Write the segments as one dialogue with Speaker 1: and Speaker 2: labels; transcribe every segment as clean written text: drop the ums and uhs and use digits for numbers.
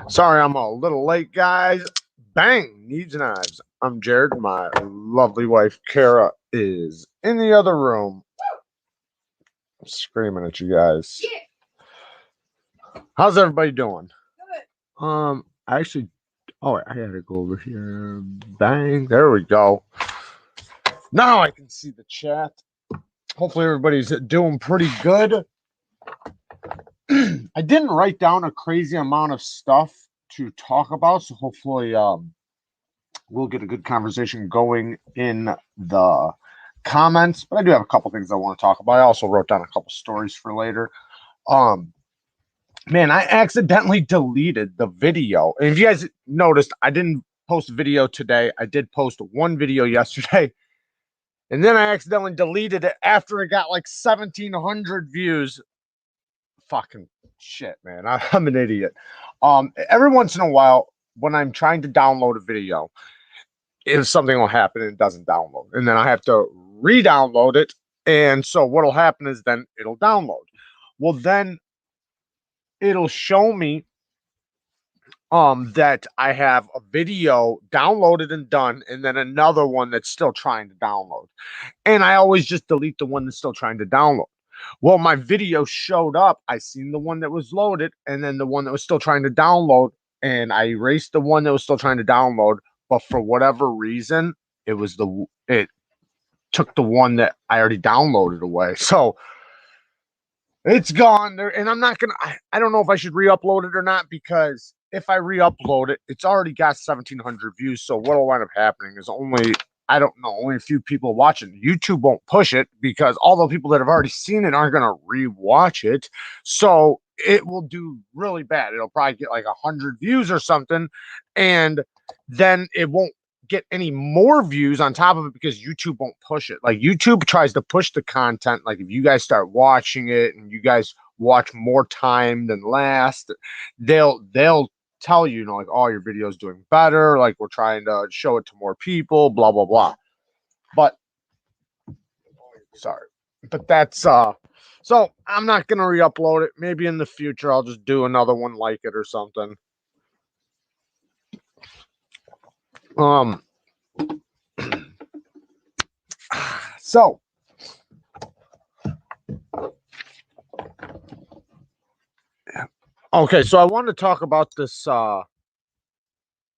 Speaker 1: Sorry, I'm a little late, guys. Bang! Neevesknives. I'm Jared. My lovely wife, Kara, is in the other room. I'm screaming at you guys. How's everybody doing? Good. Actually, oh, I gotta go over here. Bang! There we go. Now I can see the chat. Hopefully, everybody's doing pretty good. I didn't write down a crazy amount of stuff to talk about, so hopefully, we'll get a good conversation going in the comments. But I do have a couple things I want to talk about. I also wrote down a couple stories for later. Man, I accidentally deleted the video. And if you guys noticed, I didn't post a video today. I did post one video yesterday. And then I accidentally deleted it after it got like 1,700 views. Fucking shit, man. I'm an idiot. Every once in a while, when I'm trying to download a video, if something will happen and it doesn't download, and then I have to re-download it. And so what'll happen is then it'll download. Well, then it'll show me that I have a video downloaded and done, and then another one that's still trying to download. And I always just delete the one that's still trying to download. Well, my video showed up. I seen the one that was loaded, and then the one that was still trying to download, and I erased the one that was still trying to download. But for whatever reason, it took the one that I already downloaded away. So it's gone there, and I'm not gonna. I don't know if I should re-upload it or not, because if I re-upload it, it's already got 1,700 views. So what'll wind up happening is only a few people watching. YouTube won't push it because all the people that have already seen it aren't gonna re-watch it. So it will do really bad. It'll probably get like 100 views or something, and then it won't get any more views on top of it because YouTube won't push it. Like, YouTube tries to push the content. Like, if you guys start watching it and you guys watch more time than last, they'll tell you, like, oh, your video is doing better. Like, we're trying to show it to more people, blah, blah, blah. But sorry, but that's so I'm not gonna re-upload it. Maybe in the future I'll just do another one like it or something. So okay, so I wanted to talk about this what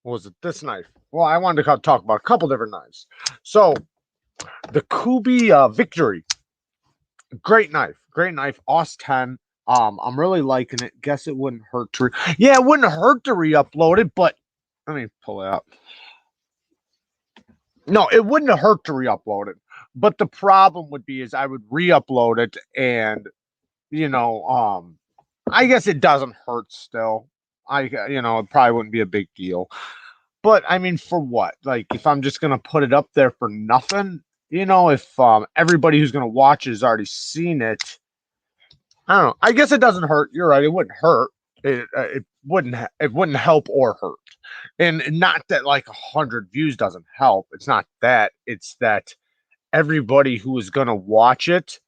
Speaker 1: was it, this knife? Well, I wanted to talk about a couple different knives. So the Kubi Victory, great knife, OS 10. I'm really liking it. Guess it wouldn't hurt to it wouldn't hurt to re-upload it, but let me pull it up. No, it wouldn't hurt to re-upload it, but the problem would be is I would re-upload it, and I guess it doesn't hurt still. It probably wouldn't be a big deal. But I mean, for what? Like, if I'm just gonna put it up there for nothing, if everybody who's gonna watch it has already seen it, I don't know. I guess it doesn't hurt. You're right. It wouldn't hurt. It wouldn't help or hurt. And not that like 100 views doesn't help. It's not that. It's that everybody who is gonna watch it,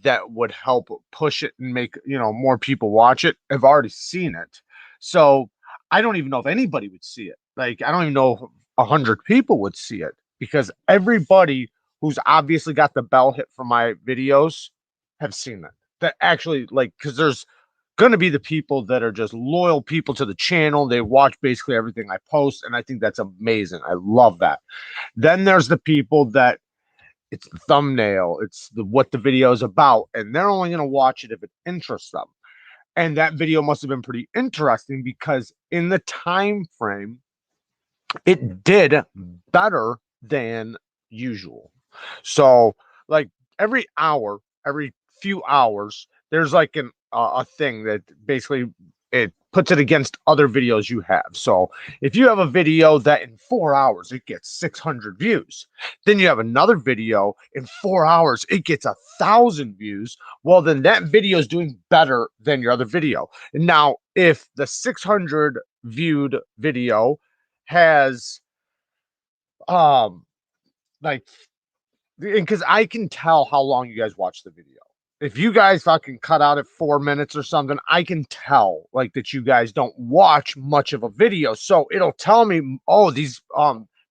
Speaker 1: that would help push it and make more people watch it, have already seen it. So I don't even know if anybody would see it. Like, I don't even know if 100 people would see it, because everybody who's obviously got the bell hit for my videos have seen it. That actually, like, because there's going to be the people that are just loyal people to the channel. They watch basically everything I post, and I think that's amazing. I love that. Then there's the people that it's the thumbnail, it's what the video is about, and they're only going to watch it if it interests them. And that video must have been pretty interesting, because in the time frame, it did better than usual. So, like, every few hours, there's like a thing that basically it puts it against other videos you have. So if you have a video that in 4 hours it gets 600 views, then you have another video in 4 hours it gets 1,000 views. Well, then that video is doing better than your other video. And now, if the 600 viewed video has like, because I can tell how long you guys watch the video. if you guys fucking cut out at 4 minutes or something, I can tell like that you guys don't watch much of a video. So it'll tell me, oh, these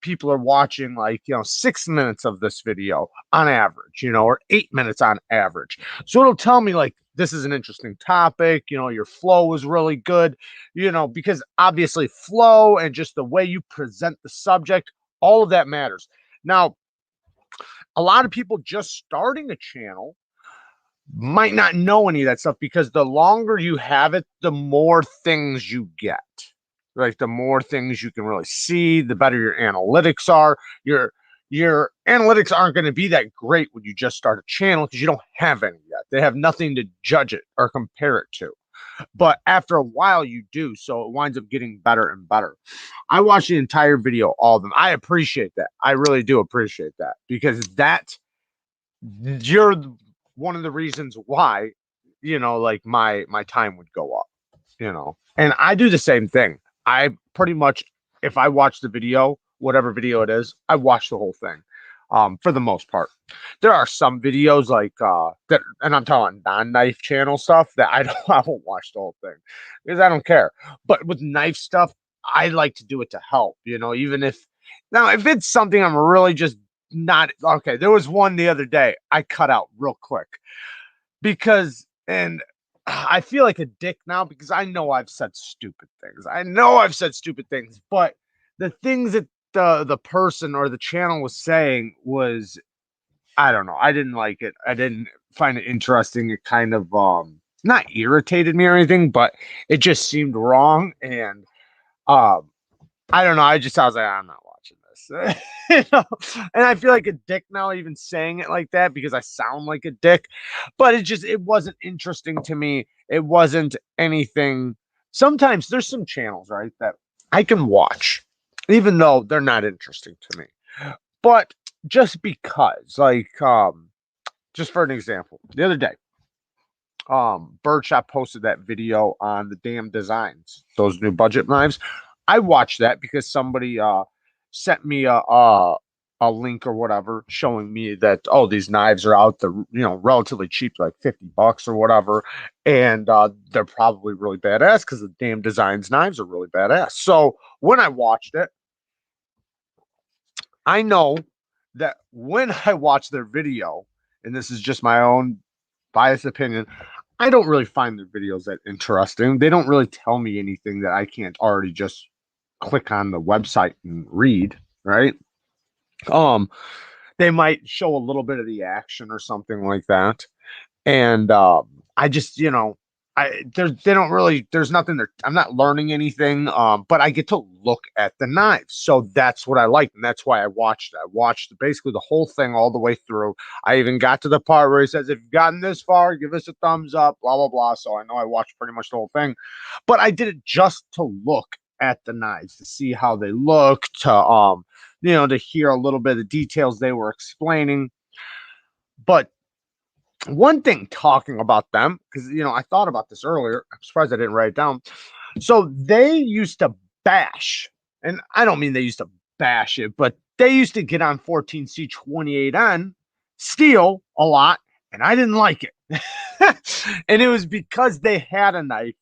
Speaker 1: people are watching like 6 minutes of this video on average, or 8 minutes on average. So it'll tell me like this is an interesting topic, your flow is really good, because obviously flow and just the way you present the subject, all of that matters. Now, a lot of people just starting a channel might not know any of that stuff because the longer you have it, the more things you get. Like the more things you can really see, the better your analytics are. Your analytics aren't going to be that great when you just start a channel because you don't have any yet. They have nothing to judge it or compare it to. But after a while, you do. So it winds up getting better and better. I watched the entire video, all of them. I appreciate that. I really do appreciate that because you're one of the reasons why, like my time would go up, and I do the same thing. I pretty much, if I watch the video, whatever video it is, I watch the whole thing. For the most part, there are some videos like that, and I'm talking non-knife channel stuff that I won't watch the whole thing because I don't care. But with knife stuff, I like to do it to help, even if it's something I'm really just not okay. There was one the other day I cut out real quick because, and I feel like a dick now because I know I've said stupid things. But the things that the person or the channel was saying was, I don't know. I didn't like it. I didn't find it interesting. It kind of not irritated me or anything, but it just seemed wrong. And I don't know. I was like, I'm not watching this. And I feel like a dick now even saying it like that because I sound like a dick. But it wasn't interesting to me. It wasn't anything. Sometimes there's some channels, right, that I can watch, even though they're not interesting to me. But just because, like, just for an example, the other day, Birdshot posted that video on the damn designs, those new budget knives. I watched that because somebody sent me a link or whatever showing me that, oh, these knives are out there, relatively cheap, like $50 or whatever, and they're probably really badass because the damn designs knives are really badass. So when I watched it, I know that when I watch their video, and this is just my own biased opinion, I don't really find their videos that interesting. They don't really tell me anything that I can't already just click on the website and read, right? Um, they might show a little bit of the action or something like that. And I just, they don't really, there's nothing there. I'm not learning anything, but I get to look at the knives. So that's what I like. And that's why I watched it. I watched basically the whole thing all the way through. I even got to the part where he says, if you've gotten this far, give us a thumbs up, blah, blah, blah. So I know I watched pretty much the whole thing, but I did it just to look at the knives, to see how they look, to hear a little bit of the details they were explaining. But one thing talking about them, because I thought about this earlier. I'm surprised I didn't write it down. So they used to bash, and I don't mean they used to bash it, but they used to get on 14C28N steel a lot, and I didn't like it. And it was because they had a knife.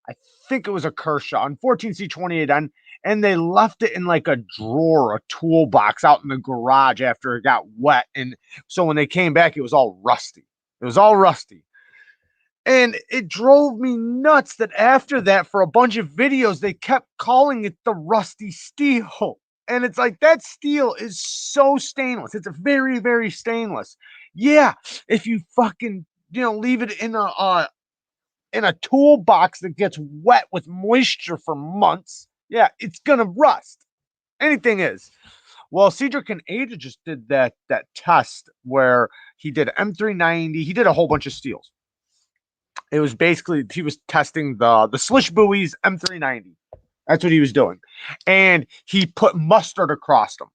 Speaker 1: I think it was a Kershaw on 14C28N, and they left it in like a drawer, a toolbox out in the garage after it got wet. And so when they came back, it was all rusty. It was all rusty. And it drove me nuts that after that, for a bunch of videos, they kept calling it the rusty steel. And it's like, that steel is so stainless. It's a very, very stainless. Yeah, if you fucking, leave it in a toolbox that gets wet with moisture for months, yeah, it's gonna rust. Anything is. Well, Cedric and Ada just did that test where he did M390. He did a whole bunch of steels. It was basically, he was testing the Slish Buoys M390. That's what he was doing. And he put mustard across them.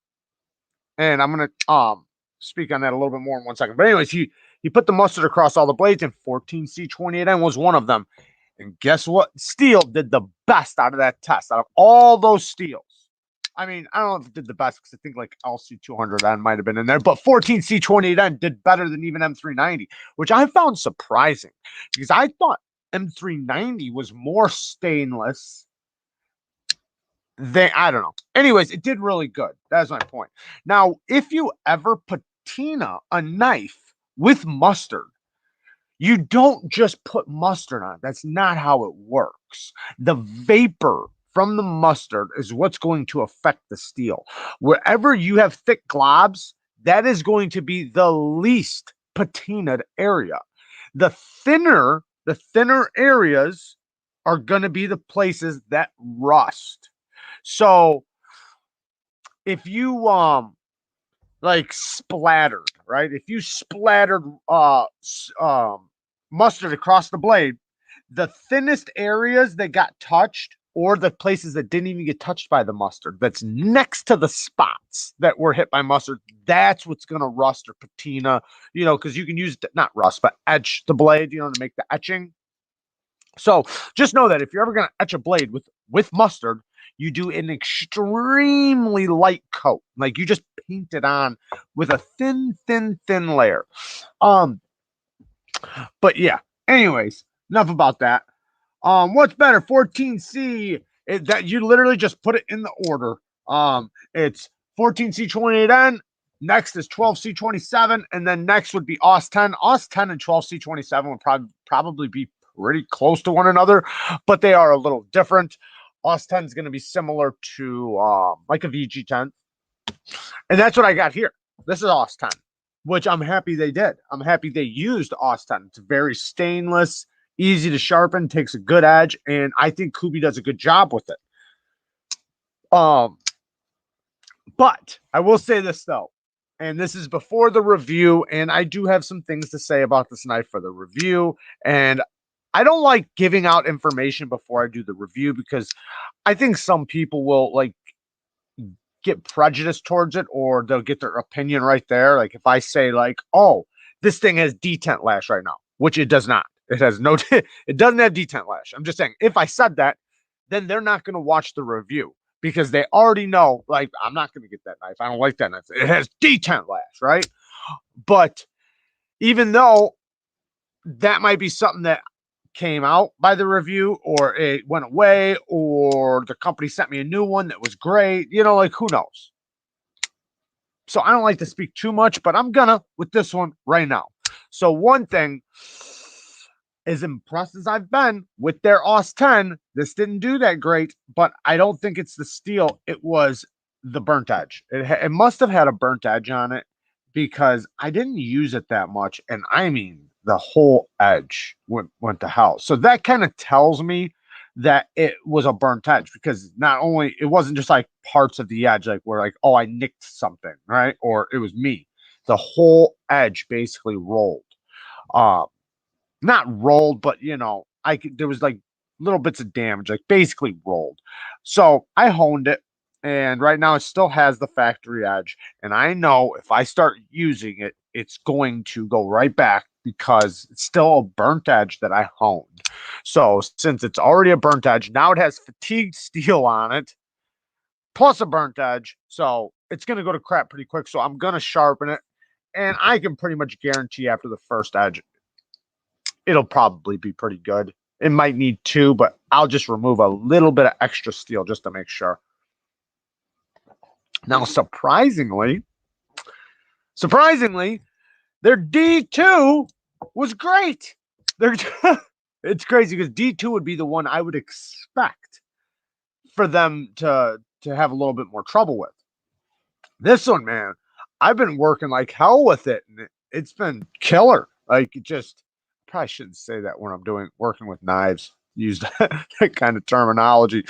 Speaker 1: And I'm going to speak on that a little bit more in 1 second. But anyways, he put the mustard across all the blades, and 14C28N was one of them. And guess what? Steel did the best out of that test, out of all those steels. I mean, I don't know if it did the best because I think like LC200N might have been in there, but 14C28N did better than even M390, which I found surprising because I thought M390 was more stainless I don't know. Anyways, it did really good. That's my point. Now, if you ever patina a knife with mustard, you don't just put mustard on. That's not how it works. The vapor from the mustard is what's going to affect the steel. Wherever you have thick globs, that is going to be the least patinaed area. The thinner areas are going to be the places that rust. So if you like splattered, right? If you splattered mustard across the blade, the thinnest areas that got touched, or the places that didn't even get touched by the mustard, that's next to the spots that were hit by mustard, that's what's going to rust or patina, you know, because you can use, not rust, but etch the blade, you know, to make the etching. So just know that if you're ever going to etch a blade with mustard, you do an extremely light coat. Like you just paint it on with a thin layer. But yeah, anyways, enough about that. What's better, 14C? That you literally just put it in the order. It's 14C28N. Next is 12C27, and then next would be AUS10. AUS10 and 12C27 would probably be pretty close to one another, but they are a little different. AUS10 is going to be similar to like a VG10, and that's what I got here. This is AUS10, which I'm happy they did. I'm happy they used AUS10. It's very stainless, easy to sharpen, takes a good edge, and I think Kubi does a good job with it. But I will say this though, and this is before the review, and I do have some things to say about this knife for the review, and I don't like giving out information before I do the review because I think some people will like get prejudiced towards it, or they'll get their opinion right there. Like if I say like, oh, this thing has detent lash right now, which it does not. It has no, it doesn't have detent lash. I'm just saying, if I said that, then they're not going to watch the review because they already know, like, I'm not going to get that knife. I don't like that knife. It has detent lash, right? But even though that might be something that came out by the review, or it went away, or the company sent me a new one that was great, you know, like who knows? So I don't like to speak too much, but I'm gonna with this one right now. So one thing, as impressed as I've been with their AUS10, this didn't do that great, but I don't think it's the steel. It was the burnt edge. It must have had a burnt edge on it because I didn't use it that much. And I mean, the whole edge went to hell. So that kind of tells me that it was a burnt edge, because not only, it wasn't just like parts of the edge, like where like, oh, I nicked something, right? Or it was me. The whole edge basically rolled. Not rolled, but you know, there was like little bits of damage, like basically rolled. So I honed it, and right now it still has the factory edge. And I know if I start using it, it's going to go right back because it's still a burnt edge that I honed. So since it's already a burnt edge, now it has fatigued steel on it, plus a burnt edge. So it's going to go to crap pretty quick. So I'm going to sharpen it. And I can pretty much guarantee after the first edge, it'll probably be pretty good. It might need two, but I'll just remove a little bit of extra steel just to make sure. Now, surprisingly, their D2 was great. It's crazy because D2 would be the one I would expect for them to have a little bit more trouble with. This one, man, I've been working like hell with it, and it's been killer. Like, it just, probably shouldn't say that when I'm working with knives, use that kind of terminology,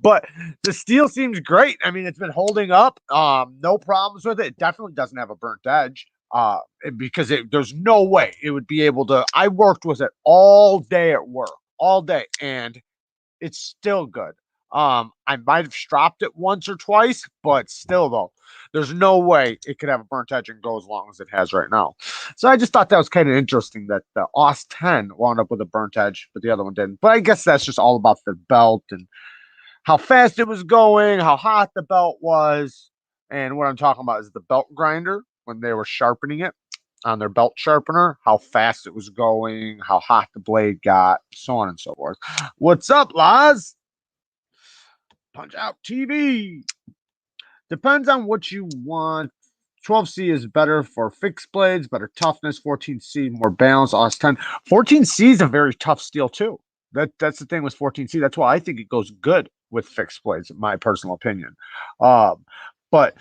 Speaker 1: but the steel seems great. I mean, it's been holding up, no problems with it. It definitely doesn't have a burnt edge, because there's no way it would be able to. I worked with it all day at work, all day, and it's still good. I might have stropped it once or twice, but still though, there's no way it could have a burnt edge and go as long as it has right now. So I just thought that was kind of interesting that the AUS10 wound up with a burnt edge, but the other one didn't. But I guess that's just all about the belt and how fast it was going, how hot the belt was. And what I'm talking about is the belt grinder when they were sharpening it on their belt sharpener, how fast it was going, how hot the blade got, so on and so forth. What's up, Laz? Punch Out TV. Depends on what you want. 12C is better for fixed blades, better toughness. 14C more balance. OS 10. 14C is a very tough steel too. That's the thing with 14C. That's why I think it goes good with fixed blades, in my personal opinion. Um, but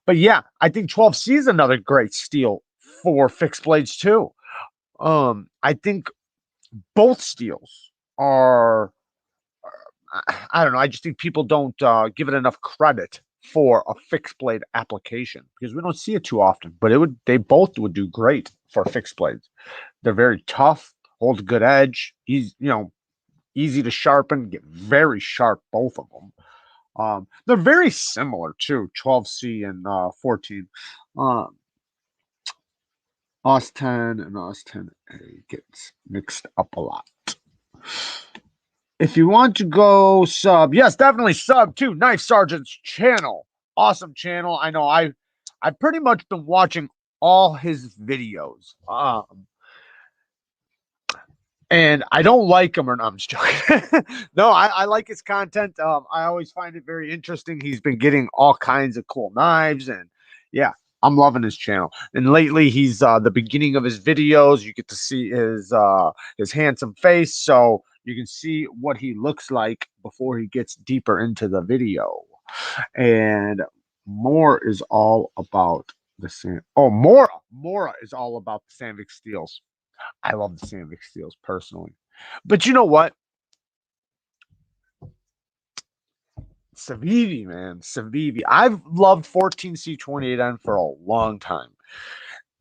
Speaker 1: but yeah, I think 12C is another great steel for fixed blades too. I think both steels are I don't know. I just think people don't give it enough credit for a fixed blade application because we don't see it too often. But they both would do great for fixed blades. They're very tough, hold a good edge, easy to sharpen, get very sharp, both of them. They're very similar too, 12C and 14. Um, OS 10 and OS 10A gets mixed up a lot. If you want to go sub, yes, definitely sub to Knife Sergeant's channel. Awesome channel. I know I've pretty much been watching all his videos. And I don't like him, or no, I'm just joking. No, I like his content. I always find it very interesting. He's been getting all kinds of cool knives, and yeah, I'm loving his channel. And lately, he's the beginning of his videos. You get to see his handsome face, so you can see what he looks like before he gets deeper into the video. And more is all about the sand. Oh, Mora is all about the Sandvik steels. I love the Sandvik steels personally. But you know what? Civivi, man. Civivi. I've loved 14C28N for a long time.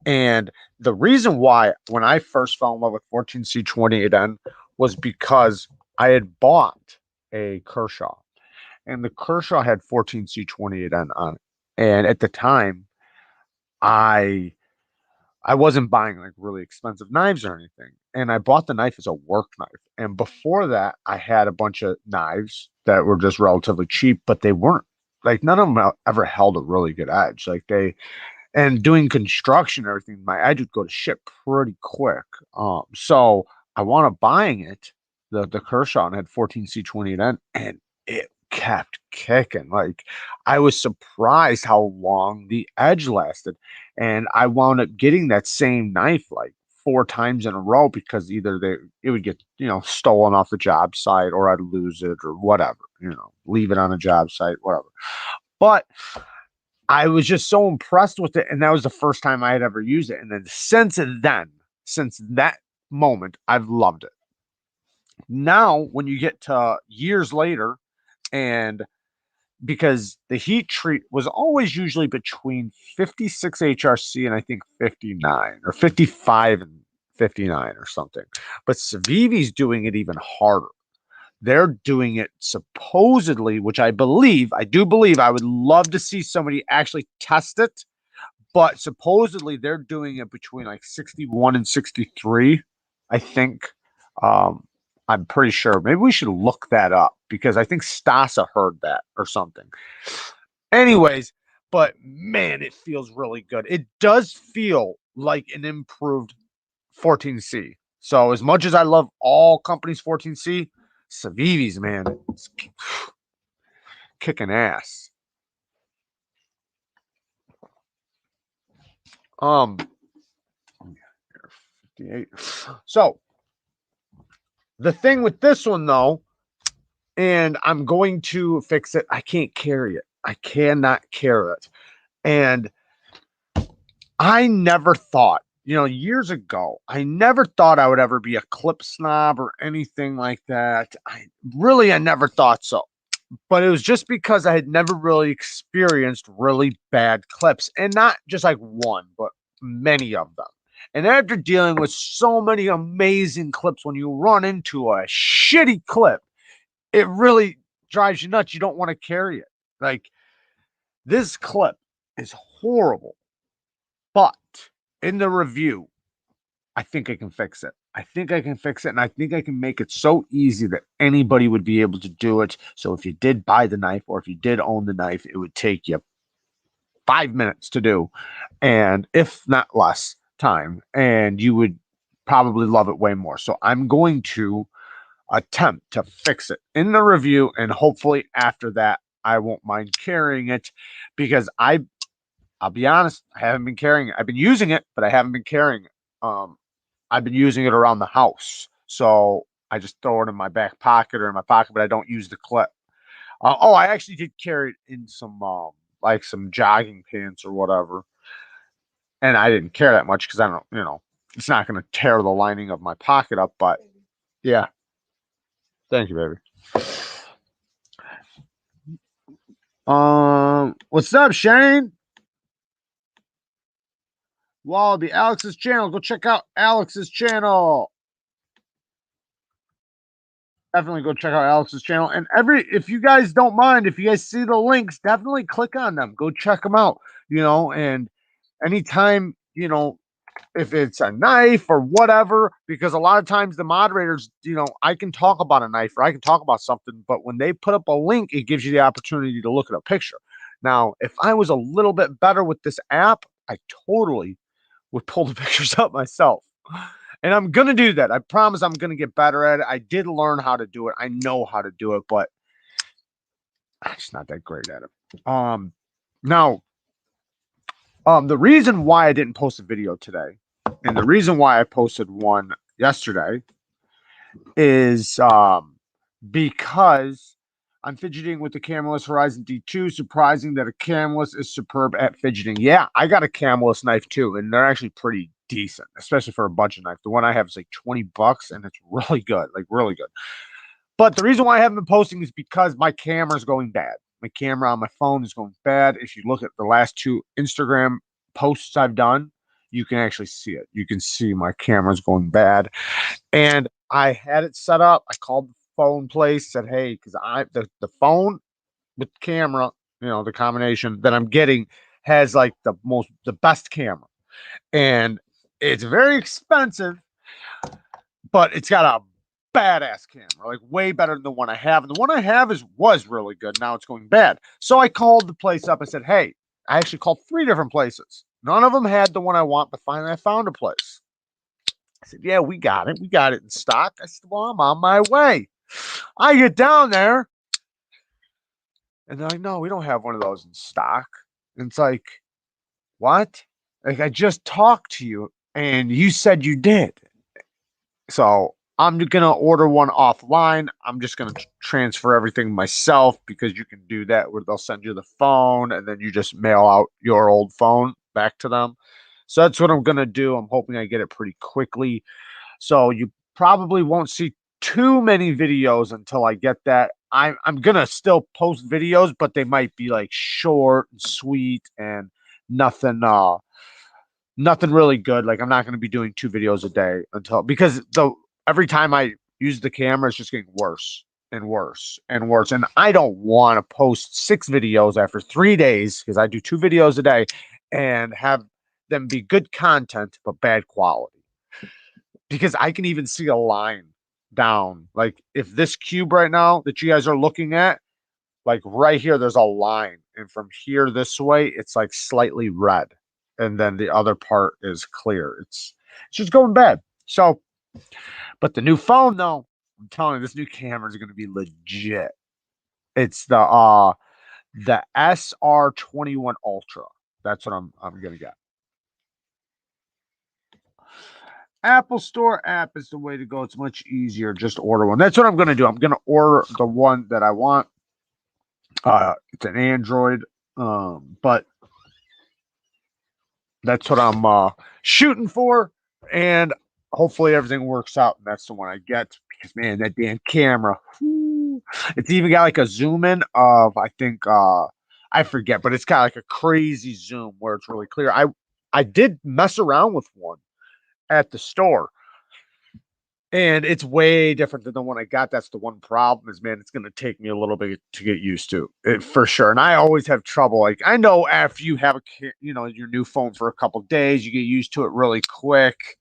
Speaker 1: And the reason why, when I first fell in love with 14C28N, was because I had bought a Kershaw. And the Kershaw had 14C28N on it. And at the time, I I wasn't buying like really expensive knives or anything. And I bought the knife as a work knife. And before that, I had a bunch of knives that were just relatively cheap, but they weren't like none of them ever held a really good edge. And doing construction and everything, my edge would go to shit pretty quick. So I wound up buying it, the Kershaw, and had 14C28N, and it kept kicking. Like I was surprised how long the edge lasted, and I wound up getting that same knife like 4 times in a row because either it would get stolen off the job site, or I'd lose it, or whatever, leave it on a job site, whatever. But I was just so impressed with it, and that was the first time I had ever used it. And then since that moment, I've loved it. Now, when you get to years later, and because the heat treat was always usually between 56 HRC and I think 59 or 55 and 59 or something, but Civivi's doing it even harder. They're doing it supposedly, which I do believe. I would love to see somebody actually test it, but supposedly they're doing it between like 61 and 63, I think. Um, I'm pretty sure. Maybe we should look that up because I think Stasa heard that or something. Anyways, but man, it feels really good. It does feel like an improved 14C. So as much as I love all companies 14C, Civivi's, man, it's kicking ass. 58. So the thing with this one though, and I'm going to fix it. I can't carry it. I cannot carry it. And I never thought, years ago, I never thought I would ever be a clip snob or anything like that. I never thought so. But it was just because I had never really experienced really bad clips, and not just like one, but many of them. And after dealing with so many amazing clips, when you run into a shitty clip, it really drives you nuts. You don't want to carry it. Like this clip is horrible, but in the review, I think I can fix it. I think I can fix it, and I think I can make it so easy that anybody would be able to do it. So if you did buy the knife or if you did own the knife, it would take you 5 minutes to do, and if not less time, and you would probably love it way more. So I'm going to attempt to fix it in the review, and hopefully after that, I won't mind carrying it because I'll be honest, I haven't been carrying it. I've been using it, but I haven't been carrying it. I've been using it around the house. So I just throw it in my back pocket or in my pocket, but I don't use the clip. I actually did carry it in some like some jogging pants or whatever. And I didn't care that much because I don't, it's not going to tear the lining of my pocket up, but yeah. Thank you, baby. What's up, Shane? Wallaby, Alex's channel. Go check out Alex's channel. Definitely go check out Alex's channel. And if you guys don't mind, if you guys see the links, definitely click on them. Go check them out. And anytime, if it's a knife or whatever, because a lot of times the moderators, I can talk about a knife or I can talk about something, but when they put up a link, it gives you the opportunity to look at a picture. Now, if I was a little bit better with this app, I totally would pull the pictures up myself. And I'm going to do that. I promise I'm going to get better at it. I did learn how to do it. I know how to do it, but I'm just not that great at it. Now, the reason why I didn't post a video today, and the reason why I posted one yesterday, is because I'm fidgeting with the cameless Horizon D2. Surprising that a cameless is superb at fidgeting. Yeah, I got a cameless knife too, and they're actually pretty decent, especially for a budget knife. The one I have is like $20, and it's really good, like really good. But the reason why I haven't been posting is because my camera's going bad. My camera on my phone is going bad. If you look at the last 2 Instagram posts I've done, you can actually see it. You can see my camera's going bad. And I had it set up. I called the phone place, said, hey, because the phone with the camera, the combination that I'm getting has like the best camera. And it's very expensive, but it's got a badass camera, like way better than the one I have. And the one I have was really good. Now it's going bad. So I called the place up and said, hey, I actually called 3 different places. None of them had the one I want, but finally I found a place. I said, yeah, we got it. We got it in stock. I said, well, I'm on my way. I get down there, and they're like, no, we don't have one of those in stock. And it's like, what? Like, I just talked to you, and you said you did. So I'm going to order one offline. I'm just going to transfer everything myself because you can do that where they'll send you the phone, and then you just mail out your old phone back to them. So that's what I'm going to do. I'm hoping I get it pretty quickly. So you probably won't see too many videos until I get that. I'm gonna still post videos, but they might be like short and sweet and nothing nothing really good. Like I'm not gonna be doing 2 videos a day because every time I use the camera, it's just getting worse and worse and worse. And I don't want to post 6 videos after 3 days because I do 2 videos a day and have them be good content but bad quality. Because I can even see a line down. Like if this cube right now that you guys are looking at, like right here, there's a line. And from here this way, it's like slightly red. And then the other part is clear. It's just going bad. So, but the new phone though, I'm telling you, this new camera is going to be legit. It's the SR21 Ultra. That's what I'm gonna get. Apple Store app is the way to go. It's much easier. Just order one. That's what I'm going to do. I'm going to order the one that I want. It's an Android, but that's what I'm shooting for. And hopefully everything works out. And that's the one I get because, man, that damn camera. Whoo, it's even got like a zoom in of, I think, I forget, but it's got like a crazy zoom where it's really clear. I did mess around with one at the store. And it's way different than the one I got. That's the one problem is, man, it's going to take me a little bit to get used to it for sure. And I always have trouble. Like I know after you have your new phone for a couple days, you get used to it really quick.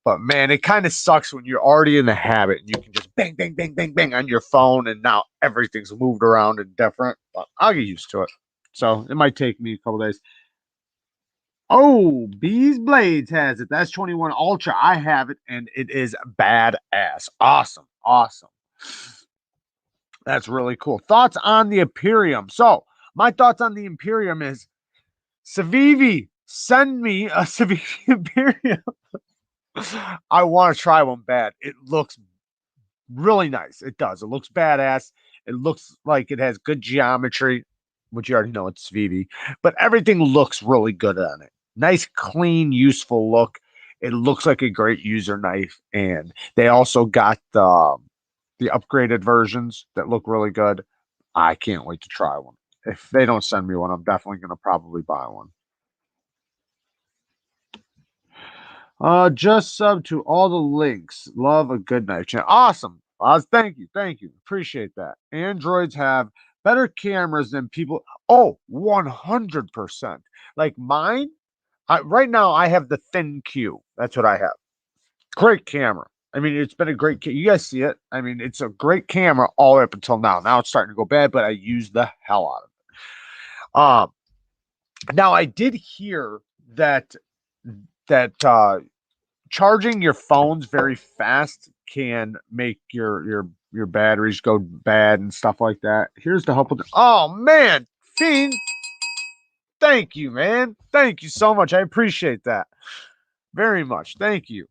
Speaker 1: But man, it kind of sucks when you're already in the habit and you can just bang, bang, bang, bang, bang on your phone, and now everything's moved around and different. But I'll get used to it. So it might take me a couple days. Oh, Bees Blades has it. That's 21 Ultra. I have it, and it is badass. Awesome. Awesome. That's really cool. Thoughts on the Imperium. So, my thoughts on the Imperium is Civivi, send me a Civivi Imperium. I want to try one bad. It looks really nice. It does. It looks badass. It looks like it has good geometry, which you already know it's Civivi, but everything looks really good on it. Nice, clean, useful look. It looks like a great user knife, and they also got the upgraded versions that look really good. I can't wait to try one. If they don't send me one, I'm definitely going to probably buy one. Just sub to all the links. Love a good knife channel. Awesome. Oz, thank you. Thank you. Appreciate that. Androids have better cameras than people. Oh, 100%. Like mine, right now I have the thin Q. That's what I have. Great camera. I mean, it's been a great. You guys see it? I mean, it's a great camera all the way up until now. Now it's starting to go bad, but I use the hell out of it. Now I did hear that charging your phones very fast can make your batteries go bad and stuff like that. Here's the help with. Oh man, Fiend, thank you, man. Thank you so much. I appreciate that very much. Thank you.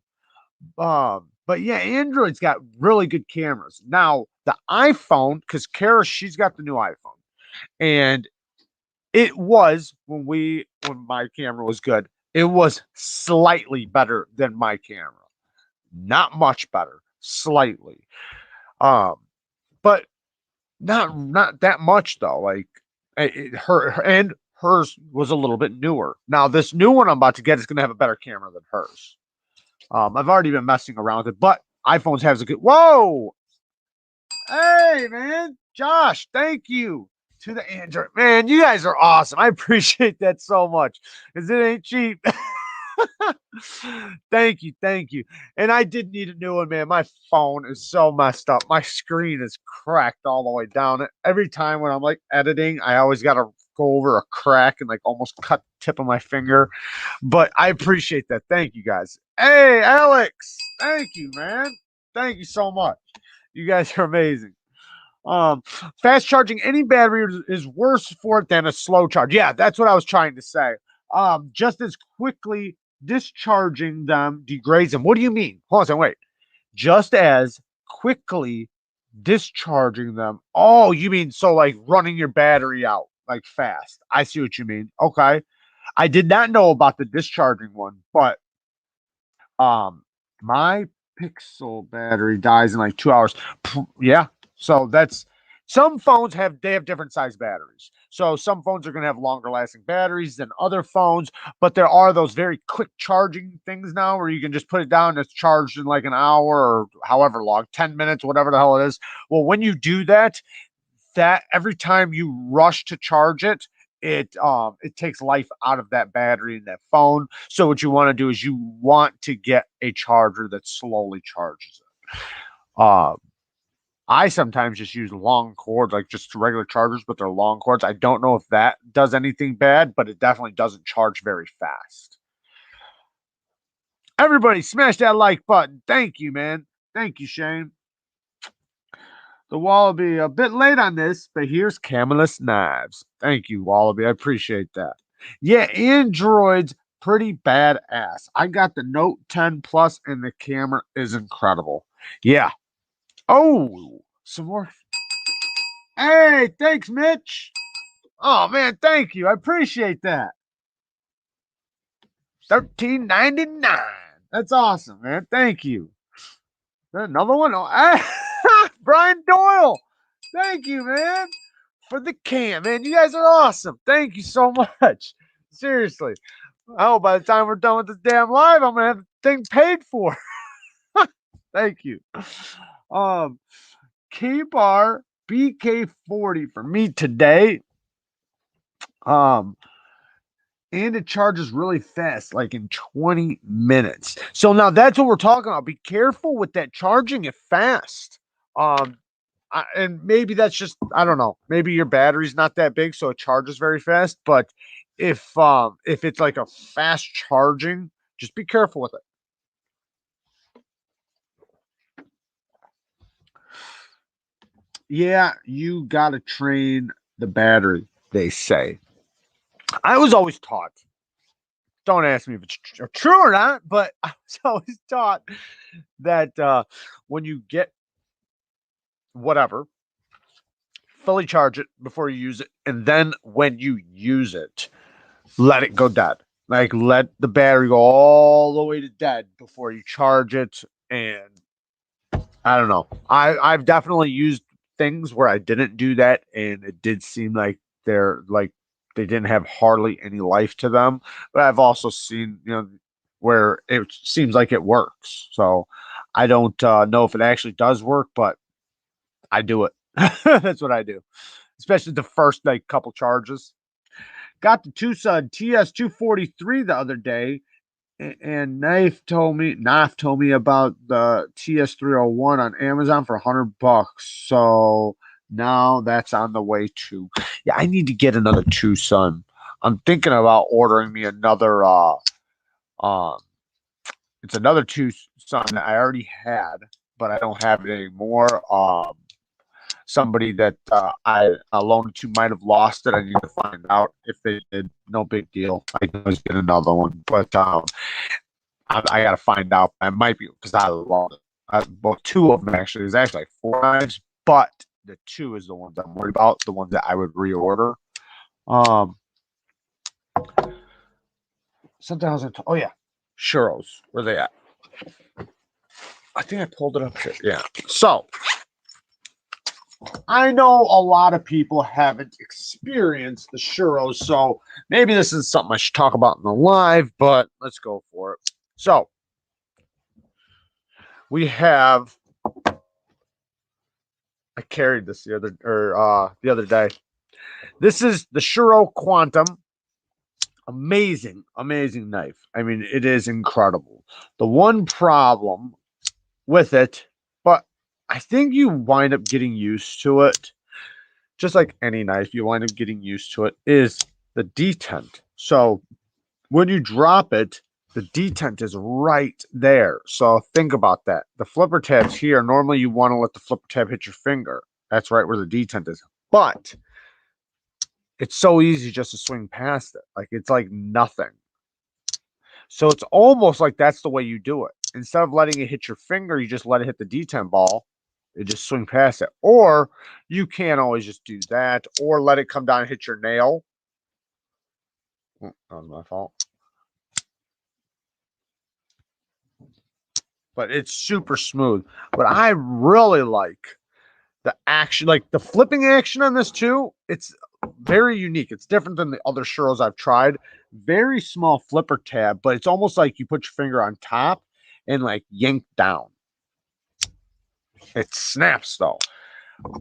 Speaker 1: But yeah, Android's got really good cameras. Now, the iPhone, because Kara, she's got the new iPhone, and it was when my camera was good, it was slightly better than my camera. Not much better, slightly. Um, but not that much though. Like hers was a little bit newer. Now, this new one I'm about to get is gonna have a better camera than hers. I've already been messing around with it, but iPhones has a good. Whoa! Hey, man, Josh, thank you to the Android. Man, you guys are awesome. I appreciate that so much because it ain't cheap. Thank you, thank you. And I did need a new one, man. My phone is so messed up. My screen is cracked all the way down. Every time when I'm like editing, I always got to go over a crack and like almost cut the tip of my finger. But I appreciate that. Thank you guys. Hey, Alex, thank you, man. Thank you so much. You guys are amazing. Um, Fast charging any battery is worse for it than a slow charge. Yeah, that's what I was trying to say. Just as quickly discharging them degrades them. What do you mean? Hold on a second, wait. Just as quickly discharging them. Oh, you mean so like running your battery out like fast. I see what you mean. Okay. I did not know about the discharging one, but my Pixel battery dies in like 2 hours. Yeah. So that's some phones have different size batteries. So some phones are going to have longer lasting batteries than other phones, but there are those very quick charging things now where you can just put it down and it's charged in like an hour or however long, 10 minutes, whatever the hell it is. Well, when you do that, every time you rush to charge it, it takes life out of that battery in that phone. So what you want to do is you want to get a charger that slowly charges it. I sometimes just use long cords, like just regular chargers, but they're long cords. I don't know if that does anything bad, but it definitely doesn't charge very fast. Everybody smash that like button. Thank you, man. Thank you, Shane. The Wallaby, a bit late on this, but here's Camelus Knives. Thank you, Wallaby. I appreciate that. Yeah, Android's pretty badass. I got the Note 10 Plus, and the camera is incredible. Yeah. Oh, some more. Hey, thanks, Mitch. Oh man, thank you. I appreciate that. 13.99. That's awesome, man. Thank you. Another one? Oh, Brian Doyle. Thank you, man, for the cam, man. You guys are awesome. Thank you so much. Seriously. Oh, by the time we're done with this damn live, I'm gonna have the thing paid for. Thank you. K-Bar BK40 for me today. and it charges really fast, like in 20 minutes. So now that's what we're talking about. Be careful with that charging it fast. Um, and maybe that's just, I don't know. Maybe your battery's not that big, so it charges very fast. But if it's like a fast charging, just be careful with it. Yeah, you gotta train the battery, they say. I was always taught. Don't ask me if it's true or not, but I was always taught that when you get whatever, fully charge it before you use it, and then when you use it, let it go dead. Like let the battery go all the way to dead before you charge it. And I don't know. I've definitely used things where I didn't do that, and it did seem like they didn't have hardly any life to them. But I've also seen where it seems like it works. So I don't know if it actually does work, but I do it. That's what I do, especially the first like couple charges. Got the Tucson TS243 the other day, and Knife told me about the TS301 on Amazon for $100. So now that's on the way too. Yeah, I need to get another Tucson. I'm thinking about ordering me another. Um, it's another Tucson that I already had, but I don't have it anymore. Somebody that I loaned to might have lost it. I need to find out if they did. No big deal. I can always get another one, but I got to find out. I might be because I love it. Both two of them actually. There's actually like four knives, but the two is the ones I'm worried about. The ones that I would reorder. Um, Sometimes oh yeah, churros. Where they at? I think I pulled it up here. Yeah. So I know a lot of people haven't experienced the churros, so maybe this is something I should talk about in the live, but let's go for it. So we have I carried this the other day. This is the Shiro Quantum. Amazing, amazing knife. I mean, it is incredible. The one problem with it, but I think you wind up getting used to it. Just like any knife, you wind up getting used to it, is the detent. So when you drop it, the detent is right there. So think about that. The flipper tab's here. Normally you want to let the flipper tab hit your finger. That's right where the detent is. But it's so easy just to swing past it. Like it's like nothing. So it's almost like that's the way you do it. Instead of letting it hit your finger, you just let it hit the detent ball. It just swing past it. Or you can always just do that, or let it come down and hit your nail. That was my fault. But it's super smooth. But I really like the action, like the flipping action on this too. It's very unique. It's different than the other churros I've tried. Very small flipper tab, but it's almost like you put your finger on top and like yank down. It snaps though.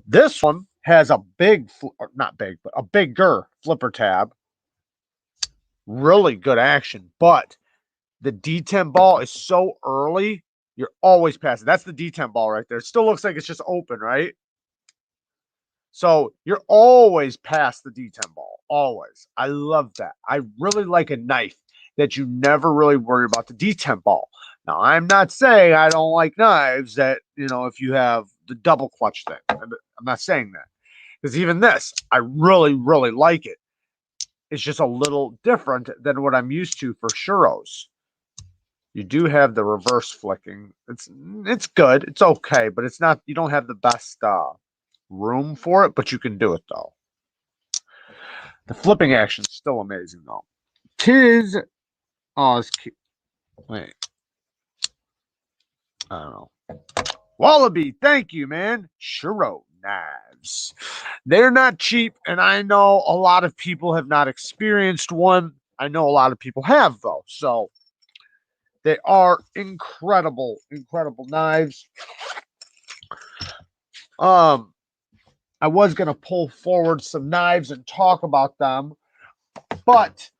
Speaker 1: This one has a big, not big, but a bigger flipper tab. Really good action, but the detent ball is so early, you're always passing. That's the detent ball right there. It still looks like it's just open, right? So you're always past the detent ball. Always. I love that. I really like a knife that you never really worry about the detent ball. Now, I'm not saying I don't like knives that, if you have the double clutch thing. I'm not saying that. Because even this, I really, really like it. It's just a little different than what I'm used to for churros. You do have the reverse flicking. It's good. It's okay, but it's not. You don't have the best room for it, but you can do it though. The flipping action is still amazing though. Tis oh, it's cute. Wait, I don't know. Wallaby, thank you, man. Shiro knives. They're not cheap, and I know a lot of people have not experienced one. I know a lot of people have though, so they are incredible, incredible knives. I was gonna pull forward some knives and talk about them, but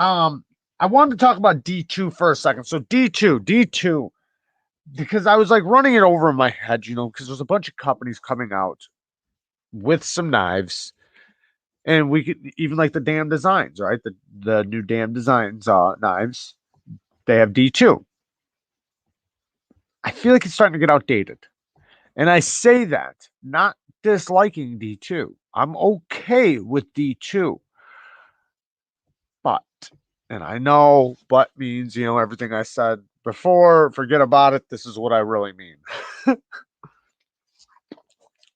Speaker 1: I wanted to talk about D2 for a second. So D2, because I was like running it over in my head, because there's a bunch of companies coming out with some knives, and we could even like the damn designs, right? The new damn designs knives, they have D2. I feel like it's starting to get outdated. And I say that not disliking D2. I'm okay with D2. But, and I know but means, everything I said before, forget about it. This is what I really mean.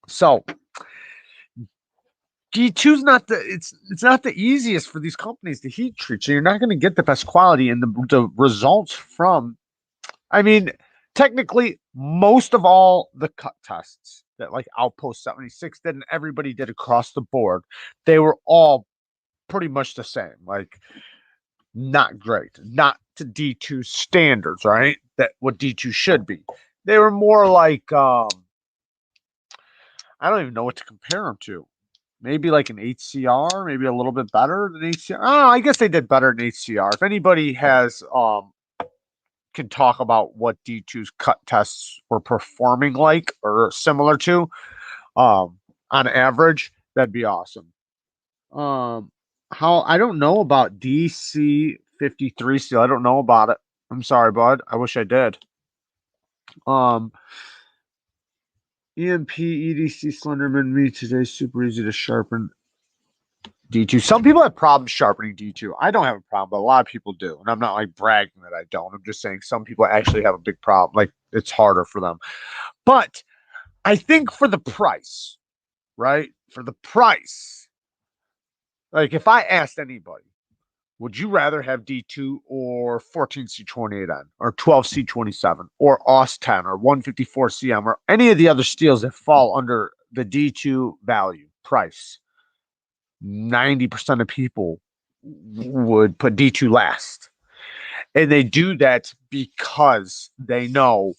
Speaker 1: So, D2 is not it's not the easiest for these companies to heat treat. So you're not going to get the best quality and the results from. I mean, technically, most of all the cut tests that like Outpost 76 did and everybody did across the board, they were all pretty much the same. Like not great, not to D2 standards, right? That what D2 should be. They were more like I don't even know what to compare them to. Maybe like an HCR, maybe a little bit better than HCR. Oh, I guess they did better than HCR. If anybody has can talk about what D2's cut tests were performing like or similar to on average, that'd be awesome. How I don't know about DC 53 steel. I don't know about it. I'm sorry, bud. I wish I did. Um EMP EDC Slenderman me today super easy to sharpen. D2. Some people have problems sharpening D2. I don't have a problem, but a lot of people do. And I'm not like bragging that I don't. I'm just saying some people actually have a big problem. Like it's harder for them. But I think for the price, right? For the price, like if I asked anybody, would you rather have D2 or 14C28N or 12C27 or OS 10 or 154CM or any of the other steels that fall under the D2 value price? 90% of people would put D2 last. And they do that because they know,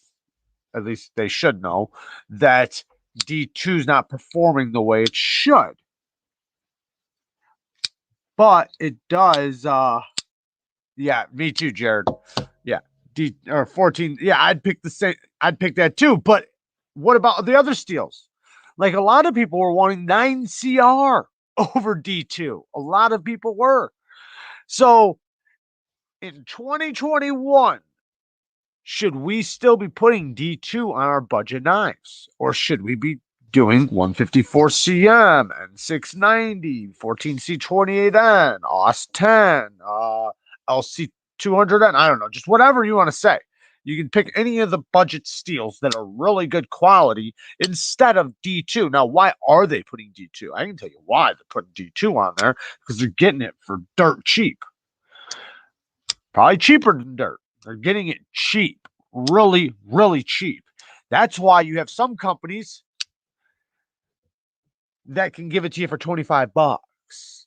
Speaker 1: at least they should know, that D2 is not performing the way it should. But it does, yeah, me too, Jared. Yeah. D or 14. Yeah, I'd pick the same, I'd pick that too. But what about the other steals? Like a lot of people were wanting 9CR over D2. A lot of people were. So in 2021, should we still be putting D2 on our budget knives? Or should we be doing 154CM and 690, 14C28N, OS 10, LC 200N? I don't know, just whatever you want to say. You can pick any of the budget steels that are really good quality instead of D2. Now, why are they putting D2? I can tell you why they're putting D2 on there because they're getting it for dirt cheap. Probably cheaper than dirt. They're getting it cheap, really, really cheap. That's why you have some companies that can give it to you for 25 bucks,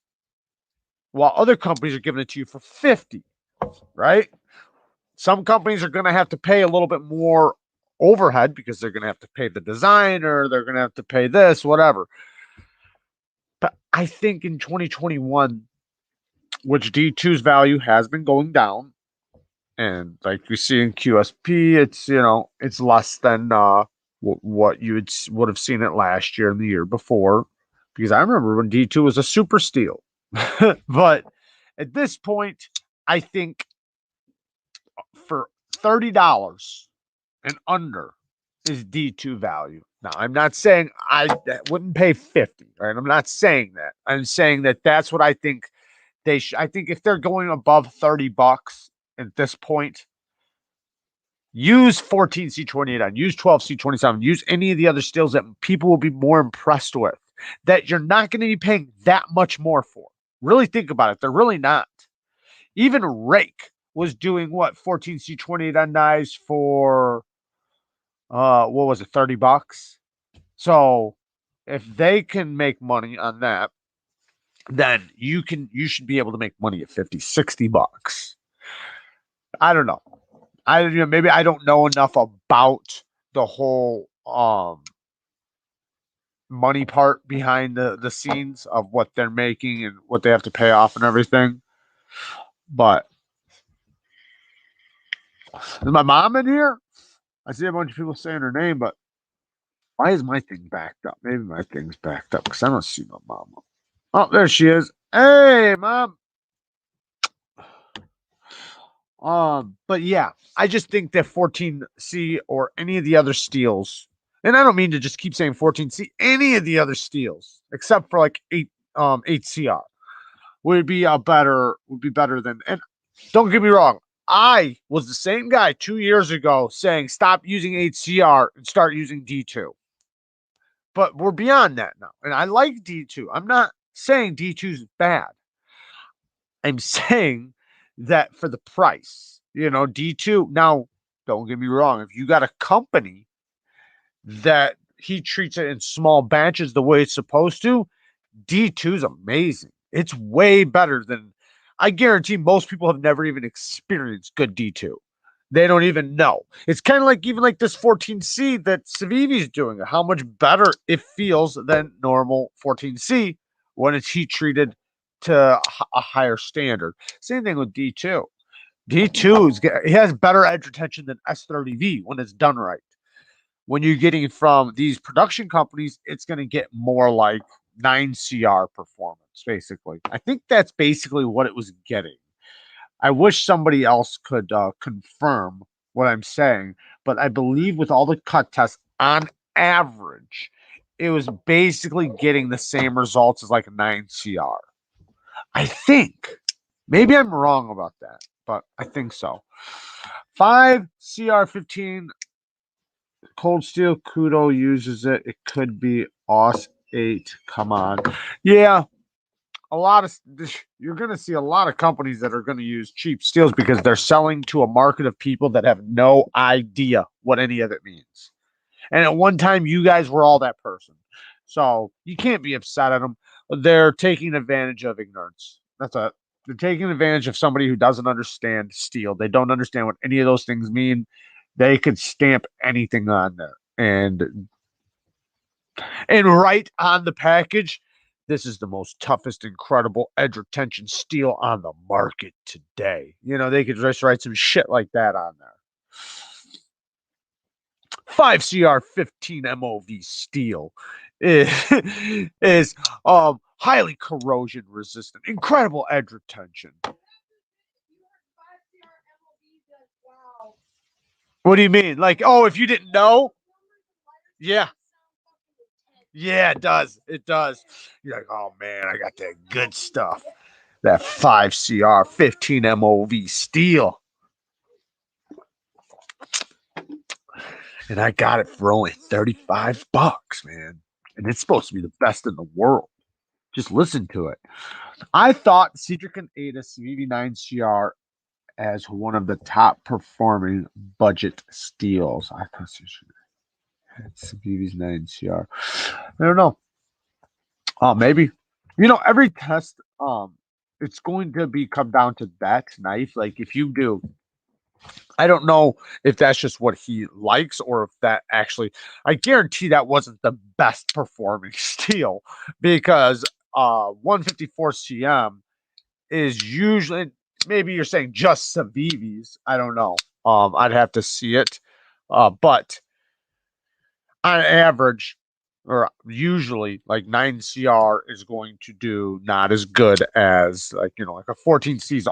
Speaker 1: while other companies are giving it to you for 50, right? Some companies are going to have to pay a little bit more overhead because they're going to have to pay the designer, they're going to have to pay this, whatever. But I think in 2021, which D2's value has been going down, and like we see in QSP, it's it's less than what you would have seen it last year and the year before, because I remember when D2 was a super steel. But at this point, I think for $30 and under is D2 value. Now, I'm not saying I wouldn't pay 50, right? I'm not saying that. I'm saying that that's what I think they should. I think if they're going above 30 bucks at this point, use 14C28, use 12C27, use any of the other steels that people will be more impressed with, that you're not going to be paying that much more for. Really think about it. They're really not. Even Rake was doing what, 14C28 knives for what was it, 30 bucks? So if they can make money on that, then you should be able to make money at 50, 60 bucks. I don't know. Maybe I don't know enough about the whole money part behind the scenes of what they're making and what they have to pay off and everything. But is my mom in here? I see a bunch of people saying her name, but why is my thing backed up? Maybe my thing's backed up because I don't see my mom. Oh, there she is. Hey, mom. But yeah, I just think that 14C or any of the other steels, and I don't mean to just keep saying 14C, any of the other steels, except for like 8CR, would be better than. And don't get me wrong, I was the same guy 2 years ago saying stop using 8CR and start using D2. But we're beyond that now. And I like D2. I'm not saying D2 is bad. I'm saying that for the price, D2. Now, don't get me wrong. If you got a company that he treats it in small batches the way it's supposed to, D2 is amazing. It's way better than, I guarantee most people have never even experienced good D2. They don't even know. It's kind of like even like this 14C that Civivi's doing, how much better it feels than normal 14C when it's heat treated to a higher standard. Same thing with D2. D2 it has better edge retention than S30V when it's done right. When you're getting from these production companies, it's going to get more like 9CR performance, basically. I think that's basically what it was getting. I wish somebody else could confirm what I'm saying, but I believe with all the cut tests, on average, it was basically getting the same results as like a 9CR. I think. Maybe I'm wrong about that, but I think so. 5CR15 Cold Steel Kudo uses it. It could be OS 8. Come on. Yeah, a lot of you're going to see a lot of companies that are going to use cheap steels because they're selling to a market of people that have no idea what any of it means. And at one time, you guys were all that person. So you can't be upset at them. They're taking advantage of ignorance. That's a They're taking advantage of somebody who doesn't understand steel. They don't understand what any of those things mean. They could stamp anything on there. And right on the package, this is the most toughest, incredible edge retention steel on the market today. They could just write some shit like that on there. 5CR15 MOV steel is highly corrosion resistant, incredible edge retention. What do you mean? Like, oh, if you didn't know? Yeah. Yeah, it does. It does. You're like, oh man, I got that good stuff. That 5CR15 MOV steel. And I got it for only $35, man. And it's supposed to be the best in the world. Just listen to it. I thought Cedric and Ada's VV9CR as one of the top performing budget steels. I thought it's VV's 9CR. I don't know. Oh, maybe. Every test, it's going to be come down to that knife. Like if you do, I don't know if that's just what he likes or if that actually, I guarantee that wasn't the best performing steel because 154 CM is usually, maybe you're saying just Civivi's. I don't know. I'd have to see it. But on average, or usually like 9CR is going to do not as good as like a 14C's.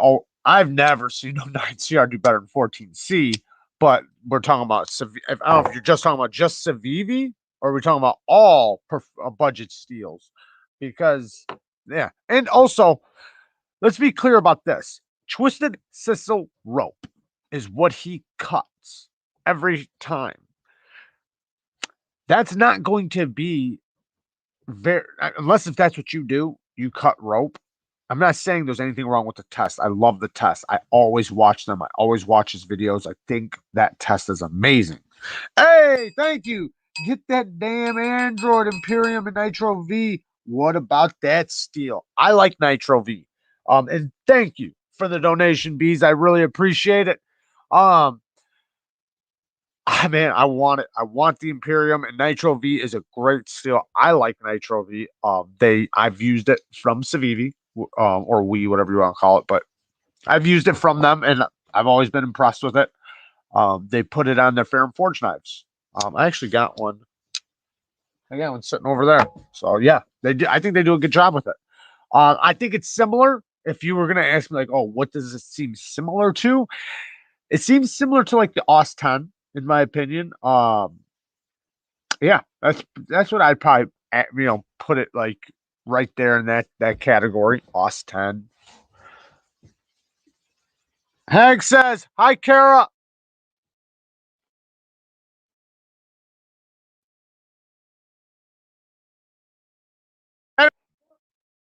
Speaker 1: I've never seen a 9CR do better than 14C, but we're talking about I don't know if you're just talking about just Civivi or we're talking about all budget steels because yeah. And also, let's be clear about this. Twisted sisal rope is what he cuts every time. That's not going to be very, unless if that's what you do, you cut rope. I'm not saying there's anything wrong with the test. I love the test. I always watch them. I always watch his videos. I think that test is amazing. Hey, thank you. Get that damn Android Imperium and Nitro-V. What about that steel? I like Nitro-V. And thank you for the donation, bees. I really appreciate it. Man, I want it. I want the Imperium, and Nitro-V is a great steel. I like Nitro-V. I've used it from Civivi, or we, whatever you want to call it, but I've used it from them, and I've always been impressed with it. They put it on their Fair and Forge knives. I actually got one. I got one sitting over there. So yeah, they do. I think they do a good job with it. I think it's similar. If you were gonna ask me, like, oh, what does it seem similar to? It seems similar to like the OS 10, in my opinion. Yeah, that's what I'd probably put it like right there in that category. OS 10. Hank says, "Hi, Kara."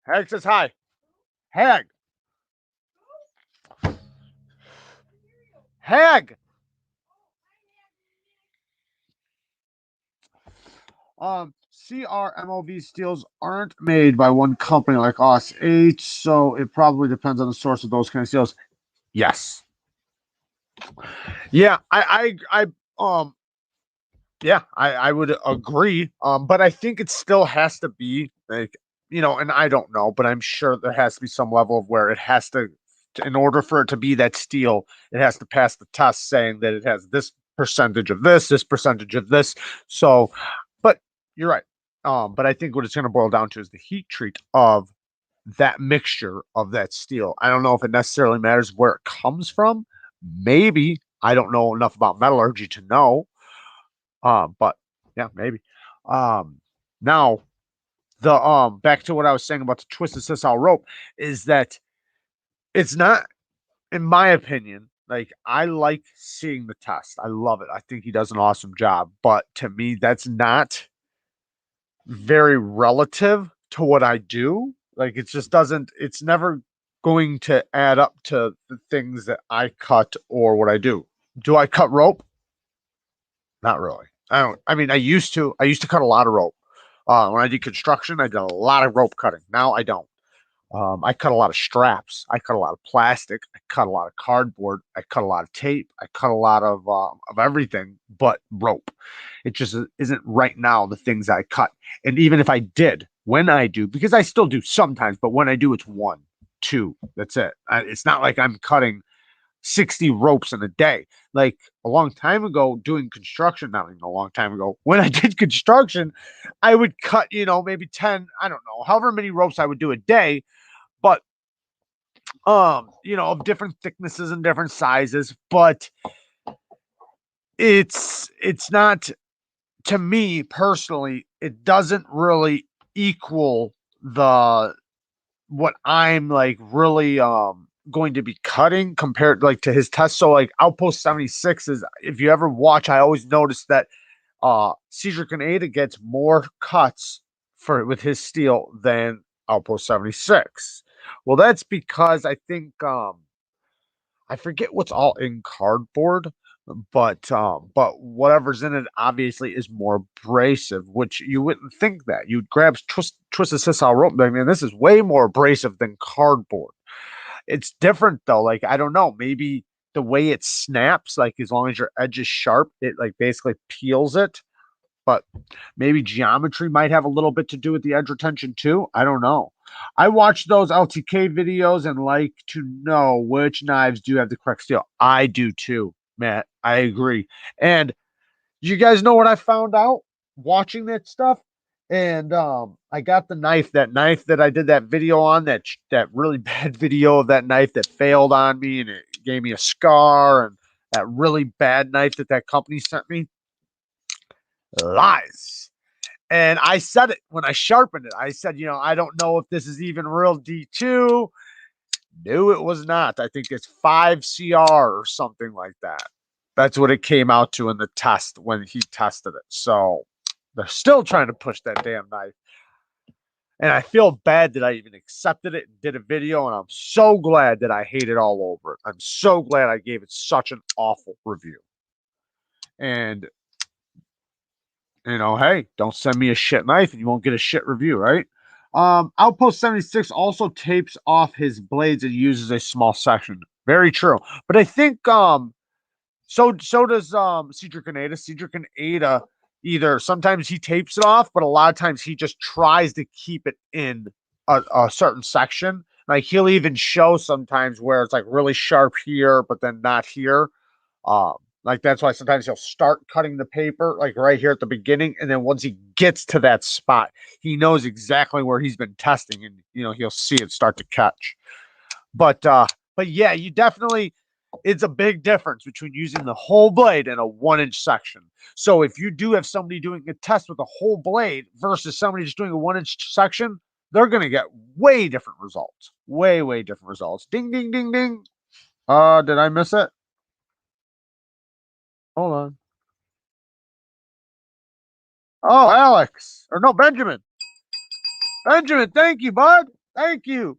Speaker 1: Hank says, "Hi, Hag, Hag." CRMOV steels aren't made by one company like us, H, so it probably depends on the source of those kind of steels. Yes. Yeah, I would agree. But I think it still has to be like, and I don't know, but I'm sure there has to be some level of where it has to, in order for it to be that steel, it has to pass the test saying that it has this percentage of this percentage of this. So, but you're right. But I think what it's going to boil down to is the heat treat of that mixture of that steel. I don't know if it necessarily matters where it comes from. Maybe I don't know enough about metallurgy to know. But yeah, maybe. Um, Now the back to what I was saying about the twisted sisal rope is that it's not, in my opinion, like I like seeing the test. I love it. I think he does an awesome job. But to me, that's not very relative to what I do. Like it just doesn't, it's never going to add up to the things that I cut or what I do. Do I cut rope? Not really. I don't, I mean, I used to cut a lot of rope. When I did construction, I did a lot of rope cutting. Now I don't. I cut a lot of straps. I cut a lot of plastic. I cut a lot of cardboard. I cut a lot of tape. I cut a lot of everything but rope. It just isn't right now the things I cut. And even if I did, when I do, because I still do sometimes, but when I do, it's one, two. That's it. It's not like I'm cutting 60 ropes in a day. Like a long time ago, doing construction, not even a long time ago, when I did construction, I would cut, maybe 10, I don't know, however many ropes I would do a day, but of different thicknesses and different sizes, but it's not, to me personally, it doesn't really equal the what I'm like really going to be cutting compared like to his test. So like Outpost 76 is, if you ever watch, I always notice that Cedric and Ada gets more cuts for with his steel than Outpost 76. Well, that's because I think I forget what's all in cardboard, but whatever's in it obviously is more abrasive, which you wouldn't think that. You'd grab twisted sisal rope. I mean, this is way more abrasive than cardboard. It's different though. Like I don't know, maybe the way it snaps, like as long as your edge is sharp, it like basically peels it. But maybe geometry might have a little bit to do with the edge retention too. I don't know. I watch those LTK videos and like to know which knives do have the correct steel. I do too, Matt. I agree. And you guys know what I found out watching that stuff? And I got the knife, that knife that I did that video on, that really bad video of that knife that failed on me and it gave me a scar, and that really bad knife that company sent me. Lies. And I said it when I sharpened it. I said, I don't know if this is even real D2. No, it was not. I think it's 5 CR or something like that. That's what it came out to in the test when he tested it. So they're still trying to push that damn knife. And I feel bad that I even accepted it and did a video. And I'm so glad that I hated all over it. I'm so glad I gave it such an awful review. And hey, don't send me a shit knife and you won't get a shit review, right? Outpost 76 also tapes off his blades and uses a small section. Very true. But I think so does Cedric and Ada. Cedric and Ada, either sometimes he tapes it off, but a lot of times he just tries to keep it in a certain section. Like he'll even show sometimes where it's like really sharp here, but then not here. Um, like that's why sometimes he'll start cutting the paper like right here at the beginning, and then once he gets to that spot, he knows exactly where he's been testing, and he'll see it start to catch. But yeah, you definitely it's a big difference between using the whole blade and a 1-inch section. So if you do have somebody doing a test with a whole blade versus somebody just doing a 1-inch section, they're gonna get way different results. Way different results. Ding ding ding ding. Did I miss it? Hold on. Oh, Alex. Or no, Benjamin. Benjamin, thank you, bud. Thank you.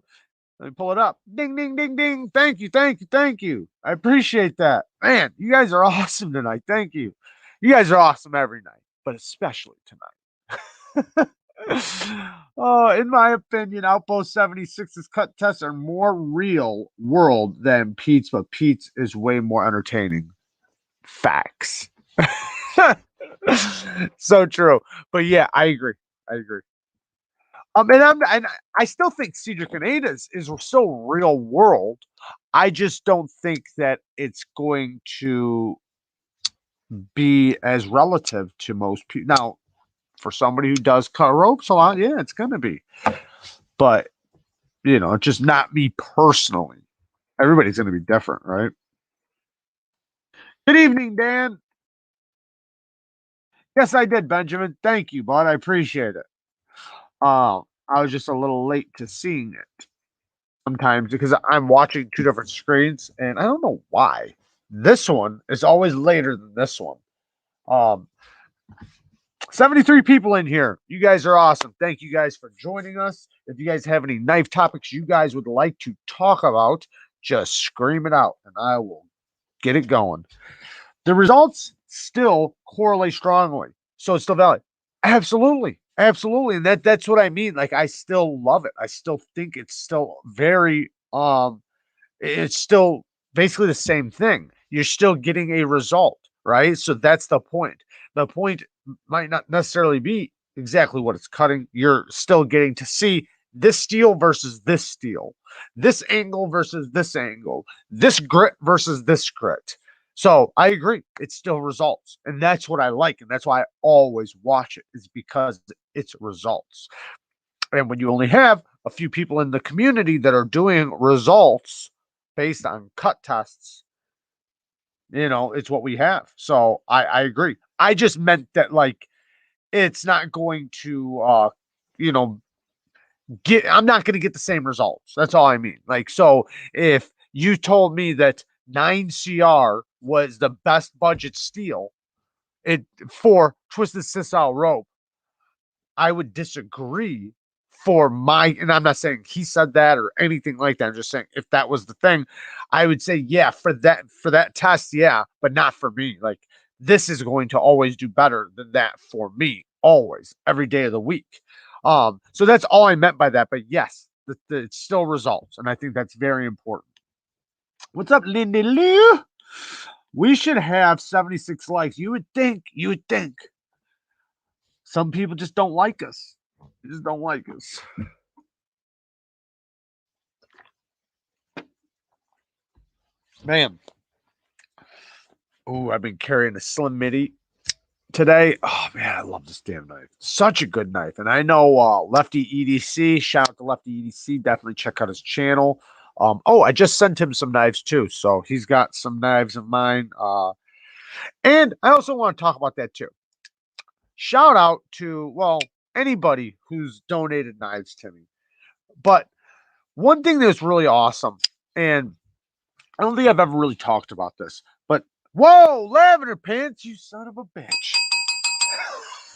Speaker 1: Let me pull it up. Ding, ding, ding, ding. Thank you, thank you, thank you. I appreciate that. Man, you guys are awesome tonight. Thank you. You guys are awesome every night, but especially tonight. Oh, in my opinion, Outpost 76's cut tests are more real world than Pete's, but Pete's is way more entertaining. Facts. So true. But yeah, I agree. I agree. And I still think Cedric and Ada's is still real world. I just don't think that it's going to be as relative to most people. Now, for somebody who does cut ropes a lot, yeah, it's going to be. But, just not me personally. Everybody's going to be different, right? Good evening, Dan. Yes, I did, Benjamin. Thank you, bud. I appreciate it. I was just a little late to seeing it sometimes because I'm watching two different screens, and I don't know why. This one is always later than this one. Um, 73 people in here. You guys are awesome. Thank you guys for joining us. If you guys have any knife topics you guys would like to talk about, just scream it out and I will get it going. The results still correlate strongly. So it's still valid. Absolutely. Absolutely. And that's what I mean. Like I still love it. I still think it's still very it's still basically the same thing. You're still getting a result, right? So that's the point. The point might not necessarily be exactly what it's cutting. You're still getting to see this steel versus this steel, this angle versus this angle, this grit versus this grit. So I agree. It still results. And that's what I like. And that's why I always watch it, is because it's results. And when you only have a few people in the community that are doing results based on cut tests, it's what we have. So I agree. I just meant that like it's not going to you know, I'm not going to get the same results. That's all I mean. Like, so if you told me that 9CR was the best budget steel for Twisted Sisal rope, I would disagree and I'm not saying he said that or anything like that. I'm just saying if that was the thing, I would say, yeah, for that test, yeah, but not for me. Like this is going to always do better than that for me, always, every day of the week. So that's all I meant by that. But yes, it still results, and I think that's very important. What's up, Lindy Lou? We should have 76 likes. You would think. Some people just don't like us. They just don't like us. Man. Oh, I've been carrying a Slim Midi today. Oh man, I love this damn knife. Such a good knife. And I know Lefty EDC. Shout out to Lefty EDC. Definitely check out his channel. I just sent him some knives too. So he's got some knives of mine. And I also want to talk about that too. Shout out to, well, anybody who's donated knives to me. But one thing that's really awesome, and I don't think I've ever really talked about this, but whoa, lavender pants, you son of a bitch.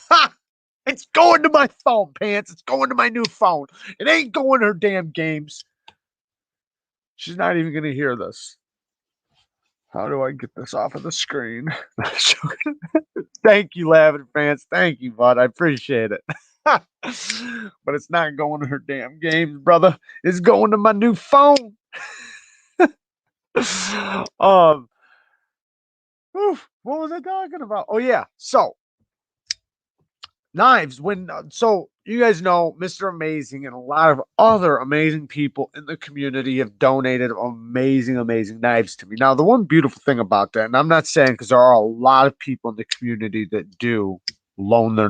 Speaker 1: Ha! It's going to my phone, pants. It's going to my new phone. It ain't going to her damn games. She's not even going to hear this. How do I get this off of the screen? Thank you, lavender pants. Thank you, bud. I appreciate it. But it's not going to her damn games, brother. It's going to my new phone. um, what was I talking about? Oh yeah. So knives when so you guys know Mr. Amazing and a lot of other amazing people in the community have donated amazing knives to me. Now, the one beautiful thing about that, and I'm not saying because there are a lot of people in the community that do loan their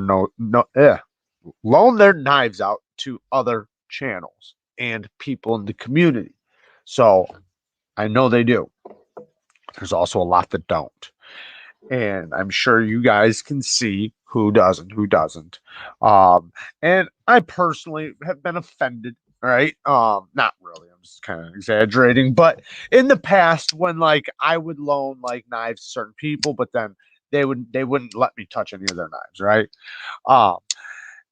Speaker 1: loan their knives out to other channels and people in the community. So I know they do. There's also a lot that don't. And I'm sure you guys can see who doesn't. And I personally have been offended, right? Not really, I'm just kind of exaggerating, but in the past when like I would loan like knives to certain people, but then they wouldn't let me touch any of their knives, right? Um,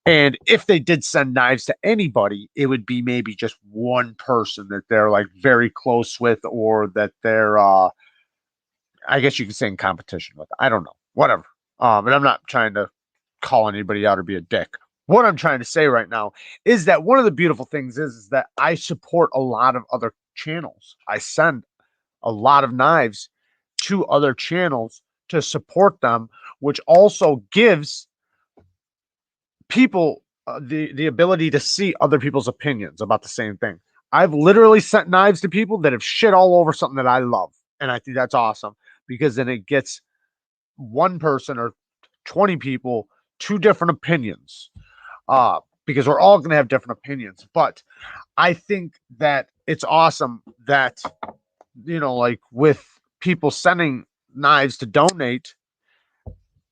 Speaker 1: and if they did send knives to anybody, it would be maybe just one person that they're like very close with, or that they're I guess you could say in competition with. I don't know. Whatever. And I'm not trying to call anybody out or be a dick. What I'm trying to say right now is that one of the beautiful things is that I support a lot of other channels. I send a lot of knives to other channels to support them, which also gives people the ability to see other people's opinions about the same thing. I've literally sent knives to people that have shit all over something that I love, and I think that's awesome because then it gets one person or 20 people two different opinions. Because we're all going to have different opinions, but I think that it's awesome that like with people sending knives to donate,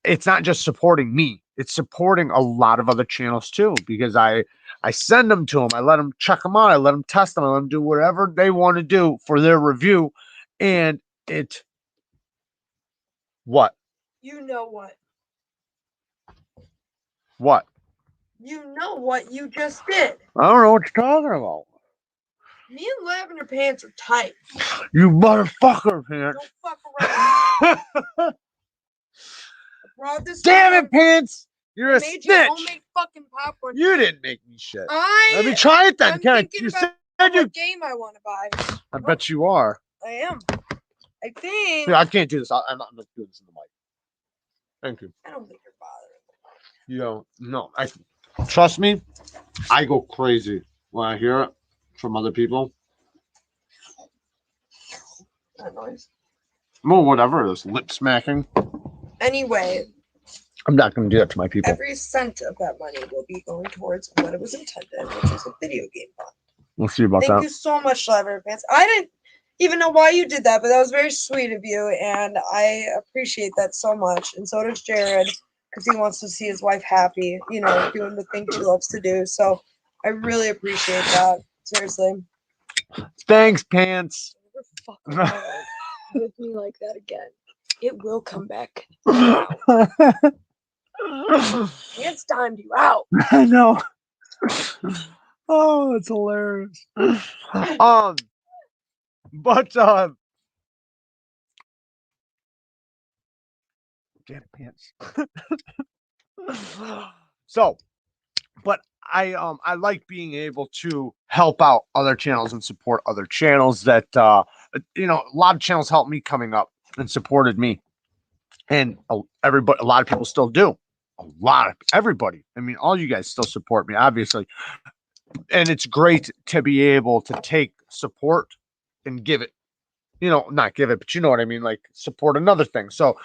Speaker 1: it's not just supporting me, it's supporting a lot of other channels too, because I send them to them, I let them check them out, I let them test them, I let them do whatever they want to do for their review. And it what
Speaker 2: You know what?
Speaker 1: what
Speaker 2: You know what you just did.
Speaker 1: I don't know what you're talking about.
Speaker 2: Me and Lavender Pants are tight.
Speaker 1: You motherfucker, Pants.
Speaker 2: Don't fuck around. Brought this
Speaker 1: Damn
Speaker 2: over.
Speaker 1: it, Pants. You're a
Speaker 2: Made you
Speaker 1: snitch.
Speaker 2: homemade fucking popcorn.
Speaker 1: You didn't make me shit. Let me
Speaker 2: I'm
Speaker 1: try it then.
Speaker 2: thinking
Speaker 1: You
Speaker 2: about
Speaker 1: said you.
Speaker 2: what game I want to buy.
Speaker 1: I bet you are.
Speaker 2: I am. I think.
Speaker 1: Here, I can't do this. I'm not doing this in the mic. Thank you.
Speaker 2: I don't think you're bothering.
Speaker 1: You don't. No, I trust me. I go crazy when I hear it from other people.
Speaker 2: That noise.
Speaker 1: Well, whatever it is, lip smacking.
Speaker 2: Anyway,
Speaker 1: I'm not going to do that to my people.
Speaker 2: every cent of that money will be going towards what it was intended, which is a video game fund.
Speaker 1: We'll see about
Speaker 2: Thank
Speaker 1: that.
Speaker 2: you so much, Lavender Pants. I didn't even know why you did that, but that was very sweet of you, and I appreciate that so much. And so does Jared, because he wants to see his wife happy, doing the thing she loves to do. So I really appreciate that. Seriously.
Speaker 1: Thanks, Pants.
Speaker 2: Never fuck around with me like that again. It will come back. It's timed you out.
Speaker 1: I know. Oh, it's hilarious. But damn it, Pants. So, but I like being able to help out other channels and support other channels that a lot of channels helped me coming up and supported me, and everybody, a lot of people still do. A lot of everybody. I mean, all you guys still support me, obviously, and it's great to be able to take support and give it. Not give it, but you know what I mean, like support another thing. So,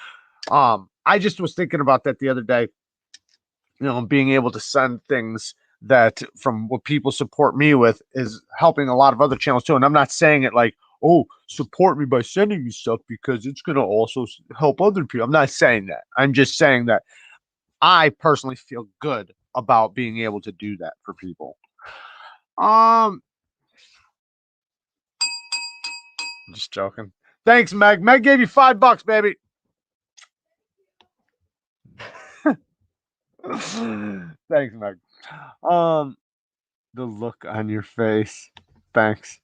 Speaker 1: I just was thinking about that the other day. Being able to send things that from what people support me with is helping a lot of other channels too. And I'm not saying it like, oh, support me by sending you stuff because it's going to also help other people. I'm not saying that. I'm just saying that I personally feel good about being able to do that for people. I'm just joking. Thanks, Meg. Meg gave you $5, baby. Thanks, Meg. The look on your face. Thanks.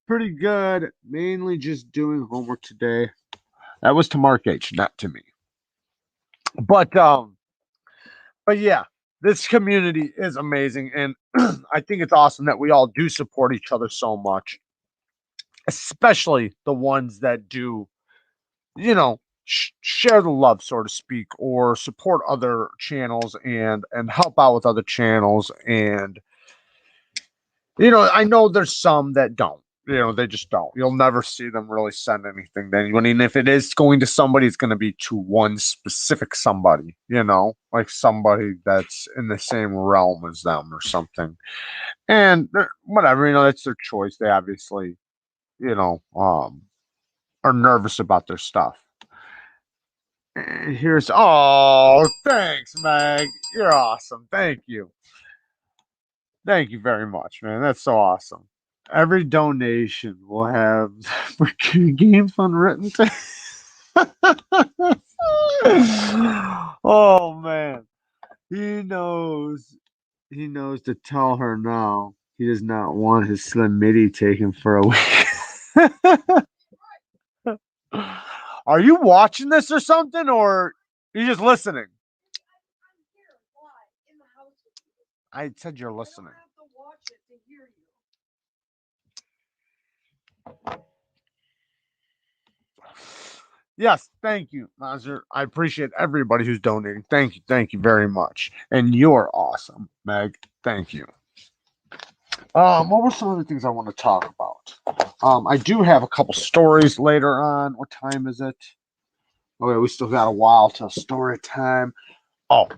Speaker 1: Pretty good. Mainly just doing homework today. That was to Mark H, not to me. But yeah, this community is amazing, and I think it's awesome that we all do support each other so much, especially the ones that do, share the love, so to speak, or support other channels and help out with other channels. And I know there's some that don't. They just don't. You'll never see them really send anything to anyone. And if it is going to somebody, it's going to be to one specific somebody, like somebody that's in the same realm as them or something. And whatever, that's their choice. They obviously, are nervous about their stuff. And thanks, Meg. You're awesome. Thank you. Thank you very much, man. That's so awesome. Every donation will have game fund written. Oh man, he knows. He knows to tell her no. He does not want his slim midi taken for a week. Are you watching this or something, or are you just listening? I said you're listening. Yes, thank you, Mazur. I appreciate everybody who's donating. Thank you very much. And you're awesome, Meg. Thank you. What were some of the things I want to talk about? I do have a couple stories later on. What time is it? Okay, we still got a while till story time. Oh,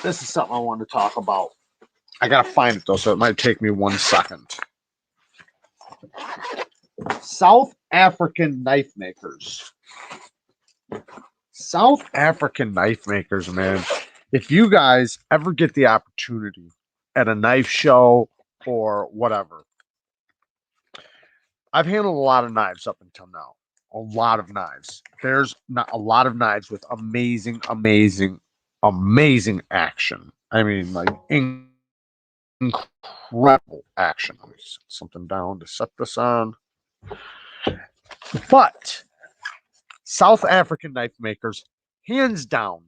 Speaker 1: this is something I wanted to talk about. I gotta find it though, so it might take me 1 second. South African knife makers. South African knife makers, man. If you guys ever get the opportunity at a knife show or whatever, I've handled a lot of knives up until now. A lot of knives. There's not a lot of knives with amazing, amazing, amazing action. I mean, like incredible action. Let me set something down to set this on. But South African knife makers, hands down,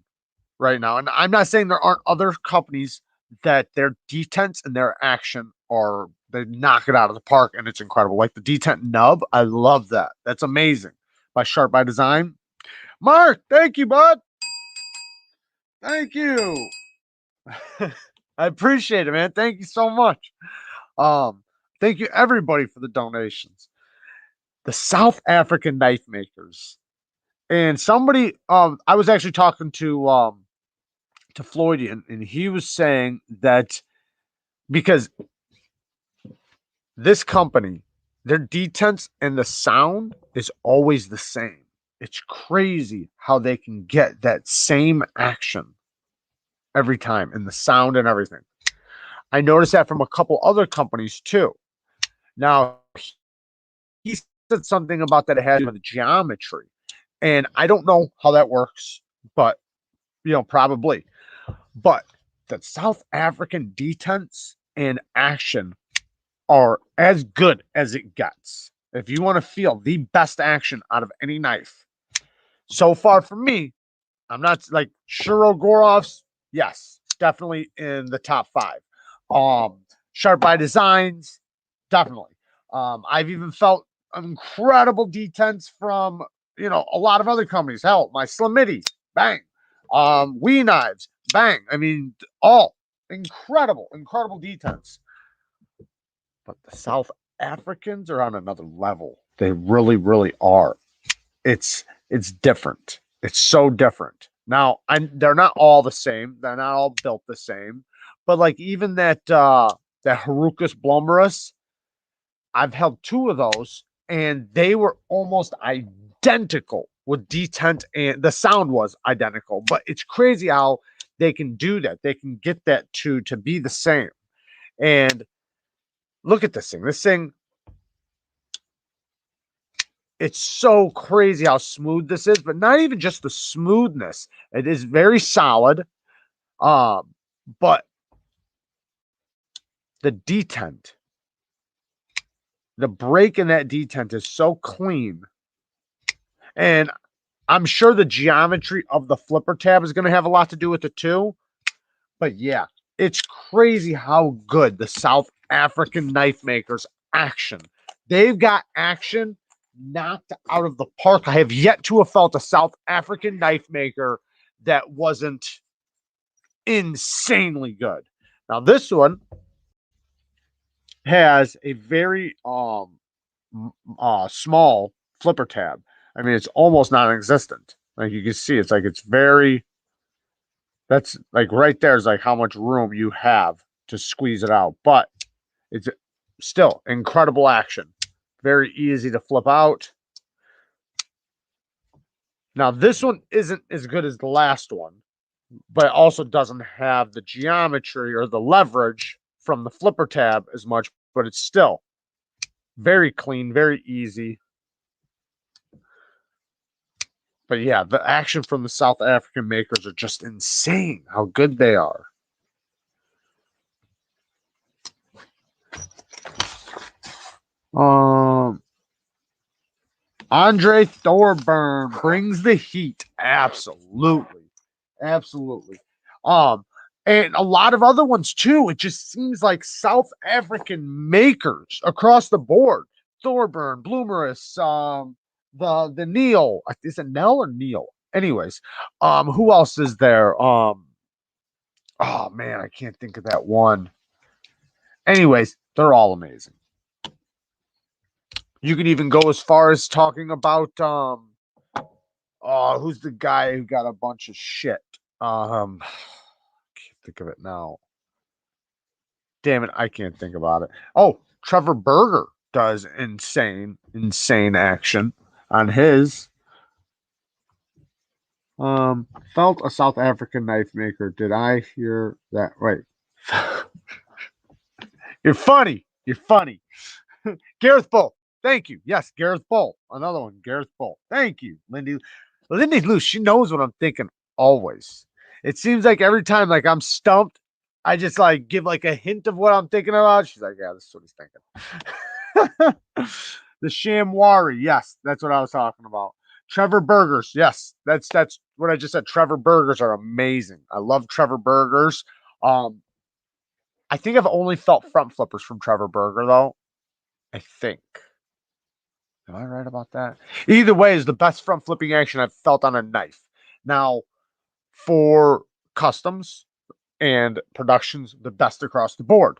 Speaker 1: right now, and I'm not saying there aren't other companies that their detents and their action they knock it out of the park and it's incredible. Like the detent nub, I love that. That's amazing. By Sharp by Design. Mark, thank you, bud. Thank you. I appreciate it, man. Thank you so much. Thank you everybody for the donations. The South African knife makers. And somebody, I was actually talking to Floydian, and he was saying that because this company, their detents and the sound is always the same. It's crazy how they can get that same action every time and the sound and everything. I noticed that from a couple other companies too. Now, he said something about that it has to do with the geometry. And I don't know how that works, but probably. But the South African detents and action are as good as it gets. If you want to feel the best action out of any knife, so far for me, I'm not like Shirogorov's. Yes, definitely in the top 5. Sharp by Designs, definitely. I've even felt incredible detents from a lot of other companies. Hell, my Slim Middies, bang. Wee knives, bang. I mean, all incredible detents. But the South Africans are on another level. They really, really are. It's different. It's so different. Now, they're not all the same. They're not all built the same. But like even that Harukas Blummerus, I've held 2 of those, and they were almost identical with detent, and the sound was identical. But it's crazy how they can do that. They can get that to be the same. And look at this thing. This thing, it's so crazy how smooth this is, but not even just the smoothness. It is very solid. But the detent, the break in that detent is so clean. And I'm sure the geometry of the flipper tab is going to have a lot to do with it too. But yeah, it's crazy how good the South African knife makers action. They've got action knocked out of the park. I have yet to have felt a South African knife maker that wasn't insanely good. Now this one has a very small flipper tab. I mean, it's almost non-existent. Like you can see, it's like it's very. That's like right there is like how much room you have to squeeze it out, but it's still incredible action. Very easy to flip out. Now this one isn't as good as the last one, but it also doesn't have the geometry or the leverage from the flipper tab as much, but it's still very clean, very easy. But yeah, the action from the South African makers are just insane how good they are. Andre Thorburn brings the heat. Absolutely. Absolutely. And a lot of other ones too. It just seems like South African makers across the board. Thorburn, Bloomerus, the Neil. Is it Nell or Neil? Anyways, who else is there? Oh man, I can't think of that one. Anyways, they're all amazing. You can even go as far as talking about who's the guy who got a bunch of shit? Can't think of it now. Damn it, I can't think about it. Oh, Trevor Berger does insane action on his. Felt a South African knife maker. Did I hear that right? You're funny. You're funny. Gareth Bull. Thank you. Yes, Gareth Bull. Another one. Gareth Bull. Thank you, Lindy. Lindy Lou, she knows what I'm thinking always. It seems like every time like I'm stumped, I just like give like a hint of what I'm thinking about. She's like, yeah, this is what he's thinking. The Shamwari. Yes, that's what I was talking about. Trevor Burgers. Yes, that's what I just said. Trevor Burgers are amazing. I love Trevor Burgers. I think I've only felt front flippers from Trevor Berger though. I think. Am I right about that? Either way is the best front flipping action I've felt on a knife. Now, for customs and productions, the best across the board.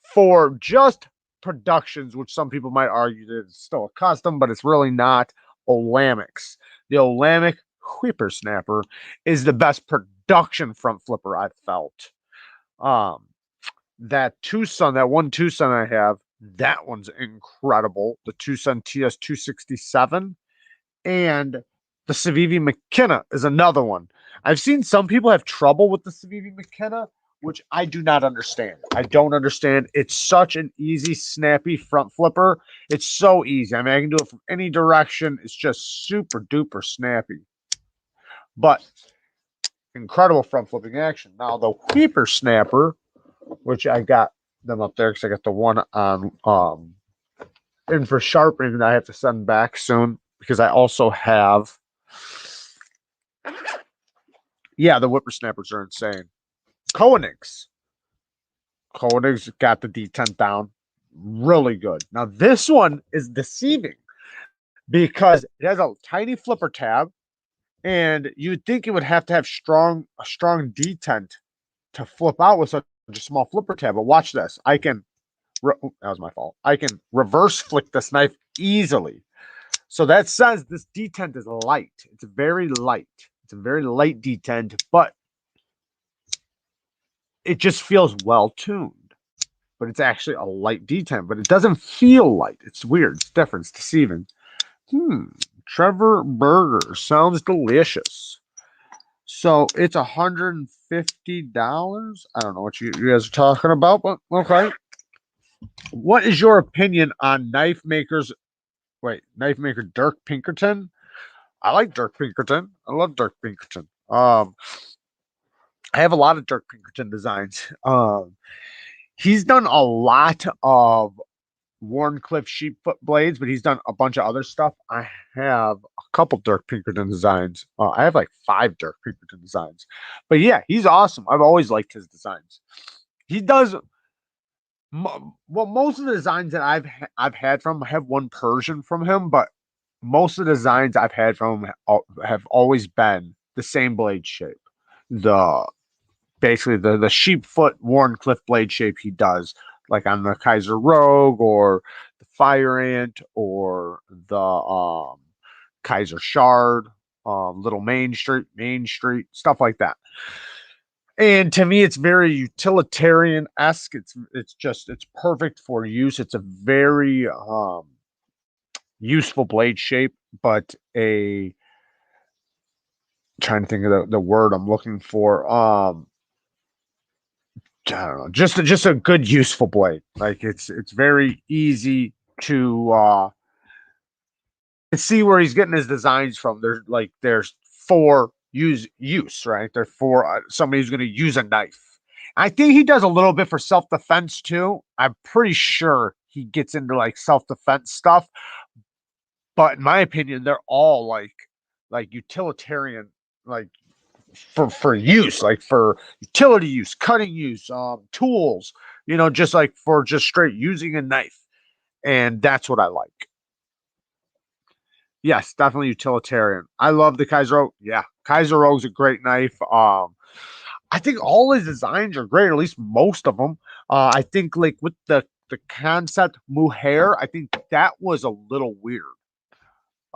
Speaker 1: For just productions, which some people might argue that it's still a custom, but it's really not, Olamics. The Olamic Whippersnapper is the best production front flipper I've felt. That Tucson, that one Tucson I have, that one's incredible. The Tucson TS 267 and the Civivi McKenna is another one. I've seen some people have trouble with the Civivi McKenna, which I do not understand. I don't understand. It's such an easy, snappy front flipper. It's so easy. I mean, I can do it from any direction. It's just super duper snappy. But incredible front flipping action. Now, the Whippersnapper, which I got them up there because I got the one on and for Sharpening that I have to send back soon because I also have the Whippersnappers are insane. Koenig's got the D10 down really good. Now this one is deceiving because it has a tiny flipper tab and you'd think it would have to have a strong D10 to flip out with such a small flipper tab, but watch this. That was my fault. I can reverse flick this knife easily. So that says this detent is light. It's very light. It's a very light detent, but it just feels well tuned. But it's actually a light detent, but it doesn't feel light. It's weird. It's different. It's deceiving. Trevor Burger sounds delicious. So it's $150. I don't know what you guys are talking about, but okay. What is your opinion on knife maker Dirk Pinkerton? I like Dirk Pinkerton. I love Dirk Pinkerton. I have a lot of Dirk Pinkerton designs. He's done a lot of Warncliffe sheepfoot blades, but he's done a bunch of other stuff. I have a couple Dirk Pinkerton designs. I have like 5 Dirk Pinkerton designs. But yeah, he's awesome. I've always liked his designs. He does most of the designs that I've had from him, I have one Persian from him, but most of the designs I've had from him have always been the same blade shape. The basically the sheepfoot Warncliffe blade shape he does, like on the Kaiser Rogue or the Fire Ant or the Kaiser Shard, Little Main Street, stuff like that. And to me, it's very utilitarian esque. It's perfect for use. It's a very useful blade shape, but a trying to think of the word I'm looking for. I don't know, just a good useful blade. Like it's very easy to see where he's getting his designs from. There's for use, right? They're for somebody who's going to use a knife. I think he does a little bit for self defense too. I'm pretty sure he gets into like self defense stuff, but in my opinion, they're all like utilitarian, like for use, like for utility use, cutting use, tools. Just like for just straight using a knife, and that's what I like. Yes, definitely utilitarian. I love the Kaiser Rogue. Yeah, Kaiser Rogue's a great knife. I think all his designs are great, at least most of them. I think like with the concept Mujer, I think that was a little weird.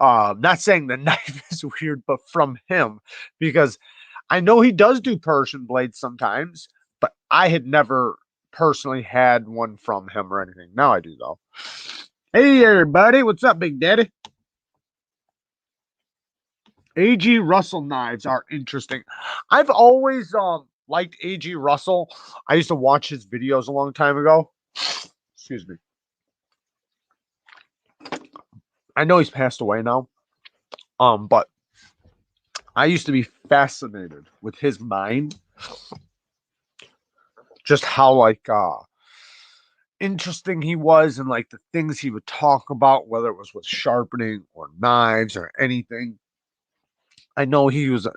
Speaker 1: Not saying the knife is weird, but from him, because I know he does do Persian blades sometimes, but I had never personally had one from him or anything. Now I do though. Hey everybody, what's up, Big Daddy? A.G. Russell knives are interesting. I've always liked A.G. Russell. I used to watch his videos a long time ago. Excuse me. I know he's passed away now. But I used to be fascinated with his mind. Just how interesting he was and like the things he would talk about, whether it was with sharpening or knives or anything. I know he was,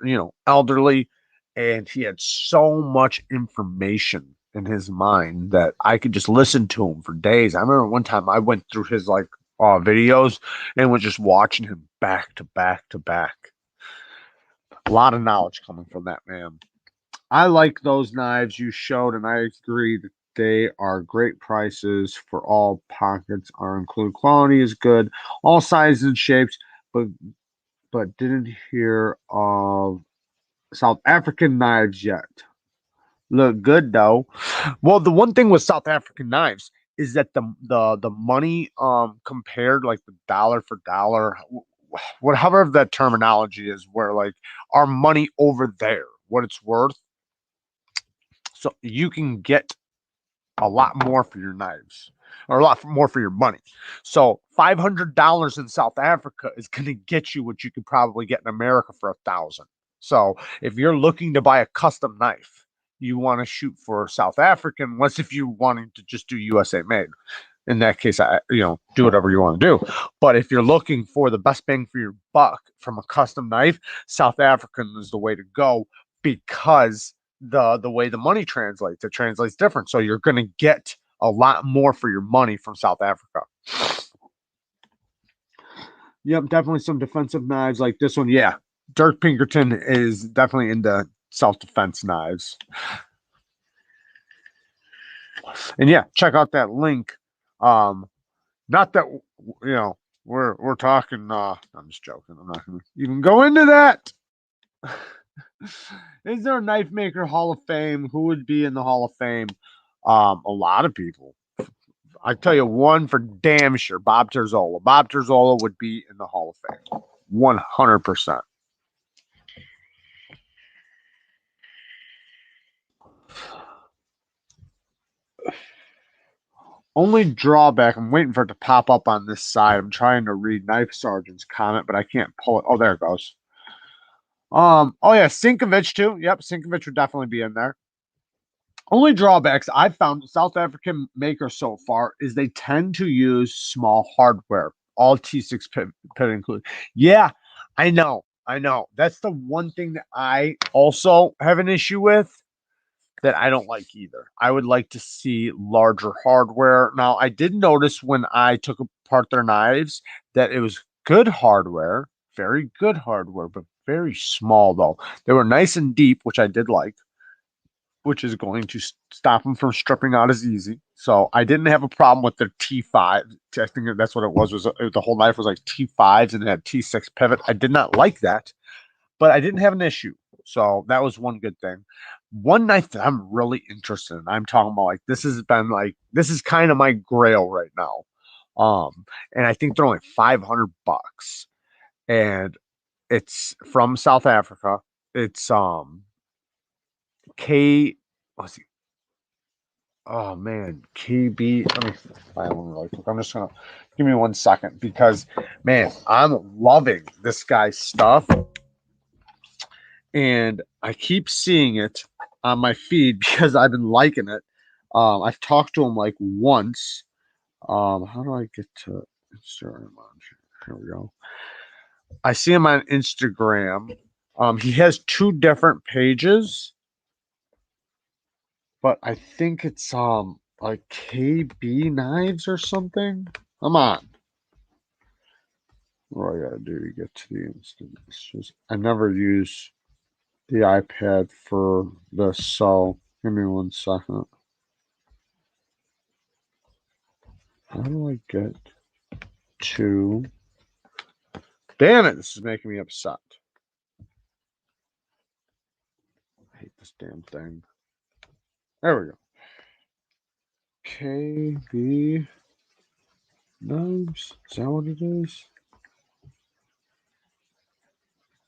Speaker 1: elderly and he had so much information in his mind that I could just listen to him for days. I remember one time I went through his videos and was just watching him back to back to back. A lot of knowledge coming from that man. I like those knives you showed, and I agree that they are great prices for all pockets are included. Quality is good, all sizes and shapes, but didn't hear of South African knives yet. Look good though. Well, the one thing with South African knives is that the money compared like the dollar for dollar, whatever that terminology is, where like our money over there, what it's worth, so you can get a lot more for your knives or a lot more for your money. So $500 in South Africa is going to get you what you could probably get in America for 1,000. So if you're looking to buy a custom knife, you want to shoot for South African, unless if you're wanting to just do USA made. In that case, do whatever you want to do. But if you're looking for the best bang for your buck from a custom knife, South African is the way to go because the way the money translates, it translates different. So you're going to get a lot more for your money from South Africa. Yep, definitely some defensive knives like this one. Yeah, Dirk Pinkerton is definitely into self-defense knives. And yeah, check out that link. Not that we're talking. I'm just joking. I'm not going to even go into that. Is there a knife maker Hall of Fame? Who would be in the Hall of Fame? A lot of people. I tell you one for damn sure. Bob Terzola. Bob Terzola would be in the Hall of Fame. 100%. Only drawback, I'm waiting for it to pop up on this side. I'm trying to read Knife Sergeant's comment, but I can't pull it. Oh, there it goes. Oh yeah, Sinkovich too. Yep, Sinkovich would definitely be in there. Only drawbacks I've found South African makers so far is they tend to use small hardware, all T6 pit included. Yeah, I know. That's the one thing that I also have an issue with that I don't like either. I would like to see larger hardware. Now, I did notice when I took apart their knives that it was good hardware, very good hardware, but very small though. They were nice and deep, which I did like, which is going to stop them from stripping out as easy. So I didn't have a problem with their T5. I think that's what it was. The whole knife was like T5s and it had T6 pivot. I did not like that, but I didn't have an issue. So that was one good thing. One knife that I'm really interested in. I'm talking about like this is kind of my grail right now. And I think they're only $500, and it's from South Africa. It's K. What's he? Oh man, KB. Let me find one really quick. I'm just gonna give me 1 second because man, I'm loving this guy's stuff, and I keep seeing it on my feed because I've been liking it. I've talked to him like once. How do I get to Instagram? Here we go. I see him on Instagram. He has 2 different pages, but I think it's like KB knives or something. Come on. What do I gotta do to get to the instant messages? I never use the iPad for this, so give me 1 second. How do I get to? Damn it! This is making me upset. I hate this damn thing. There we go. KB knives. Is that what it is?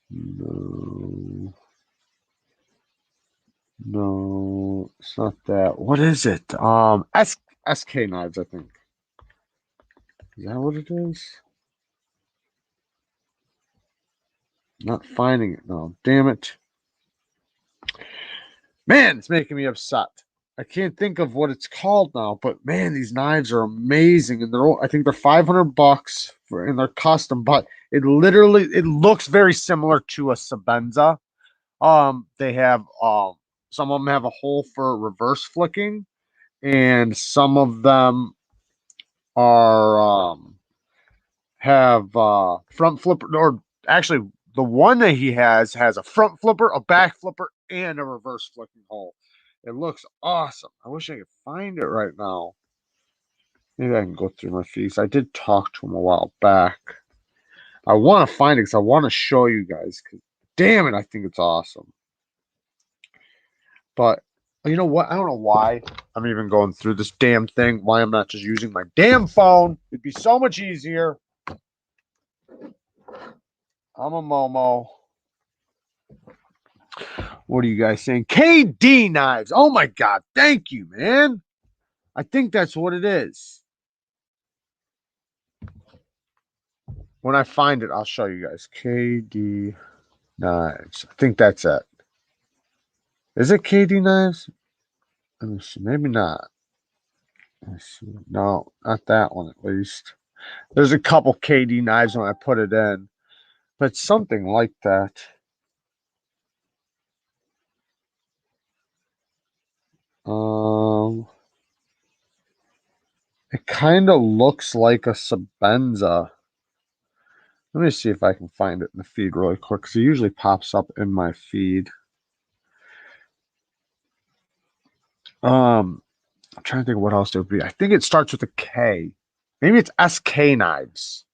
Speaker 1: No. No, it's not that. What is it? SK knives, I think. Is that what it is? Not finding it. No, damn it. Man, it's making me upset. I can't think of what it's called now, but man, these knives are amazing, and I think they're $500 and they're custom, but it looks very similar to a Sabenza. They have some of them have a hole for reverse flicking, and some of them are have front flipper, or actually the one that he has a front flipper, a back flipper, and a reverse flicking hole. It looks awesome. I wish I could find it right now. Maybe I can go through my feeds. I did talk to him a while back. I want to find it because I want to show you guys. Cause damn it, I think it's awesome. But you know what? I don't know why I'm even going through this damn thing. Why I'm not just using my damn phone? It'd be so much easier. I'm a Momo. What are you guys saying? KD knives. Oh my God. Thank you, man. I think that's what it is. When I find it, I'll show you guys. KD knives. I think that's it. Is it KD knives? Let me see. Maybe not. Let's see. No, not that one at least. There's a couple KD knives when I put it in, but something like that. It kind of looks like a Sabenza. Let me see if I can find it in the feed really quick, because it usually pops up in my feed. I'm trying to think of what else it would be. I think it starts with a K. Maybe it's SK knives.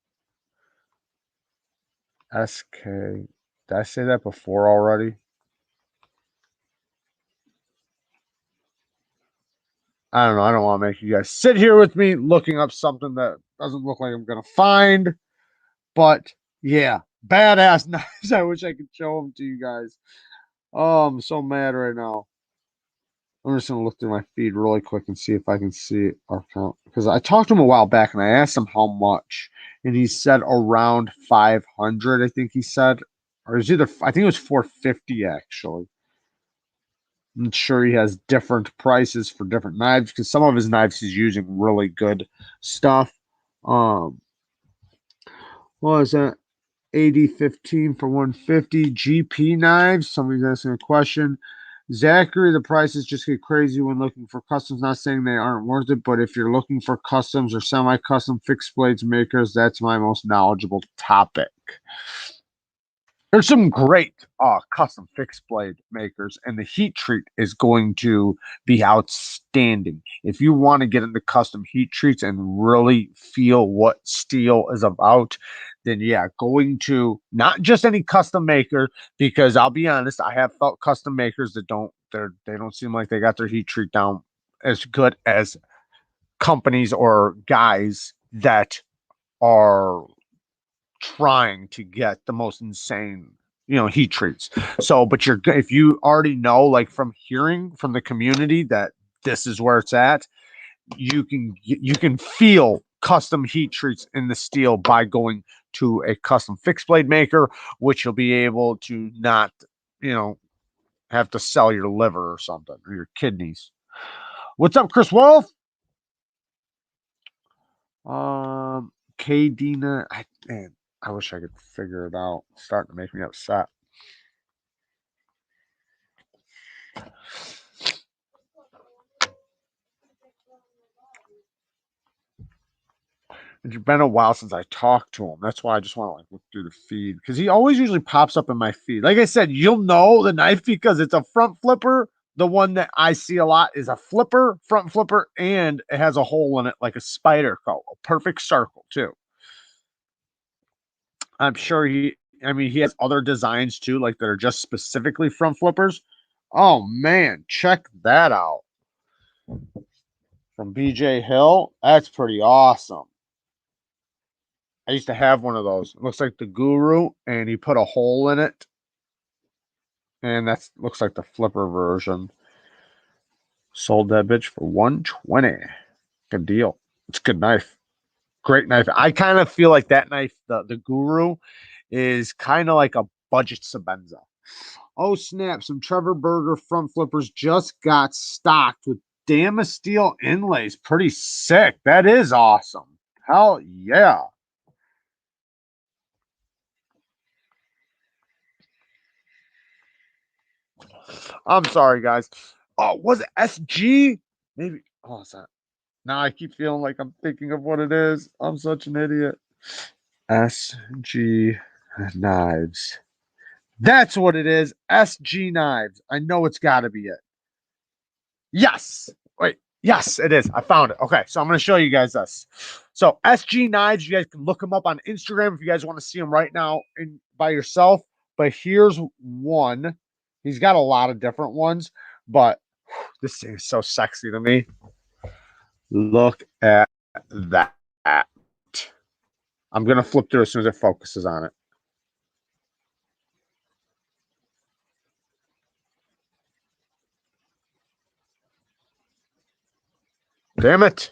Speaker 1: SK. Did I say that before already? I don't know. I don't want to make you guys sit here with me looking up something that doesn't look like I'm going to find. But yeah, badass knives. I wish I could show them to you guys. Oh, I'm so mad right now. I'm just going to look through my feed really quick and see if I can see our count. Because I talked to him a while back and I asked him how much. And he said around 500, I think he said. Or it was I think it was 450 actually. I'm sure he has different prices for different knives because some of his knives he's using really good stuff. What is that? 80-15 for 150 GP knives. Somebody's asking a question. Zachary, the prices just get crazy when looking for customs. Not saying they aren't worth it, but if you're looking for customs or semi-custom fixed blades makers, that's my most knowledgeable topic. There's some great custom fixed blade makers, and the heat treat is going to be outstanding. If you want to get into custom heat treats and really feel what steel is about, then yeah, going to not just any custom maker, because I'll be honest, I have felt custom makers that they don't seem like they got their heat treat down as good as companies or guys that are trying to get the most insane, heat treats. So, but if you already know, like from hearing from the community that this is where it's at, you can feel custom heat treats in the steel by going to a custom fixed blade maker, which you'll be able to not, have to sell your liver or something or your kidneys. What's up, Chris Wolf? K Dina, I wish I could figure it out. It's starting to make me upset. It's been a while since I talked to him. That's why I just want to look through the feed because he always usually pops up in my feed. Like I said, you'll know the knife because it's a front flipper. The one that I see a lot is a front flipper, and it has a hole in it like a spider cut, a perfect circle too. I'm sure he has other designs too, like that are just specifically front flippers. Oh man, check that out. From BJ Hill. That's pretty awesome. I used to have one of those. It looks like the Guru, and he put a hole in it. And that looks like the flipper version. Sold that bitch for $120. Good deal. It's a good knife. Great knife. I kind of feel like that knife, the Guru, is kind of like a budget Sabenza. Oh snap! Some Trevor Berger front flippers just got stocked with Damasteel inlays. Pretty sick. That is awesome. Hell yeah. I'm sorry, guys. Oh, was it SG? Maybe. Oh, is that? Now I keep feeling like I'm thinking of what it is. I'm such an idiot. SG Knives. That's what it is. SG Knives. I know it's got to be it. Yes. Wait. Yes, it is. I found it. Okay, so I'm going to show you guys this. So SG Knives, you guys can look them up on Instagram if you guys want to see them right now by yourself. But here's one. He's got a lot of different ones, but this thing is so sexy to me. Look at that. I'm going to flip through as soon as it focuses on it. Damn it.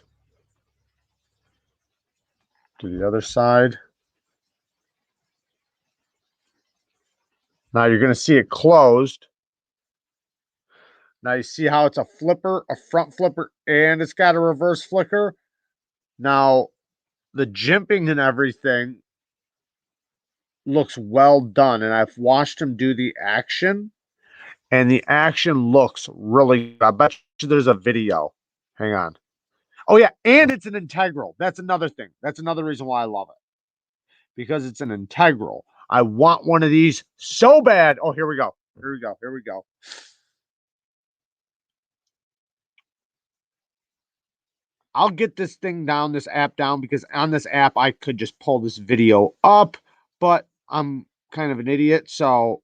Speaker 1: To the other side. Now you're going to see it closed. Now you see how it's a flipper, a front flipper, and it's got a reverse flicker. Now the jimping and everything looks well done, and I've watched him do the action, and the action looks really good. I bet you there's a video. Hang on. Oh yeah, and it's an integral. That's another thing. That's another reason why I love it. Because it's an integral. I want one of these so bad. Oh, here we go. Here we go. Here we go. I'll get this thing down, this app down, because on this app, I could just pull this video up, but I'm kind of an idiot, so.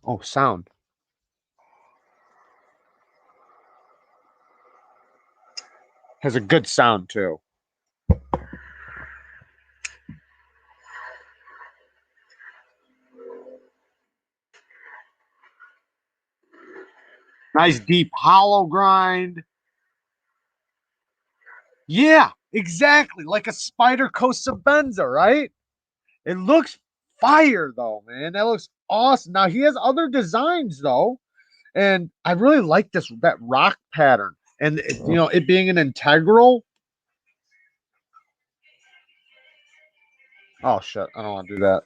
Speaker 1: Oh, sound. Has a good sound, too. Nice deep hollow grind. Yeah, exactly. Like a Spider Coast Sabenza, right? It looks fire, though, man. That looks awesome. Now, he has other designs, though. And I really like that rock pattern. And, it being an integral. Oh, shit. I don't want to do that.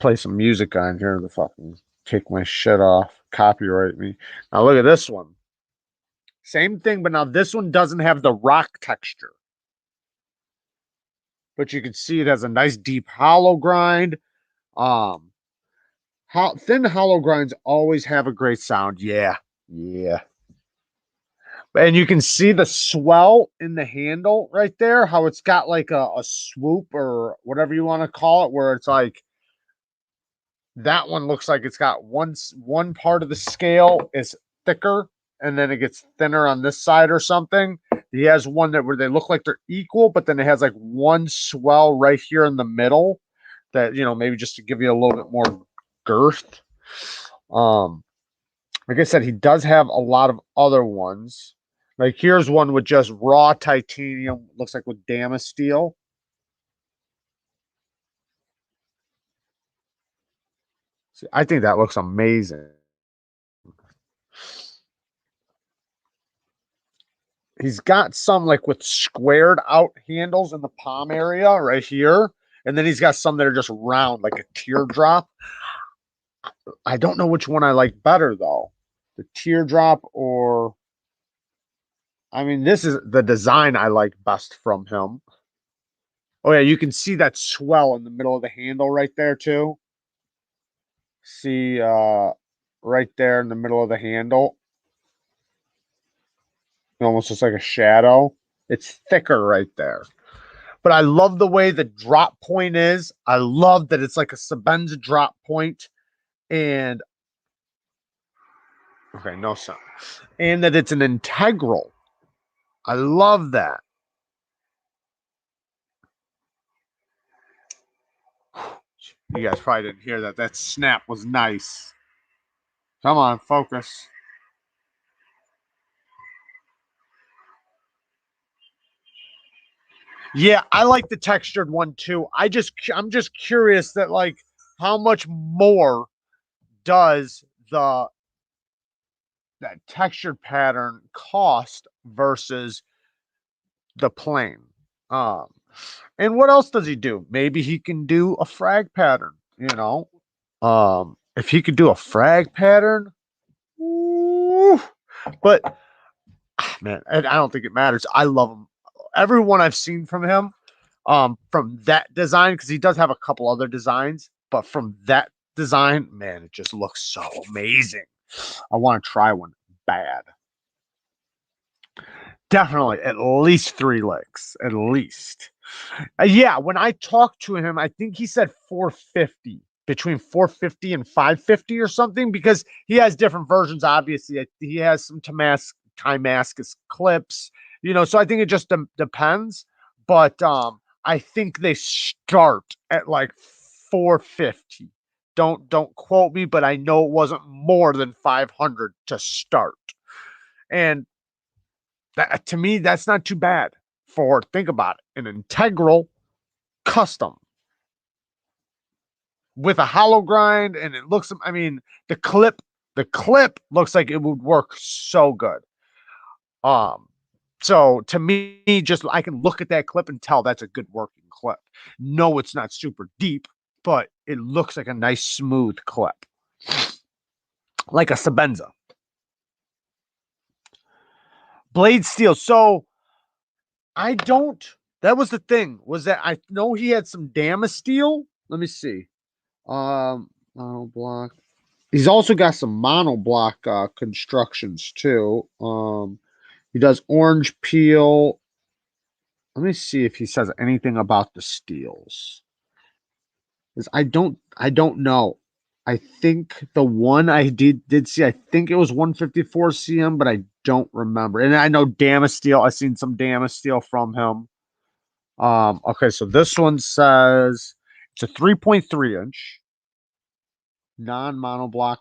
Speaker 1: play some music on here to fucking take my shit off, copyright me. Now look at this one. Same thing, but now this one doesn't have the rock texture. But you can see it has a nice deep hollow grind. Thin hollow grinds always have a great sound. Yeah. And you can see the swell in the handle right there, how it's got like a swoop or whatever you want to call it, where it's like that one looks like it's got one part of the scale is thicker and then it gets thinner on this side or something. He has one that where they look like they're equal, but then it has like one swell right here in the middle that, you know, maybe just to give you a little bit more girth. Like I said, he does have a lot of other ones. Like here's one with just raw titanium, looks like with Damas steel. See, I think that looks amazing. He's got some like with squared out handles in the palm area right here. And then he's got some that are just round, like a teardrop. I don't know which one I like better though. The teardrop or I mean, this is the design I like best from him. Oh yeah, you can see that swell in the middle of the handle right there too. See right there in the middle of the handle. It almost looks like a shadow. It's thicker right there. But I love the way the drop point is. I love that it's like a Sabenza drop point. And okay, no sound. And that it's an integral. I love that. You guys probably didn't hear that. That snap was nice. Come on, focus. Yeah, I like the textured one too. I'm just curious that like how much more does that textured pattern cost versus the plain? And what else does he do? Maybe he can do a frag pattern, you know. If he could do a frag pattern, woo, but man, I don't think it matters. I love him. Everyone I've seen from that design, because he does have a couple other designs, but from that design, man, it just looks so amazing. I want to try one bad. Definitely at least 3 licks, at least. Yeah, when I talked to him, I think he said 450, between 450 and 550 or something, because he has different versions. Obviously, he has some Timascus clips, you know. So I think it just depends. But I think they start at like 450. Don't quote me, but I know it wasn't more than 500 to start. And that to me, that's not too bad for, think about it, an integral custom with a hollow grind, and it looks, I mean, the clip looks like it would work so good. So to me, just I can look at that clip and tell that's a good working clip. No, it's not super deep, but it looks like a nice smooth clip. Like a Sabenza. Blade steel. So that was the thing, was that I know he had some Damas steel. Let me see. Mono block. He's also got some monoblock constructions too. He does orange peel. Let me see if he says anything about the steels. Because I don't know. I think the one I did see, I think it was 154 cm, but I don't remember. And I know Damas steel. I've seen some Damas steel from him. Okay, so this one says it's a 3.3 inch non-monoblock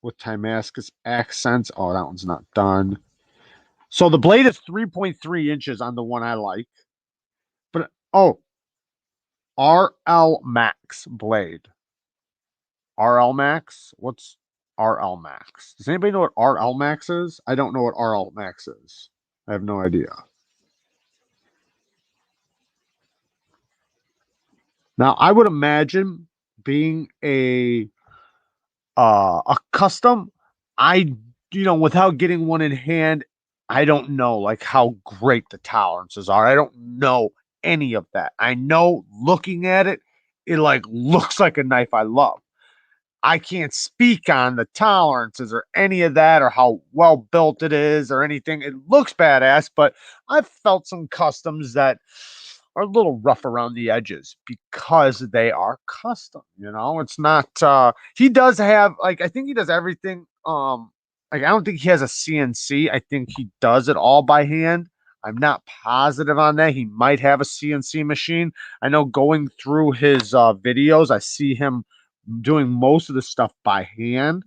Speaker 1: with Timascus accents. Oh, that one's not done. So the blade is 3.3 inches on the one I like. But oh, RL Max blade. RL Max? What's RL Max? Does anybody know what RL Max is? I don't know what RL Max is. I have no idea. Now, I would imagine being a custom, I without getting one in hand, I don't know like how great the tolerances are. I don't know any of that. I know looking at it, it like looks like a knife I love. I can't speak on the tolerances or any of that or how well built it is or anything. It looks badass, but I've felt some customs that are a little rough around the edges because they are custom. It's not he does have like I think he does everything like I don't think he has a CNC. I think he does it all by hand. I'm not positive on that. He might have a CNC machine. I know going through his videos, I see him doing most of the stuff by hand.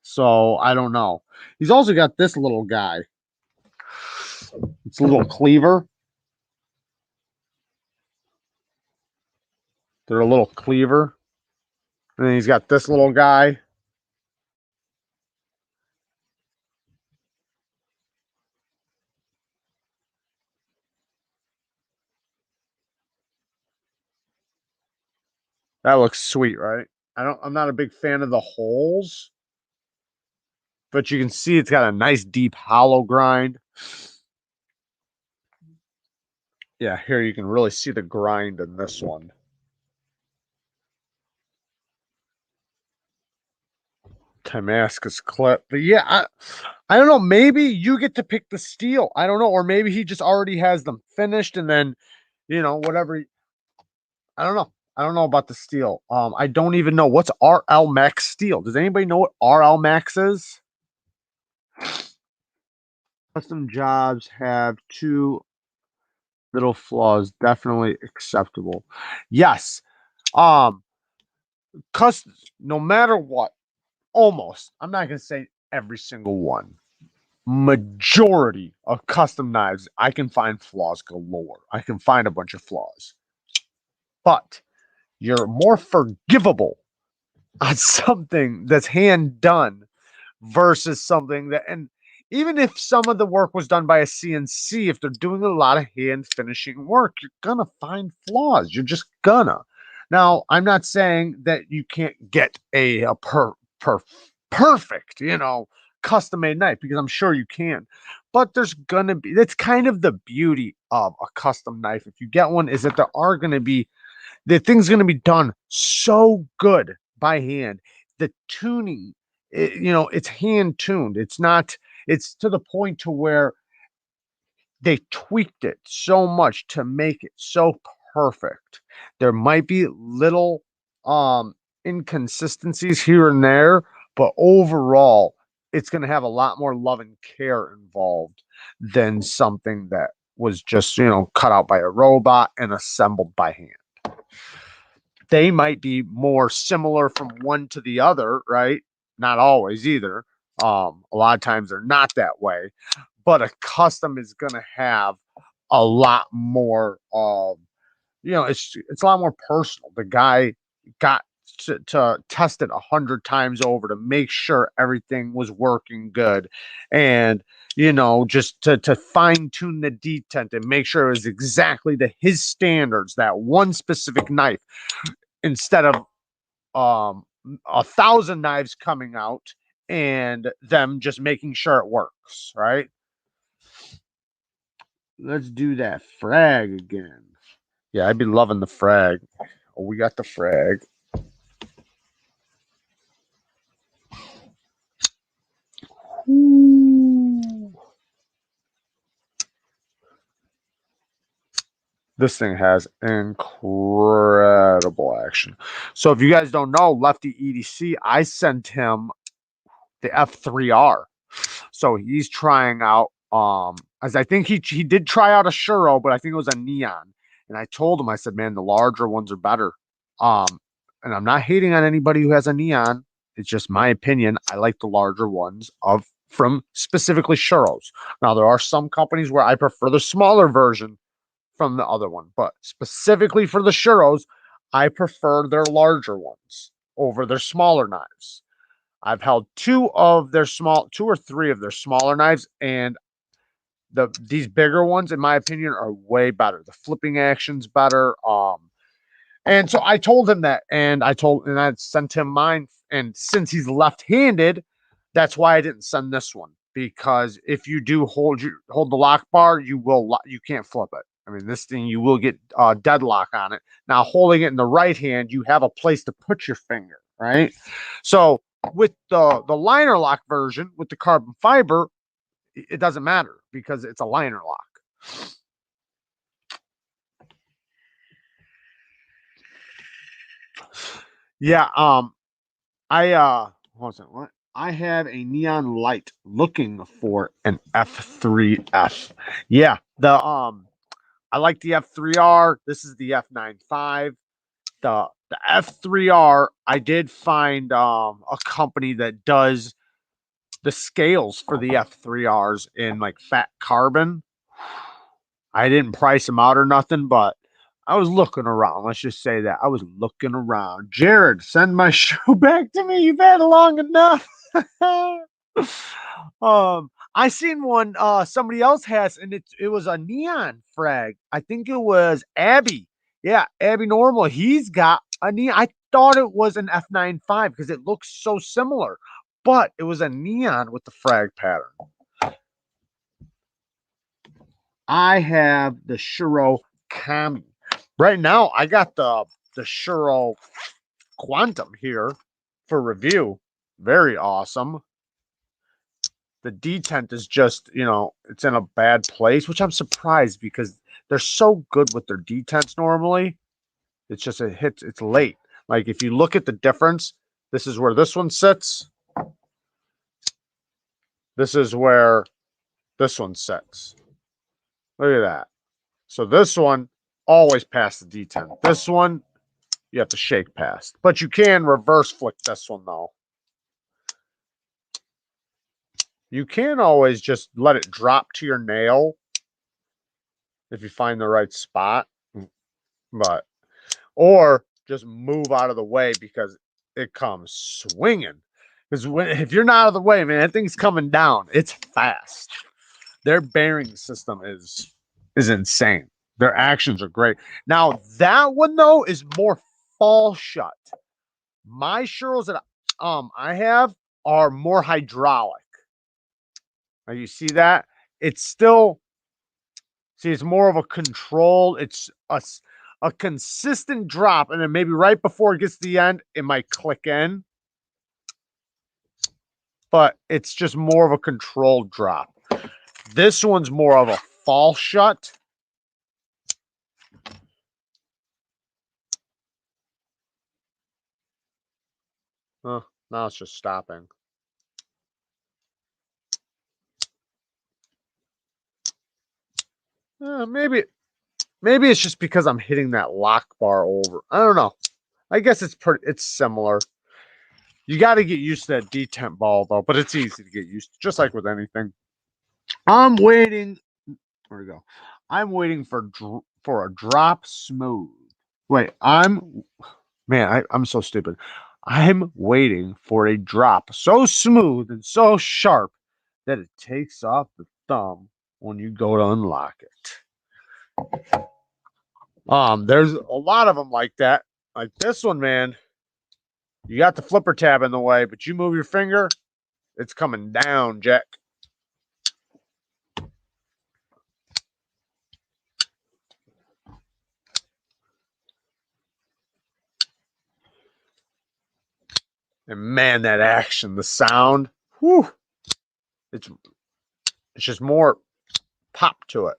Speaker 1: So I don't know. He's also got this little guy. It's a little cleaver. They're a little cleaver. And then he's got this little guy. That looks sweet, right? I'm not a big fan of the holes, but you can see it's got a nice deep hollow grind. Yeah, here you can really see the grind in this one. Damascus clip. But yeah, I don't know. Maybe you get to pick the steel. I don't know. Or maybe he just already has them finished and then, whatever. I don't know. I don't know about the steel. I don't even know what's RL Max steel. Does anybody know what RL Max is? Custom jobs have two little flaws. Definitely acceptable. Yes. Um, custom. No matter what, almost. I'm not gonna say every single one. Majority of custom knives, I can find flaws galore. I can find a bunch of flaws, but you're more forgivable on something that's hand done versus something that, and even if some of the work was done by a CNC, if they're doing a lot of hand finishing work, you're gonna find flaws. You're just gonna. Now, I'm not saying that you can't get a perfect, custom made knife because I'm sure you can. But there's gonna be that's kind of the beauty of a custom knife. If you get one, is that there are gonna be the thing's going to be done so good by hand. The tuning, it's hand tuned. It's not. It's to the point to where they tweaked it so much to make it so perfect. There might be little inconsistencies here and there, but overall, it's going to have a lot more love and care involved than something that was just cut out by a robot and assembled by hand. They might be more similar from one to the other, right? Not always either. A lot of times they're not that way, but a custom is going to have a lot more of, it's a lot more personal. The guy got to test it 100 times over to make sure everything was working good, and just to fine tune the detent and make sure it was exactly to his standards, that one specific knife, instead of 1,000 knives coming out and them just making sure it works, right? Let's do that frag again. Yeah, I'd be loving the frag. Oh, we got the frag. Ooh. This thing has incredible action. So if you guys don't know, Lefty EDC, I sent him the F3R. So he's trying out as I think he did try out a Shuro, but I think it was a neon. And I told him, I said, man, the larger ones are better. And I'm not hating on anybody who has a neon. It's just my opinion. I like the larger ones from specifically Shuros. Now there are some companies where I prefer the smaller version from the other one, but specifically for the Shuros, I prefer their larger ones over their smaller knives. I've held two or three of their smaller knives, and these bigger ones, in my opinion, are way better. The flipping action's better. And so I told him that, and I sent him mine. And since he's left-handed, that's why I didn't send this one, because if you do hold the lock bar, you can't flip it. I mean, this thing, you will get deadlock on it. Now, holding it in the right hand, you have a place to put your finger, right? So with the liner lock version with the carbon fiber, it doesn't matter because it's a liner lock. Yeah, what? I have a neon light looking for an F3F. Yeah, I like the F3R. This is the F95. The F3R, I did find a company that does the scales for the F3Rs in like fat carbon. I didn't price them out or nothing, but I was looking around. Let's just say that I was looking around. Jared, send my show back to me. You've had it long enough. I seen one somebody else has, and it was a neon frag. I think it was Abby. Yeah, Abby Normal. He's got a neon. I thought it was an F95 because it looks so similar, but it was a neon with the frag pattern. I have the Shiro Kami. Right now, I got the Shiro Quantum here for review. Very awesome. The detent is just, it's in a bad place, which I'm surprised because they're so good with their detents normally. It's just it's late. Like if you look at the difference, this is where this one sits. This is where this one sits. Look at that. So this one always past the detent. This one you have to shake past, but you can reverse flick this one though. You can always just let it drop to your nail if you find the right spot, or just move out of the way because it comes swinging. Because if you're not out of the way, man, that thing's coming down. It's fast. Their bearing system is insane. Their actions are great. Now that one though is more fall shut. My Shuros that I have are more hydraulic. Now you see that? It's still, it's more of a control. It's a consistent drop, and then maybe right before it gets to the end, it might click in. But it's just more of a controlled drop. This one's more of a fall shut. Oh, now it's just stopping. Maybe it's just because I'm hitting that lock bar over. I don't know. I guess it's similar. You got to get used to that detent ball though, but it's easy to get used to, just like with anything. I'm waiting. Where we go? I'm waiting for a drop smooth. Wait, I'm so stupid. I'm waiting for a drop so smooth and so sharp that it takes off the thumb when you go to unlock it. There's a lot of them like that. Like this one, man. You got the flipper tab in the way, but you move your finger, it's coming down, Jack. And man, that action, the sound, whew, it's just more pop to it.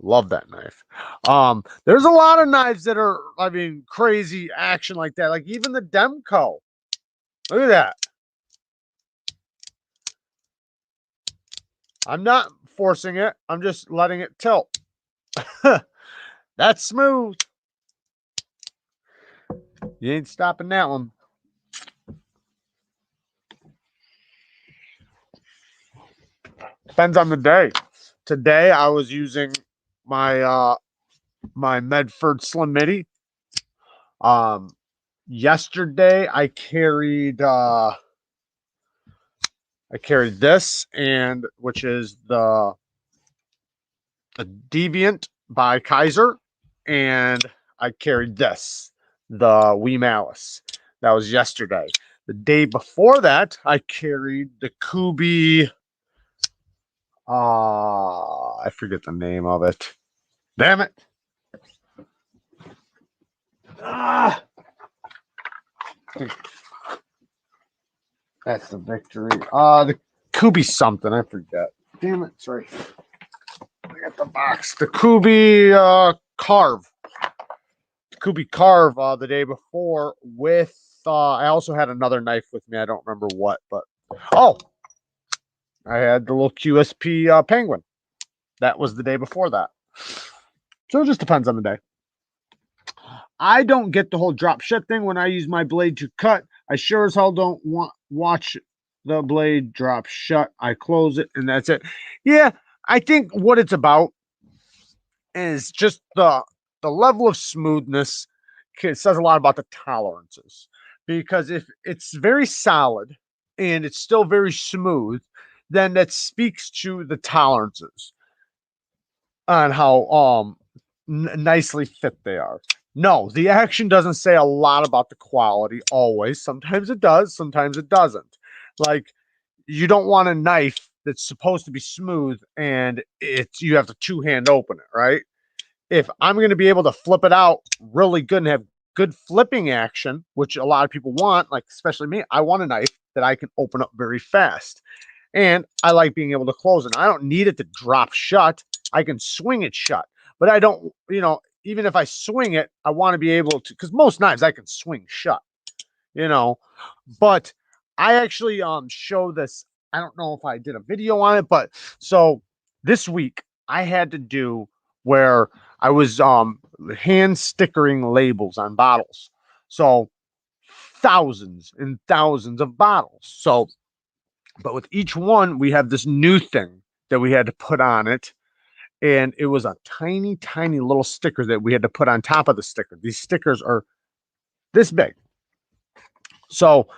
Speaker 1: Love that knife. There's a lot of knives that are, crazy action like that. Like even the Demco. Look at that. I'm not forcing it. I'm just letting it tilt. That's smooth. You ain't stopping that one. Depends on the day. Today I was using my my Medford Slim Midi. Yesterday I carried this, and which is the Deviant by Kaiser, and I carried this, the Wee Malice. That was yesterday. The day before that, I carried the Kubi. I forget the name of it. Damn it. That's the victory. The Kubi something. I forget. Damn it. Sorry. I got the box. The Kubi Carve. Kubi Carve the day before with I also had another knife with me. I don't remember what, but I had the little QSP penguin. That was the day before that. So it just depends on the day. I don't get the whole drop shut thing when I use my blade to cut. I sure as hell don't watch the blade drop shut. I close it and that's it. Yeah, I think what it's about is just the level of smoothness. It says a lot about the tolerances, because if it's very solid and it's still very smooth, then that speaks to the tolerances on how nicely fit they are. No, the action doesn't say a lot about the quality always. Sometimes it does, sometimes it doesn't. Like, you don't want a knife that's supposed to be smooth and you have to two-hand open it, right? If I'm going to be able to flip it out really good and have good flipping action, which a lot of people want, like especially me, I want a knife that I can open up very fast. And I like being able to close it. I don't need it to drop shut. I can swing it shut, but I don't, even if I swing it, I want to be able to, because most knives I can swing shut, but I actually show this. I don't know if I did a video on it, but so this week I had to do where I was hand stickering labels on bottles. So thousands and thousands of bottles. So, but with each one, we have this new thing that we had to put on it. And it was a tiny, tiny little sticker that we had to put on top of the sticker. These stickers are this big. So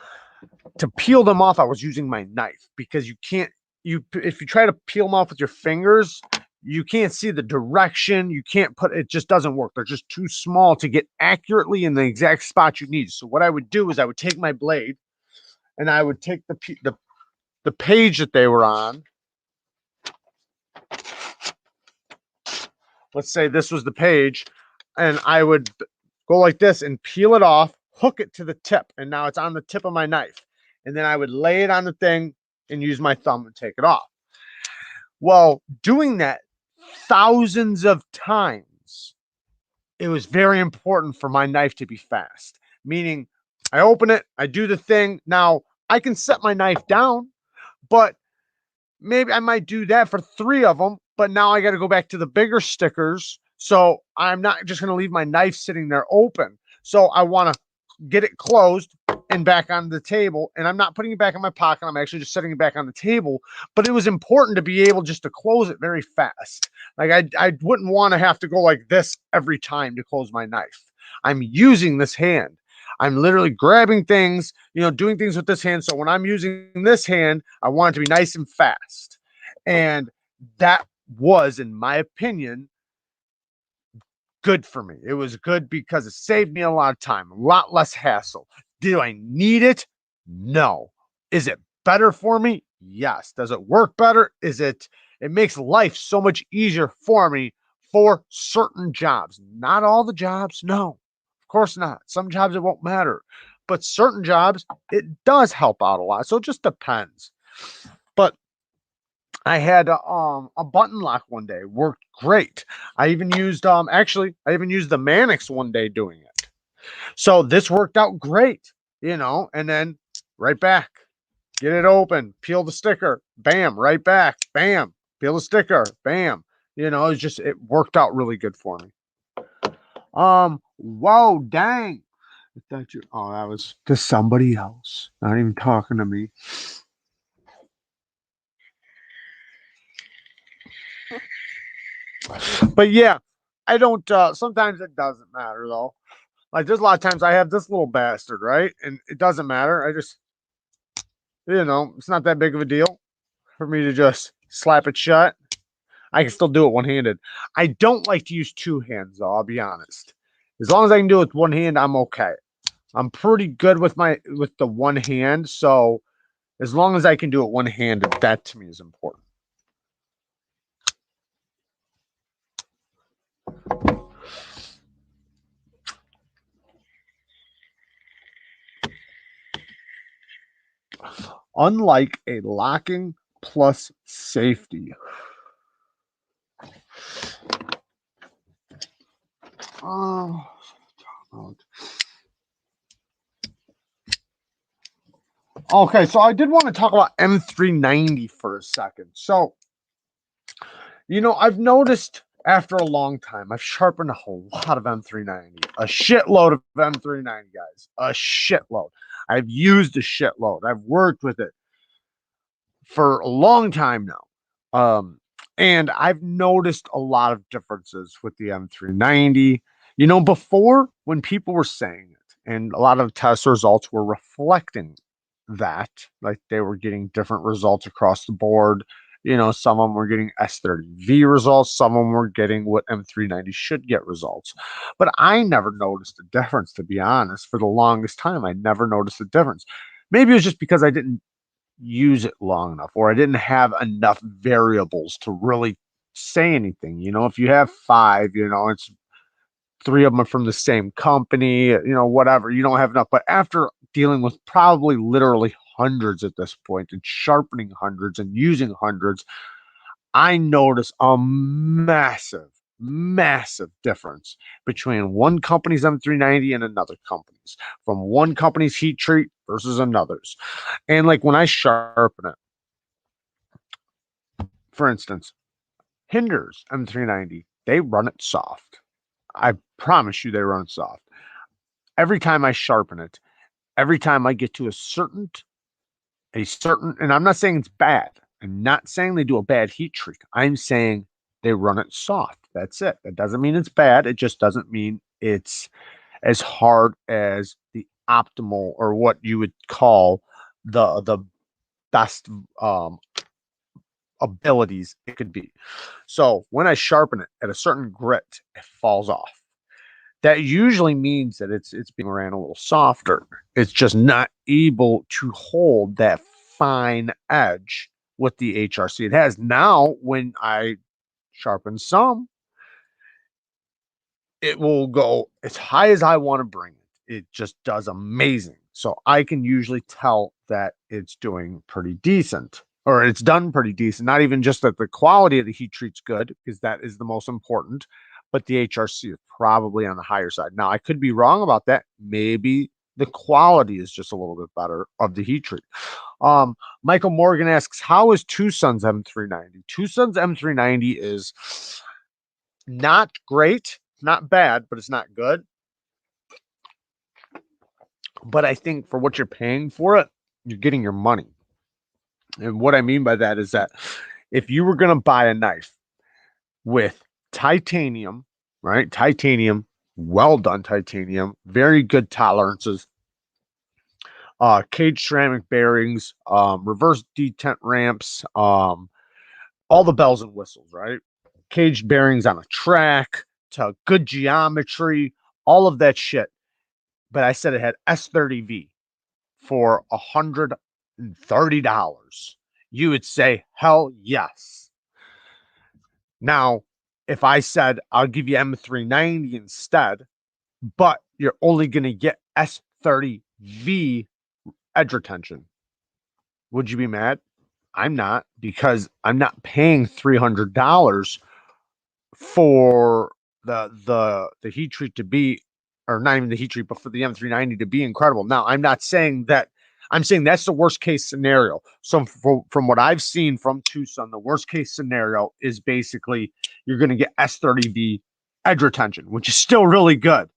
Speaker 1: to peel them off, I was using my knife, because if you try to peel them off with your fingers, you can't see the direction. You can't it just doesn't work. They're just too small to get accurately in the exact spot you need. So what I would do is I would take my blade and I would take the page that they were on. Let's say this was the page, and I would go like this and peel it off, hook it to the tip, and now it's on the tip of my knife. And then I would lay it on the thing and use my thumb and take it off. Well, doing that thousands of times, it was very important for my knife to be fast. Meaning, I open it, I do the thing. Now, I can set my knife down, but maybe I might do that for 3 of them, but now I got to go back to the bigger stickers. So I'm not just going to leave my knife sitting there open. So I want to get it closed and back on the table. And I'm not putting it back in my pocket. I'm actually just setting it back on the table. But it was important to be able just to close it very fast. Like I wouldn't want to have to go like this every time to close my knife. I'm using this hand. I'm literally grabbing things, doing things with this hand. So when I'm using this hand, I want it to be nice and fast. And that was, in my opinion, good for me. It was good because it saved me a lot of time, a lot less hassle. Do I need it? No. Is it better for me? Yes. Does it work better? It makes life so much easier for me for certain jobs. Not all the jobs, no. Of course not. Some jobs it won't matter. But certain jobs, it does help out a lot. So it just depends. But I had a button lock one day. Worked great. I even used the Mannix one day doing it. So this worked out great, and then right back. Get it open, peel the sticker, bam, right back, bam, peel the sticker, bam. It worked out really good for me. Whoa, dang. I thought that was to somebody else. Not even talking to me. But yeah, I don't, sometimes it doesn't matter though. Like there's a lot of times I have this little bastard, right? And it doesn't matter. I just, it's not that big of a deal for me to just slap it shut. I can still do it one-handed. I don't like to use 2 hands though, I'll be honest. As long as I can do it with one hand, I'm okay. I'm pretty good with the one hand, so as long as I can do it one-handed, that to me is important. Unlike a locking plus safety. Oh. Okay, so I did want to talk about M390 for a second. So, I've noticed after a long time, I've sharpened a whole lot of M390, a shitload of M390, guys, a shitload. I've used a shitload. I've worked with it for a long time now. And I've noticed a lot of differences with the M390. Before, when people were saying it, and a lot of test results were reflecting that, like they were getting different results across the board. Some of them were getting S30V results, some of them were getting what M390 should get results. But I never noticed a difference, to be honest. For the longest time, I never noticed a difference. Maybe it was just because I didn't use it long enough, or I didn't have enough variables to really say anything. If you have five, it's three of them are from the same company, whatever. You don't have enough. But after dealing with probably literally hundreds at this point and sharpening hundreds and using hundreds, I notice a massive, massive difference between one company's M390 and another company's, from one company's heat treat versus another's. And like when I sharpen it, for instance, Hinder's M390, they run it soft. I promise you they run it soft. Every time I sharpen it, every time I get to a certain, and I'm not saying it's bad. I'm not saying they do a bad heat treat. I'm saying they run it soft. That's it. That doesn't mean it's bad. It just doesn't mean it's as hard as the optimal, or what you would call the best abilities it could be. So when I sharpen it at a certain grit, it falls off. That usually means that it's being ran a little softer. It's just not able to hold that fine edge with the HRC it has. Now, when I sharpen some, it will go as high as I want to bring it. It just does amazing. So I can usually tell that it's doing pretty decent, or it's done pretty decent. Not even just that the quality of the heat treat's good, because that is the most important, but the HRC is probably on the higher side. Now, I could be wrong about that. Maybe the quality is just a little bit better of the heat treat. Michael Morgan asks, how is Tucson's M390? Tucson's M390 is not great, not bad, but it's not good. But I think for what you're paying for it, you're getting your money. And what I mean by that is that if you were going to buy a knife with titanium, right? Titanium, well done titanium, very good tolerances, cage ceramic bearings, reverse detent ramps, all the bells and whistles, right? Caged bearings on a track, to good geometry, all of that shit. But I said it had S30V for $130. You would say, hell yes. Now, if I said I'll give you M390 instead, but you're only going to get S30V edge retention, would you be mad? I'm not, because I'm not paying $300 for the heat treat to be, or not even the heat treat, but for the M390 to be incredible. Now, I'm not saying that. I'm saying that's the worst case scenario. So from what I've seen from Tucson, the worst case scenario is basically you're going to get S30V edge retention, which is still really good.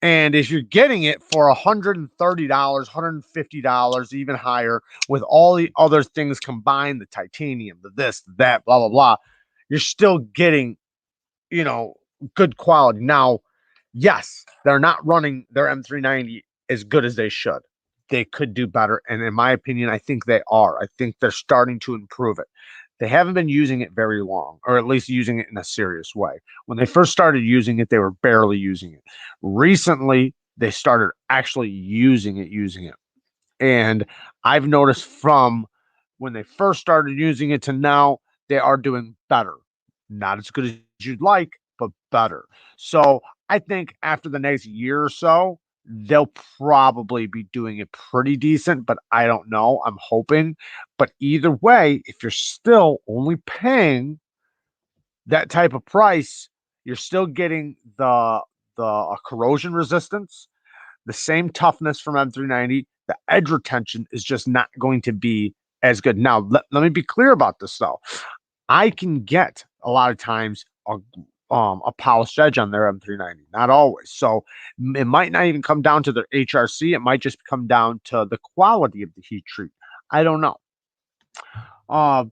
Speaker 1: And if you're getting it for $130, $150, even higher, with all the other things combined, the titanium, the this, the that, blah, blah, blah, you're still getting, good quality. Now, yes, they're not running their M390 as good as they should. They could do better. And in my opinion, I think they are. I think they're starting to improve it. They haven't been using it very long, or at least using it in a serious way. When they first started using it, they were barely using it. Recently, they started actually using it. And I've noticed from when they first started using it to now, they are doing better. Not as good as you'd like, but better. So I think after the next year or so, they'll probably be doing it pretty decent, but I don't know. I'm hoping. But either way, if you're still only paying that type of price, you're still getting the corrosion resistance, the same toughness from M390. The edge retention is just not going to be as good. Now, let me be clear about this though. I can get a lot of times a polished edge on their M390, not always. So it might not even come down to their HRC. It might just come down to the quality of the heat treat. I don't know. Um,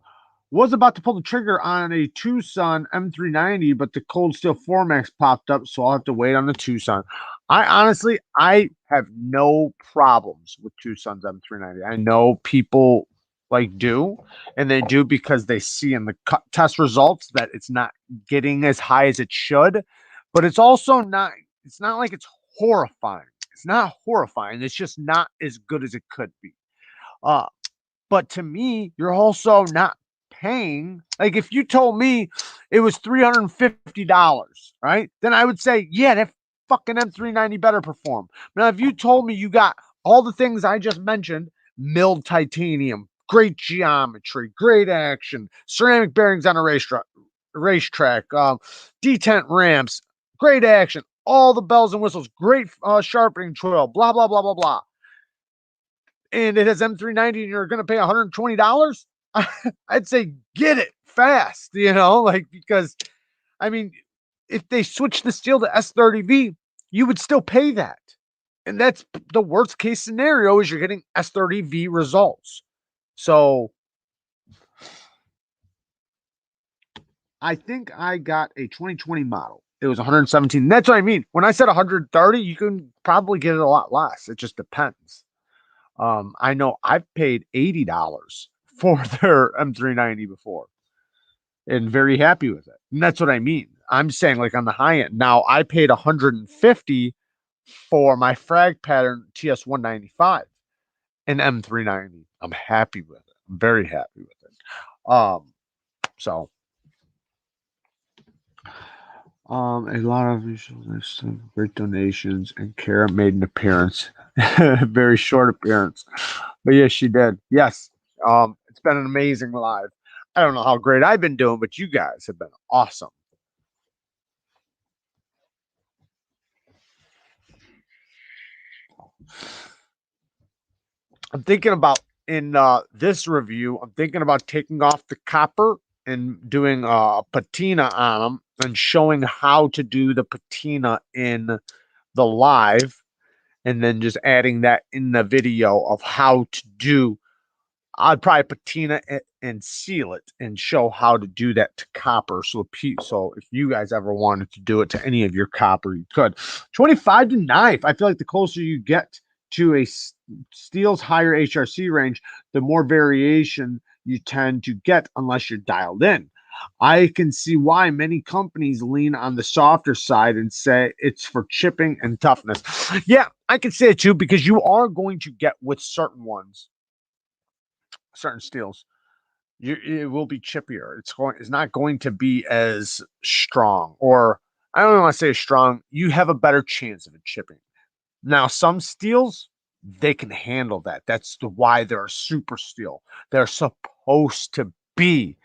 Speaker 1: was about to pull the trigger on a Tucson M390, but the Cold Steel 4Max popped up, so I'll have to wait on the Tucson. I have no problems with Tucson's M390. I know people like do, and they do because they see in the test results that it's not getting as high as it should, but it's also not. It's not like it's horrifying. It's not horrifying. It's just not as good as it could be. Uh, but to me, you're also not paying. Like if you told me it was $350, right? Then I would say, yeah, that fucking M390 better perform. Now, if you told me you got all the things I just mentioned, milled titanium, great geometry, great action, ceramic bearings on a racetrack, detent ramps, great action, all the bells and whistles, great sharpening trail, blah, blah, blah, blah, blah, and it has M390 and you're going to pay $120, I'd say get it fast, like, because I mean, if they switch the steel to S30V, you would still pay that. And that's the worst case scenario is you're getting S30V results. So I think I got a 2020 model. It was 117. That's what I mean. When I said 130, you can probably get it a lot less. It just depends. I know I've paid $80 for their M390 before and very happy with it. And that's what I mean. I'm saying like on the high end. Now I paid 150 for my frag pattern TS195 and M390. I'm happy with it. I'm very happy with it. So a lot of great donations and Kara made an appearance. Very short appearance. But yes, she did. Yes. It's been an amazing live. I don't know how great I've been doing, but you guys have been awesome. I'm thinking about in this review, I'm thinking about taking off the copper and doing a patina on them and showing how to do the patina in the live, and then just adding that in the video of how to do. I'd probably patina it and seal it and show how to do that to copper. So if you guys ever wanted to do it to any of your copper, you could. 25 to knife. I feel like the closer you get to a steel's higher HRC range, the more variation you tend to get unless you're dialed in. I can see why many companies lean on the softer side and say it's for chipping and toughness. Yeah, I can say it too, because you are going to get with certain ones, certain steels, it will be chippier. It's not going to be as strong, or I don't want to say strong. You have a better chance of it chipping. Now, some steels, they can handle that. That's why they're a super steel. They're supposed to be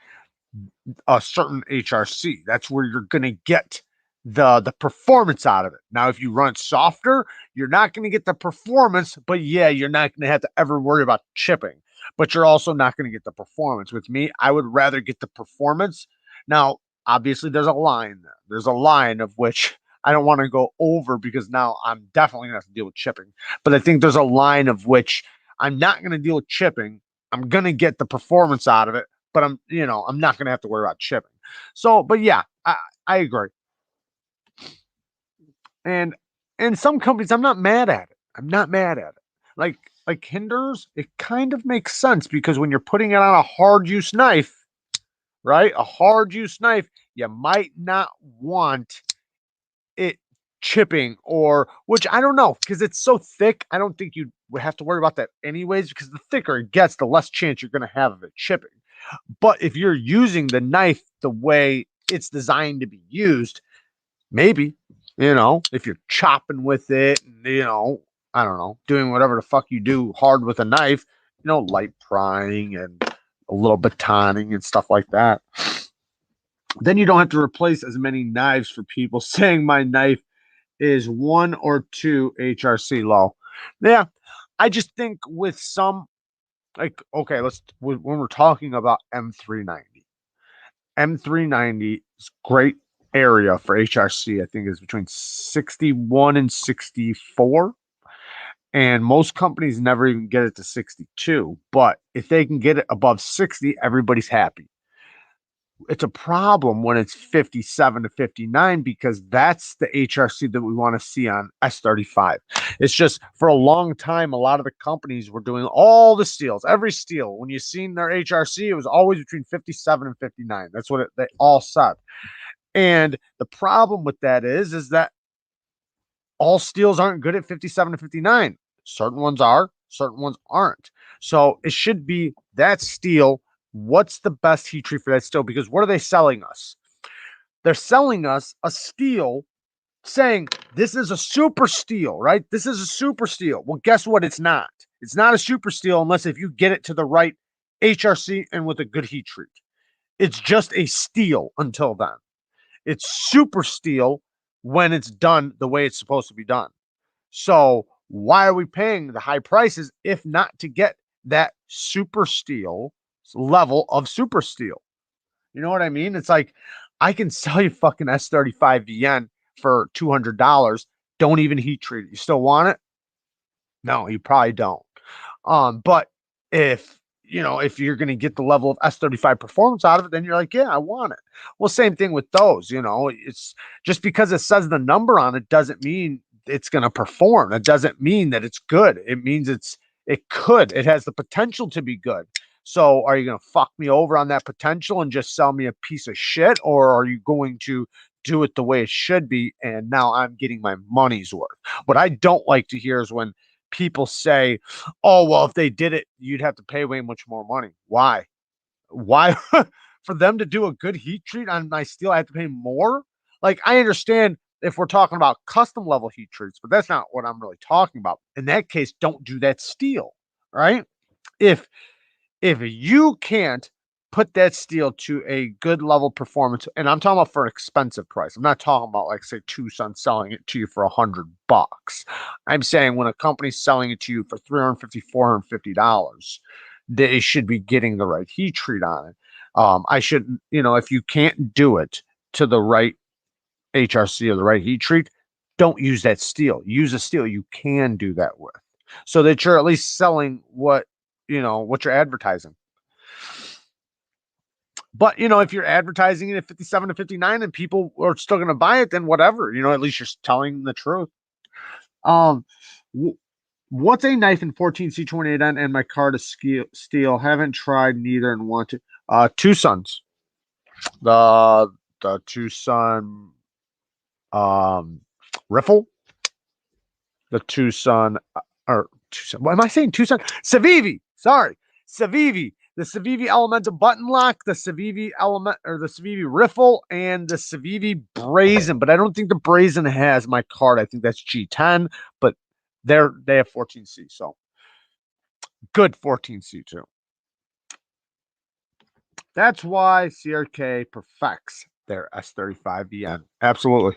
Speaker 1: a certain HRC. That's where you're going to get the performance out of it. Now, if you run softer, you're not going to get the performance, but yeah, you're not going to have to ever worry about chipping. But you're also not going to get the performance. With me, I would rather get the performance. Now, obviously, there's a line there. There's a line of which I don't want to go over because now I'm definitely going to have to deal with chipping. But I think there's a line of which I'm not going to deal with chipping. I'm going to get the performance out of it, but I'm not going to have to worry about chipping. So, but yeah, I agree. And in some companies, I'm not mad at it. I'm not mad at it. Like Hinders, it kind of makes sense because when you're putting it on a hard use knife, right? A hard use knife, you might not want it chipping, or which I don't know, because it's so thick. I don't think you would have to worry about that anyways, because the thicker it gets, the less chance you're going to have of it chipping. But if you're using the knife the way it's designed to be used, maybe, if you're chopping with it, I don't know, doing whatever the fuck you do hard with a knife, light prying and a little batoning and stuff like that. Then you don't have to replace as many knives for people saying my knife is 1 or 2 HRC low. Yeah, I just think with some, like, okay, when we're talking about M390 is great area for HRC. I think is between 61 and 64. And most companies never even get it to 62. But if they can get it above 60, everybody's happy. It's a problem when it's 57 to 59, because that's the HRC that we want to see on S35. It's just for a long time, a lot of the companies were doing all the steels, every steel. When you seen their HRC, it was always between 57 and 59. That's what they all said. And the problem with that is that all steels aren't good at 57 to 59. Certain ones are, certain ones aren't. So it should be that steel. What's the best heat treat for that steel? Because what are they selling us? They're selling us a steel saying this is a super steel, right? This is a super steel. Well, guess what? It's not. It's not a super steel unless if you get it to the right HRC and with a good heat treat. It's just a steel until then. It's super steel when it's done the way it's supposed to be done. So why are we paying the high prices if not to get that super steel level of super steel? You know what I mean? It's like I can sell you fucking S35 VN for $200. Don't even heat treat it. You still want it? No, you probably don't. But if you're going to get the level of S35 performance out of it, then you're like, yeah, I want it. Well, same thing with those. It's just because it says the number on it doesn't mean it's going to perform. It doesn't mean that it's good. It means it has the potential to be good. So are you going to fuck me over on that potential and just sell me a piece of shit? Or are you going to do it the way it should be? And now I'm getting my money's worth. What I don't like to hear is when people say, oh, well, if they did it, you'd have to pay way much more money. Why? Why? For them to do a good heat treat on my steel, I have to pay more? Like, I understand if we're talking about custom level heat treats, but that's not what I'm really talking about. In that case, don't do that steel, right? If you can't put that steel to a good level performance, and I'm talking about for an expensive price. I'm not talking about like say Tucson selling it to you for $100. I'm saying when a company's selling it to you for $350, $450, they should be getting the right heat treat on it. I shouldn't, if you can't do it to the right HRC or the right heat treat, don't use that steel. Use a steel you can do that with, so that you're at least selling what you're advertising. But if you're advertising it at 57 to 59 and people are still going to buy it, then whatever. At least you're telling the truth. Um, what's a knife in 14C28N and my card is steel? Haven't tried neither and want to. Tucson's. The Tucson riffle. The Tucson or Tucson. What am I saying? Tucson Civivi. Sorry, Civivi. The Civivi Elemental Button Lock, the Civivi Element or the Civivi Riffle, and the Civivi Brazen. But I don't think the Brazen has my card. I think that's G10, but they have 14C, so good 14C too. That's why CRK perfects their S35 VN. Absolutely.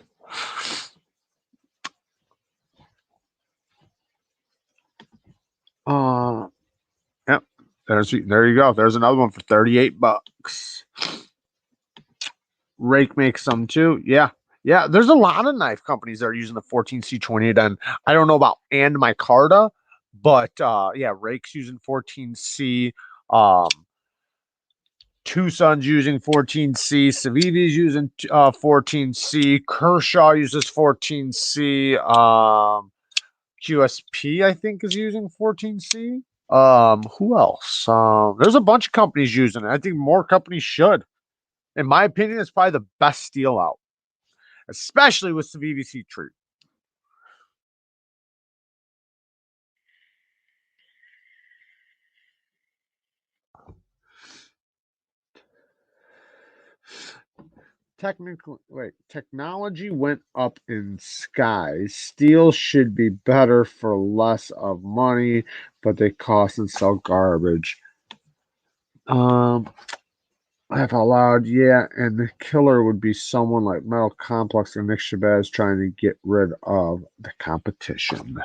Speaker 1: Yep. There you go. There's another one for $38. Rake makes some too. Yeah. Yeah. There's a lot of knife companies that are using the 14C28, and I don't know about and micarta, but yeah, Rake's using 14C. Tucson's using 14C. Civivi's using 14C. Kershaw uses 14C. QSP, I think, is using 14C. Who else? There's a bunch of companies using it. I think more companies should. In my opinion, it's probably the best steel out, especially with the VVC tree. Technology went up in skies. Steel should be better for less of money, but they cost and sell garbage. Laugh out loud, yeah, and the killer would be someone like Metal Complex or Nick Shabazz trying to get rid of the competition.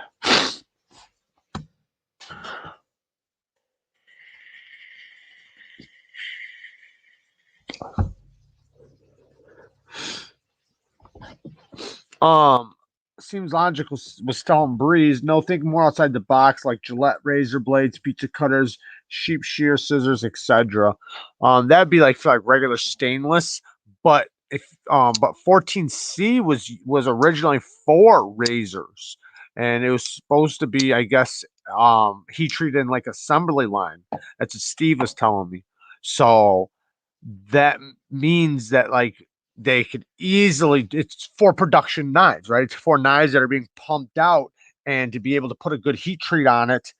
Speaker 1: Um, Seems logical was telling Breeze, no, think more outside the box, like Gillette razor blades, pizza cutters, sheep shear scissors, etc. That'd be like for like regular stainless, but if but 14C was originally for razors, and it was supposed to be, I guess, heat treated in like assembly line. That's what Steve was telling me. So that means that like they could easily, it's for production knives, right? It's for knives that are being pumped out, and to be able to put a good heat treat on it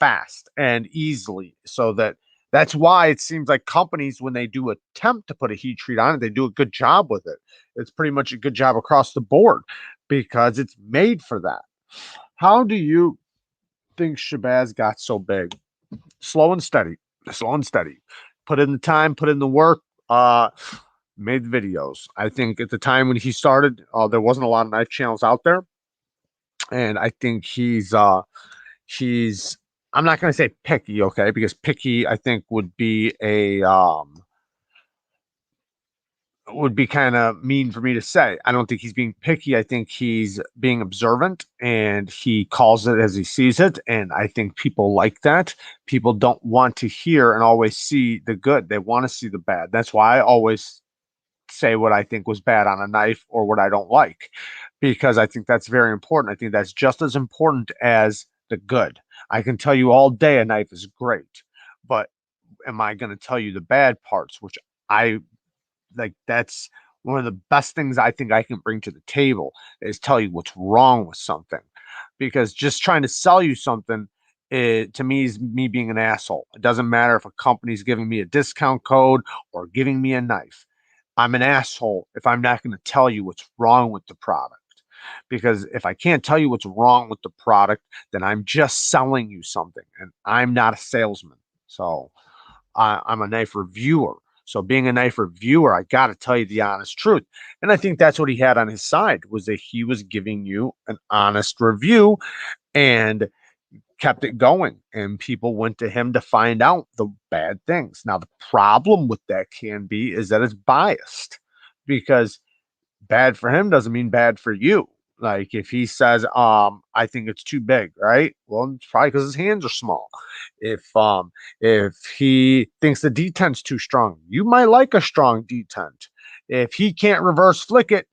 Speaker 1: fast and easily, so that's why it seems like companies, when they do attempt to put a heat treat on it, they do a good job with it. It's pretty much a good job across the board because it's made for that. How do you think Shabazz got so big? Slow and steady, slow and steady. Put in the time, put in the work. Made videos. I think at the time when he started, there wasn't a lot of knife channels out there, and I think he's. I'm not going to say picky, okay, because picky I think would be kind of mean for me to say. I don't think he's being picky. I think he's being observant, and he calls it as he sees it. And I think people like that. People don't want to hear and always see the good. They want to see the bad. That's why I always say what I think was bad on a knife or what I don't like, because I think that's very important. I think that's just as important as the good. I can tell you all day a knife is great, but am I going to tell you the bad parts, which I like? That's one of the best things I think I can bring to the table, is tell you what's wrong with something, because just trying to sell you something, to me, is me being an asshole. It doesn't matter if a company's giving me a discount code or giving me a knife. I'm an asshole if I'm not going to tell you what's wrong with the product. Because if I can't tell you what's wrong with the product, then I'm just selling you something, and I'm not a salesman. So I'm a knife reviewer. So being a knife reviewer, I got to tell you the honest truth. And I think that's what he had on his side, was that he was giving you an honest review, and kept it going, and people went to him to find out the bad things. Now the problem with that can be is that it's biased, because bad for him doesn't mean bad for you. Like if he says, I think it's too big, right? Well, it's probably because his hands are small. If he thinks the detent's too strong, you might like a strong detent. If he can't reverse flick it,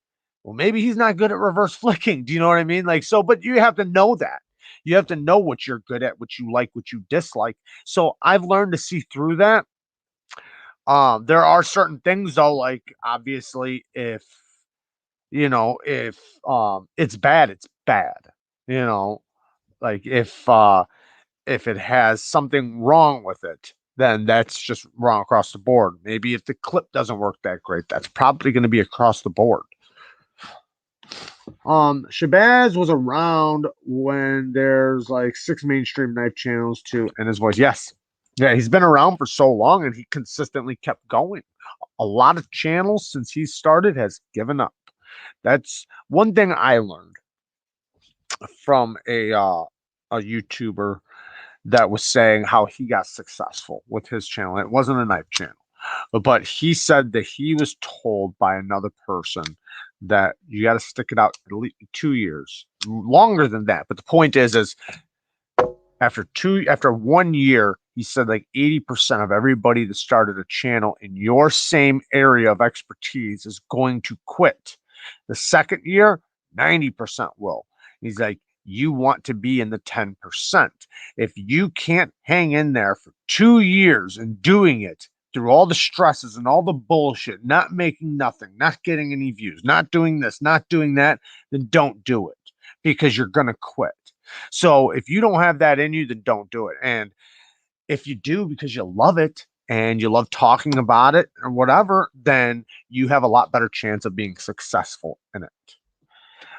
Speaker 1: well, maybe he's not good at reverse flicking. Do you know what I mean? Like, so, but you have to know that. You have to know what you're good at, what you like, what you dislike. So I've learned to see through that. There are certain things though, like obviously if it's bad, it's bad. You know, like if it has something wrong with it, then that's just wrong across the board. Maybe if the clip doesn't work that great, that's probably going to be across the board. Shabazz was around when there's like 6 mainstream knife channels too, and his voice, yes. Yeah, he's been around for so long, and he consistently kept going. A lot of channels since he started has given up. That's one thing I learned from a YouTuber that was saying how he got successful with his channel. It wasn't a knife channel, but he said that he was told by another person that you got to stick it out at least 2 years, longer than that. But the point is after 1 year, he said like 80% of everybody that started a channel in your same area of expertise is going to quit. The second year, 90% will. He's like, you want to be in the 10%. If you can't hang in there for 2 years and doing it through all the stresses and all the bullshit, not making nothing, not getting any views, not doing this, not doing that, then don't do it because you're going to quit. So if you don't have that in you, then don't do it. And if you do because you love it and you love talking about it or whatever, then you have a lot better chance of being successful in it.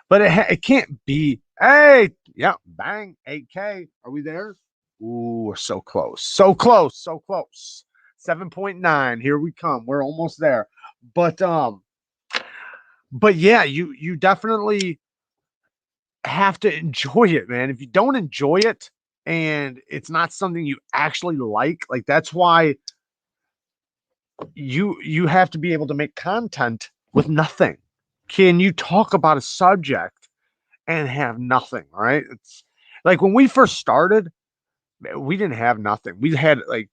Speaker 1: But it can't be, hey, yeah, bang, 8K. Are we there? Ooh, we're so close. So close, so close. 7.9. Here we come. We're almost there. But yeah, you definitely have to enjoy it, man. If you don't enjoy it and it's not something you actually like that's why you have to be able to make content with nothing. Can you talk about a subject and have nothing, right? It's like when we first started, we didn't have nothing. We had like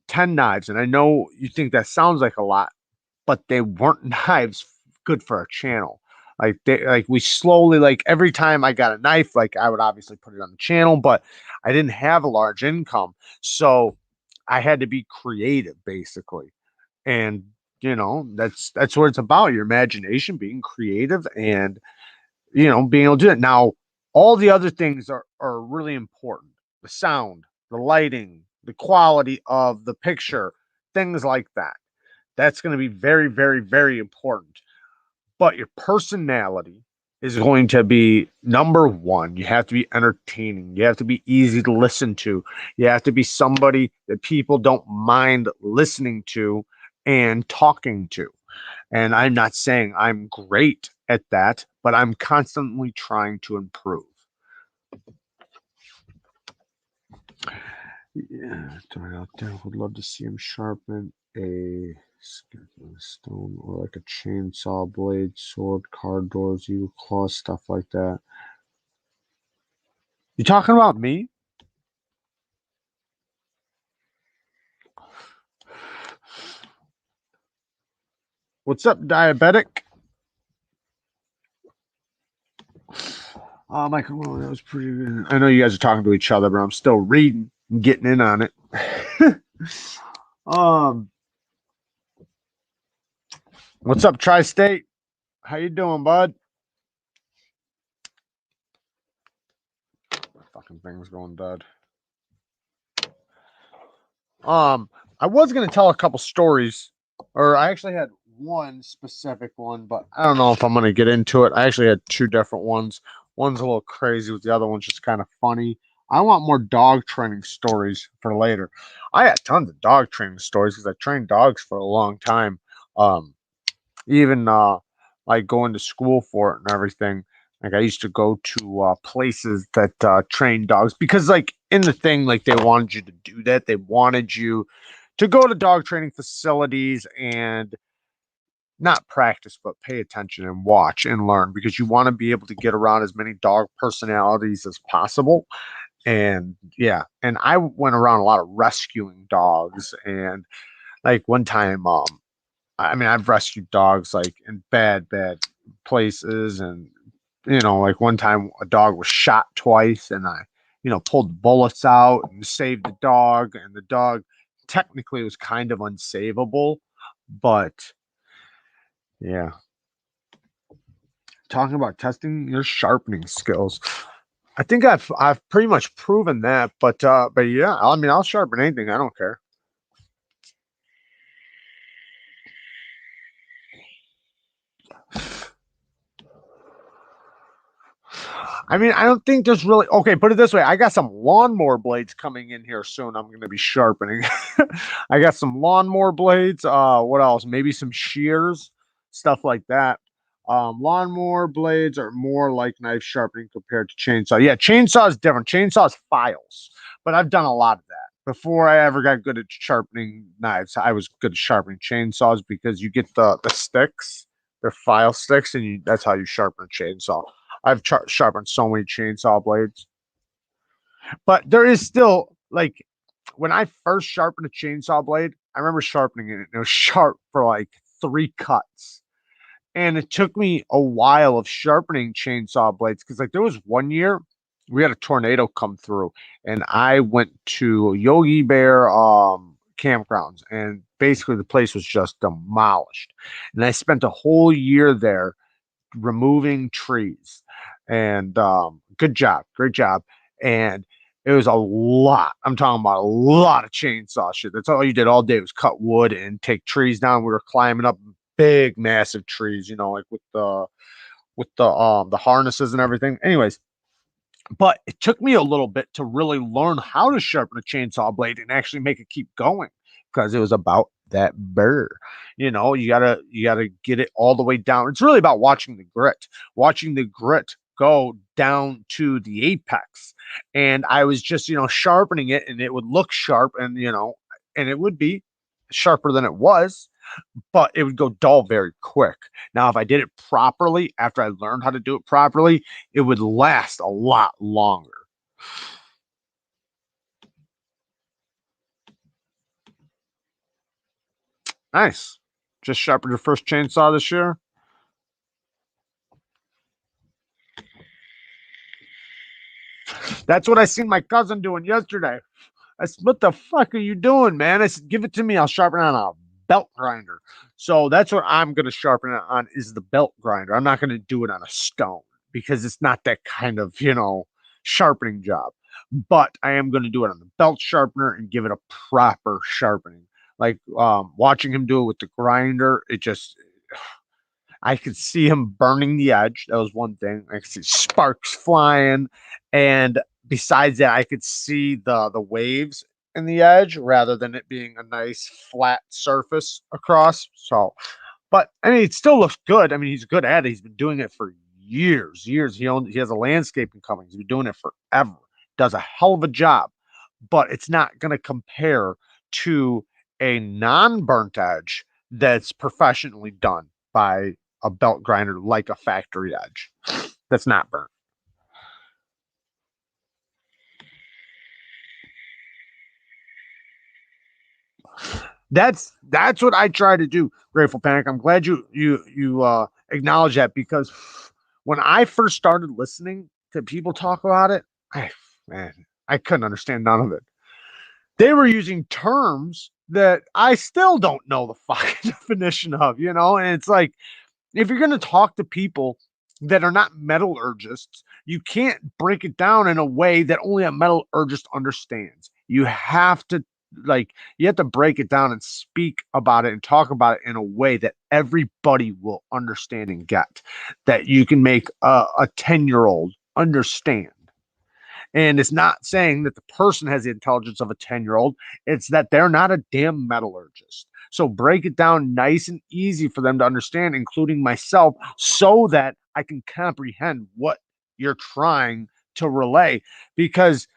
Speaker 1: 10 knives, and I know you think that sounds like a lot, but they weren't knives good for a channel. We slowly, like every time I got a knife, like I would obviously put it on the channel, but I didn't have a large income. So I had to be creative basically. And that's what it's about, your imagination, being creative, and being able to do it. Now, all the other things are really important. The sound, the lighting, the quality of the picture, things like that. That's going to be very, very, very important. But your personality is going to be number one. You have to be entertaining. You have to be easy to listen to. You have to be somebody that people don't mind listening to and talking to. And I'm not saying I'm great at that, but I'm constantly trying to improve. Yeah, out there would love to see him sharpen a stone or like a chainsaw blade, sword, car doors, evil claws, stuff like that. You talking about me? What's up, diabetic? Oh, Michael, well, that was pretty good. I know you guys are talking to each other, but I'm still reading and getting in on it. What's up, Tri-State? How you doing, bud? Fucking thing's going dead. I was gonna tell a couple stories, or I actually had one specific one, but I don't know if I'm gonna get into it. I actually had two different ones. One's a little crazy, with the other one's just kind of funny. I want more dog training stories for later. I had tons of dog training stories because I trained dogs for a long time. Even like going to school for it and everything. Like I used to go to places that train dogs because like in the thing, like they wanted you to do that. They wanted you to go to dog training facilities and not practice, but pay attention and watch and learn, because you want to be able to get around as many dog personalities as possible. And yeah, and I went around a lot of rescuing dogs. And like one time, I mean, I've rescued dogs like in bad, bad places. And, like one time a dog was shot twice, and I, pulled the bullets out and saved the dog. And the dog technically was kind of unsavable, but yeah. Talking about testing your sharpening skills. I think I've pretty much proven that, but yeah, I mean, I'll sharpen anything. I don't care. I mean, I don't think there's really, okay, put it this way. I got some lawnmower blades coming in here soon. I'm going to be sharpening. I got some lawnmower blades. What else? Maybe some shears, stuff like that. Lawnmower blades are more like knife sharpening compared to chainsaw. Yeah, chainsaw is different. Chainsaw is files, but I've done a lot of that. Before I ever got good at sharpening knives, I was good at sharpening chainsaws because you get the sticks, they're file sticks, and that's how you sharpen a chainsaw. I've sharpened so many chainsaw blades, but there is still like when I first sharpened a chainsaw blade, I remember sharpening it. And it was sharp for like 3 cuts, and it took me a while of sharpening chainsaw blades because like there was one year we had a tornado come through, and I went to Yogi Bear campgrounds, and basically the place was just demolished. And I spent a whole year there removing trees. And good job, great job. And it was a lot. I'm talking about a lot of chainsaw shit. That's all you did all day was cut wood and take trees down. We were climbing up big, massive trees, like with the harnesses and everything. Anyways, but it took me a little bit to really learn how to sharpen a chainsaw blade and actually make it keep going, because it was about that burr. You gotta get it all the way down. It's really about watching the grit go down to the apex. And I was just, sharpening it, and it would look sharp, and it would be sharper than it was, but it would go dull very quick. Now, if I did it properly, after I learned how to do it properly, it would last a lot longer. Nice. Just sharpened your first chainsaw this year? That's what I seen my cousin doing yesterday. I said, "What the fuck are you doing, man?" I said, "Give it to me. I'll sharpen it on a belt grinder." So that's what I'm going to sharpen it on, is the belt grinder. I'm not going to do it on a stone, because it's not that kind of, sharpening job. But I am going to do it on the belt sharpener and give it a proper sharpening. Like watching him do it with the grinder, I could see him burning the edge. That was one thing. I could see sparks flying, and besides that, I could see the waves in the edge rather than it being a nice flat surface across. So, but I mean, it still looks good. I mean, he's good at it. He's been doing it for years. He has a landscaping company. He's been doing it forever. Does a hell of a job, but it's not going to compare to a non-burnt edge that's professionally done by a belt grinder, like a factory edge that's not burnt. That's what I try to do. Grateful Panic. I'm glad you acknowledge that, because when I first started listening to people talk about it, man, I couldn't understand none of it. They were using terms that I still don't know the fucking definition of, and it's like, if you're going to talk to people that are not metallurgists, you can't break it down in a way that only a metallurgist understands. You have to break it down and speak about it and talk about it in a way that everybody will understand and get, that you can make a 10-year-old understand. And it's not saying that the person has the intelligence of a 10-year-old. It's that they're not a damn metallurgist. So break it down nice and easy for them to understand, including myself, so that I can comprehend what you're trying to relay, because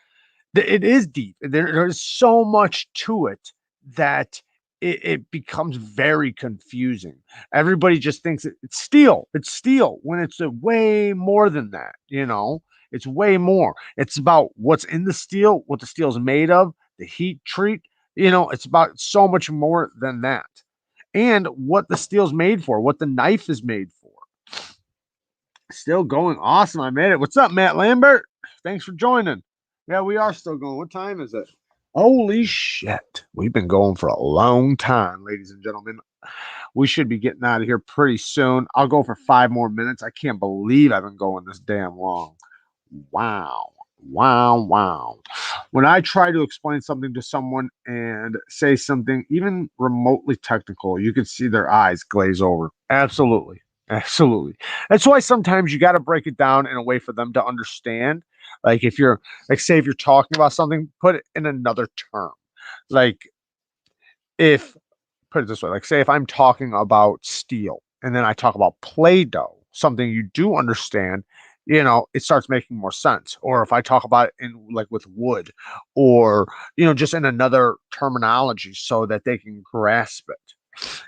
Speaker 1: it is deep. There's so much to it that it becomes very confusing. Everybody just thinks it's steel. It's steel, when it's way more than that. It's way more. It's about what's in the steel, what the steel is made of, the heat treat. It's about so much more than that. And what the steel's made for, what the knife is made for. Still going. Awesome. I made it. What's up, Matt Lambert? Thanks for joining. Yeah, we are still going. What time is it? Holy shit. We've been going for a long time, ladies and gentlemen. We should be getting out of here pretty soon. I'll go for 5 more minutes. I can't believe I've been going this damn long. Wow. Wow. Wow. When I try to explain something to someone and say something even remotely technical, you can see their eyes glaze over. Absolutely. Absolutely. That's why sometimes you got to break it down in a way for them to understand. Like, if you're, like, say, if you're talking about something, put it in another term. Like, if, put it this way, like, say if I'm talking about steel and then I talk about Play-Doh, something you do understand, it starts making more sense. Or if I talk about it in, like, with wood, or, just in another terminology so that they can grasp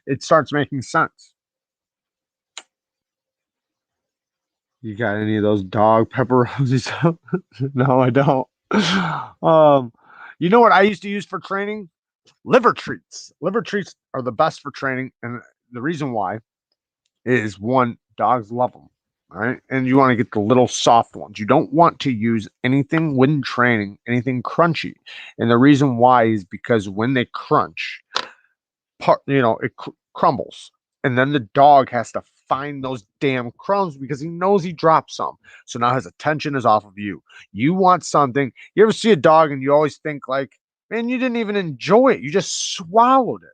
Speaker 1: it starts making sense. You got any of those dog pepperonis? No, I don't. You know what I used to use for training? Liver treats. Liver treats are the best for training, and the reason why is, one, dogs love them. All right. And you want to get the little soft ones. You don't want to use anything when training, anything crunchy. And the reason why is because when they crunch, it crumbles. And then the dog has to find those damn crumbs because he knows he dropped some. So now his attention is off of you. You want something. You ever see a dog and you always think like, man, you didn't even enjoy it. You just swallowed it.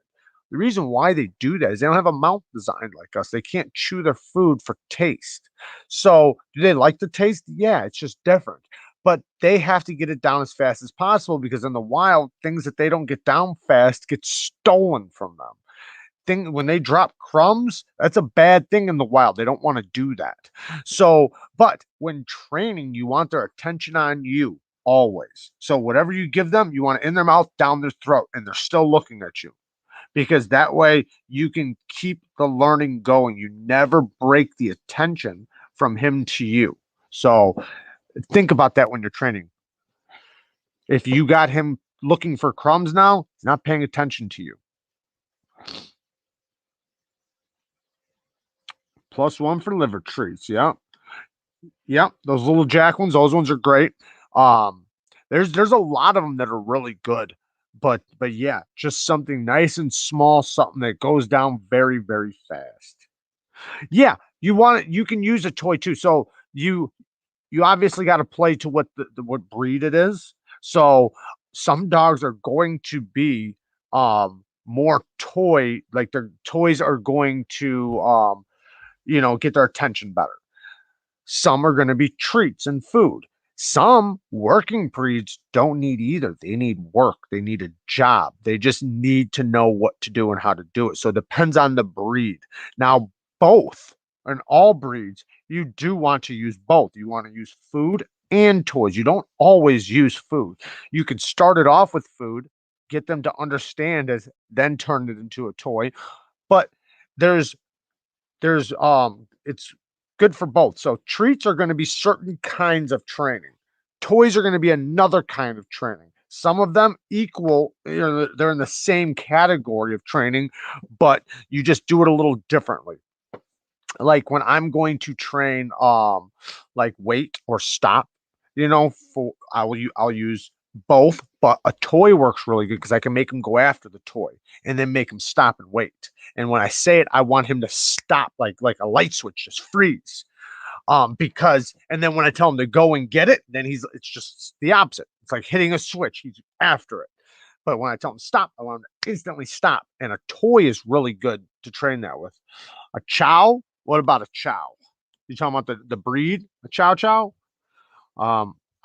Speaker 1: The reason why they do that is they don't have a mouth designed like us. They can't chew their food for taste. So, do they like the taste? Yeah, it's just different. But they have to get it down as fast as possible because in the wild, things that they don't get down fast get stolen from them. When they drop crumbs, that's a bad thing in the wild. They don't want to do that. So, but when training, you want their attention on you always. So, whatever you give them, you want it in their mouth, down their throat, and they're still looking at you because that way you can keep the learning going. You never break the attention from him to you. So think about that when you're training. If you got him looking for crumbs now, he's not paying attention to you. +1 for liver treats. Yeah. Yep. Those little jack ones, those ones are great. Um, there's a lot of them that are really good. But yeah, just something nice and small, something that goes down very, very fast. Yeah, you can use a toy too. So you obviously got to play to what breed it is. So some dogs are going to be more toy, like their toys are going to get their attention better. Some are going to be treats and food. Some working breeds don't need either. They need work. They need a job. They just need to know what to do and how to do it. So it depends on the breed. Now, both in all breeds, you do want to use both. You want to use food and toys. You don't always use food. You can start it off with food, get them to understand as then turn it into a toy. But there's it's good for both. So treats are going to be certain kinds of training. Toys are going to be another kind of training. Some of them equal, they're in the same category of training, but you just do it a little differently. Like when I'm going to train like wait or stop, for I'll use both, but a toy works really good because I can make him go after the toy and then make him stop and wait. And when I say it, I want him to stop like a light switch, just freeze. Because and then when I tell him to go and get it, then it's just the opposite. It's like hitting a switch, he's after it. But when I tell him stop, I want him to instantly stop. And a toy is really good to train that with. A chow, what about a chow? You talking about the breed, a chow chow?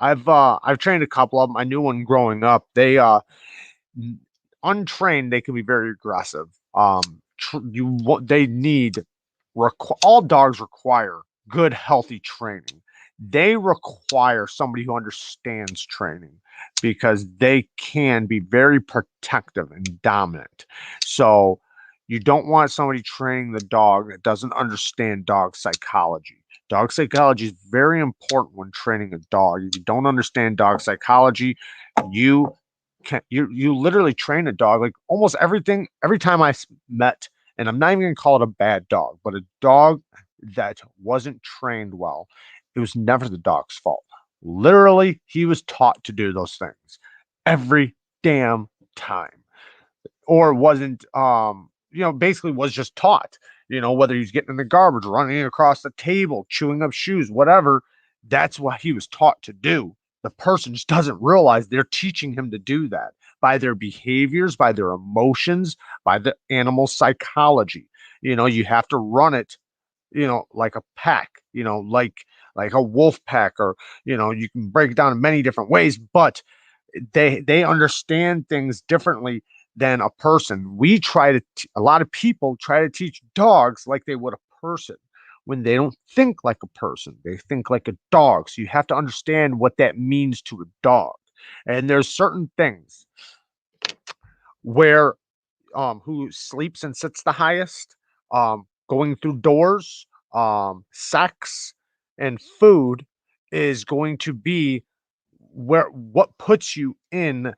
Speaker 1: I've trained a couple of them. I knew one growing up. They untrained, they can be very aggressive. They need all dogs require good, healthy training. They require somebody who understands training because they can be very protective and dominant. So you don't want somebody training the dog that doesn't understand dog psychology. Dog psychology is very important when training a dog. If you don't understand dog psychology, you you literally train a dog like almost everything. Every time I met, and I'm not even gonna call it a bad dog, but a dog that wasn't trained well, it was never the dog's fault. Literally, he was taught to do those things every damn time, or wasn't basically was just taught, whether he's getting in the garbage, running across the table, chewing up shoes, whatever. That's what he was taught to do. The person just doesn't realize they're teaching him to do that by their behaviors, by their emotions, by the animal psychology. You have to run it, like a pack, like a wolf pack, or you can break it down in many different ways, but they understand things differently than a person. A lot of people try to teach dogs like they would a person when they don't think like a person. They think like a dog. So you have to understand what that means to a dog. And there's certain things where who sleeps and sits the highest, going through doors, sex, and food is going to be what puts you in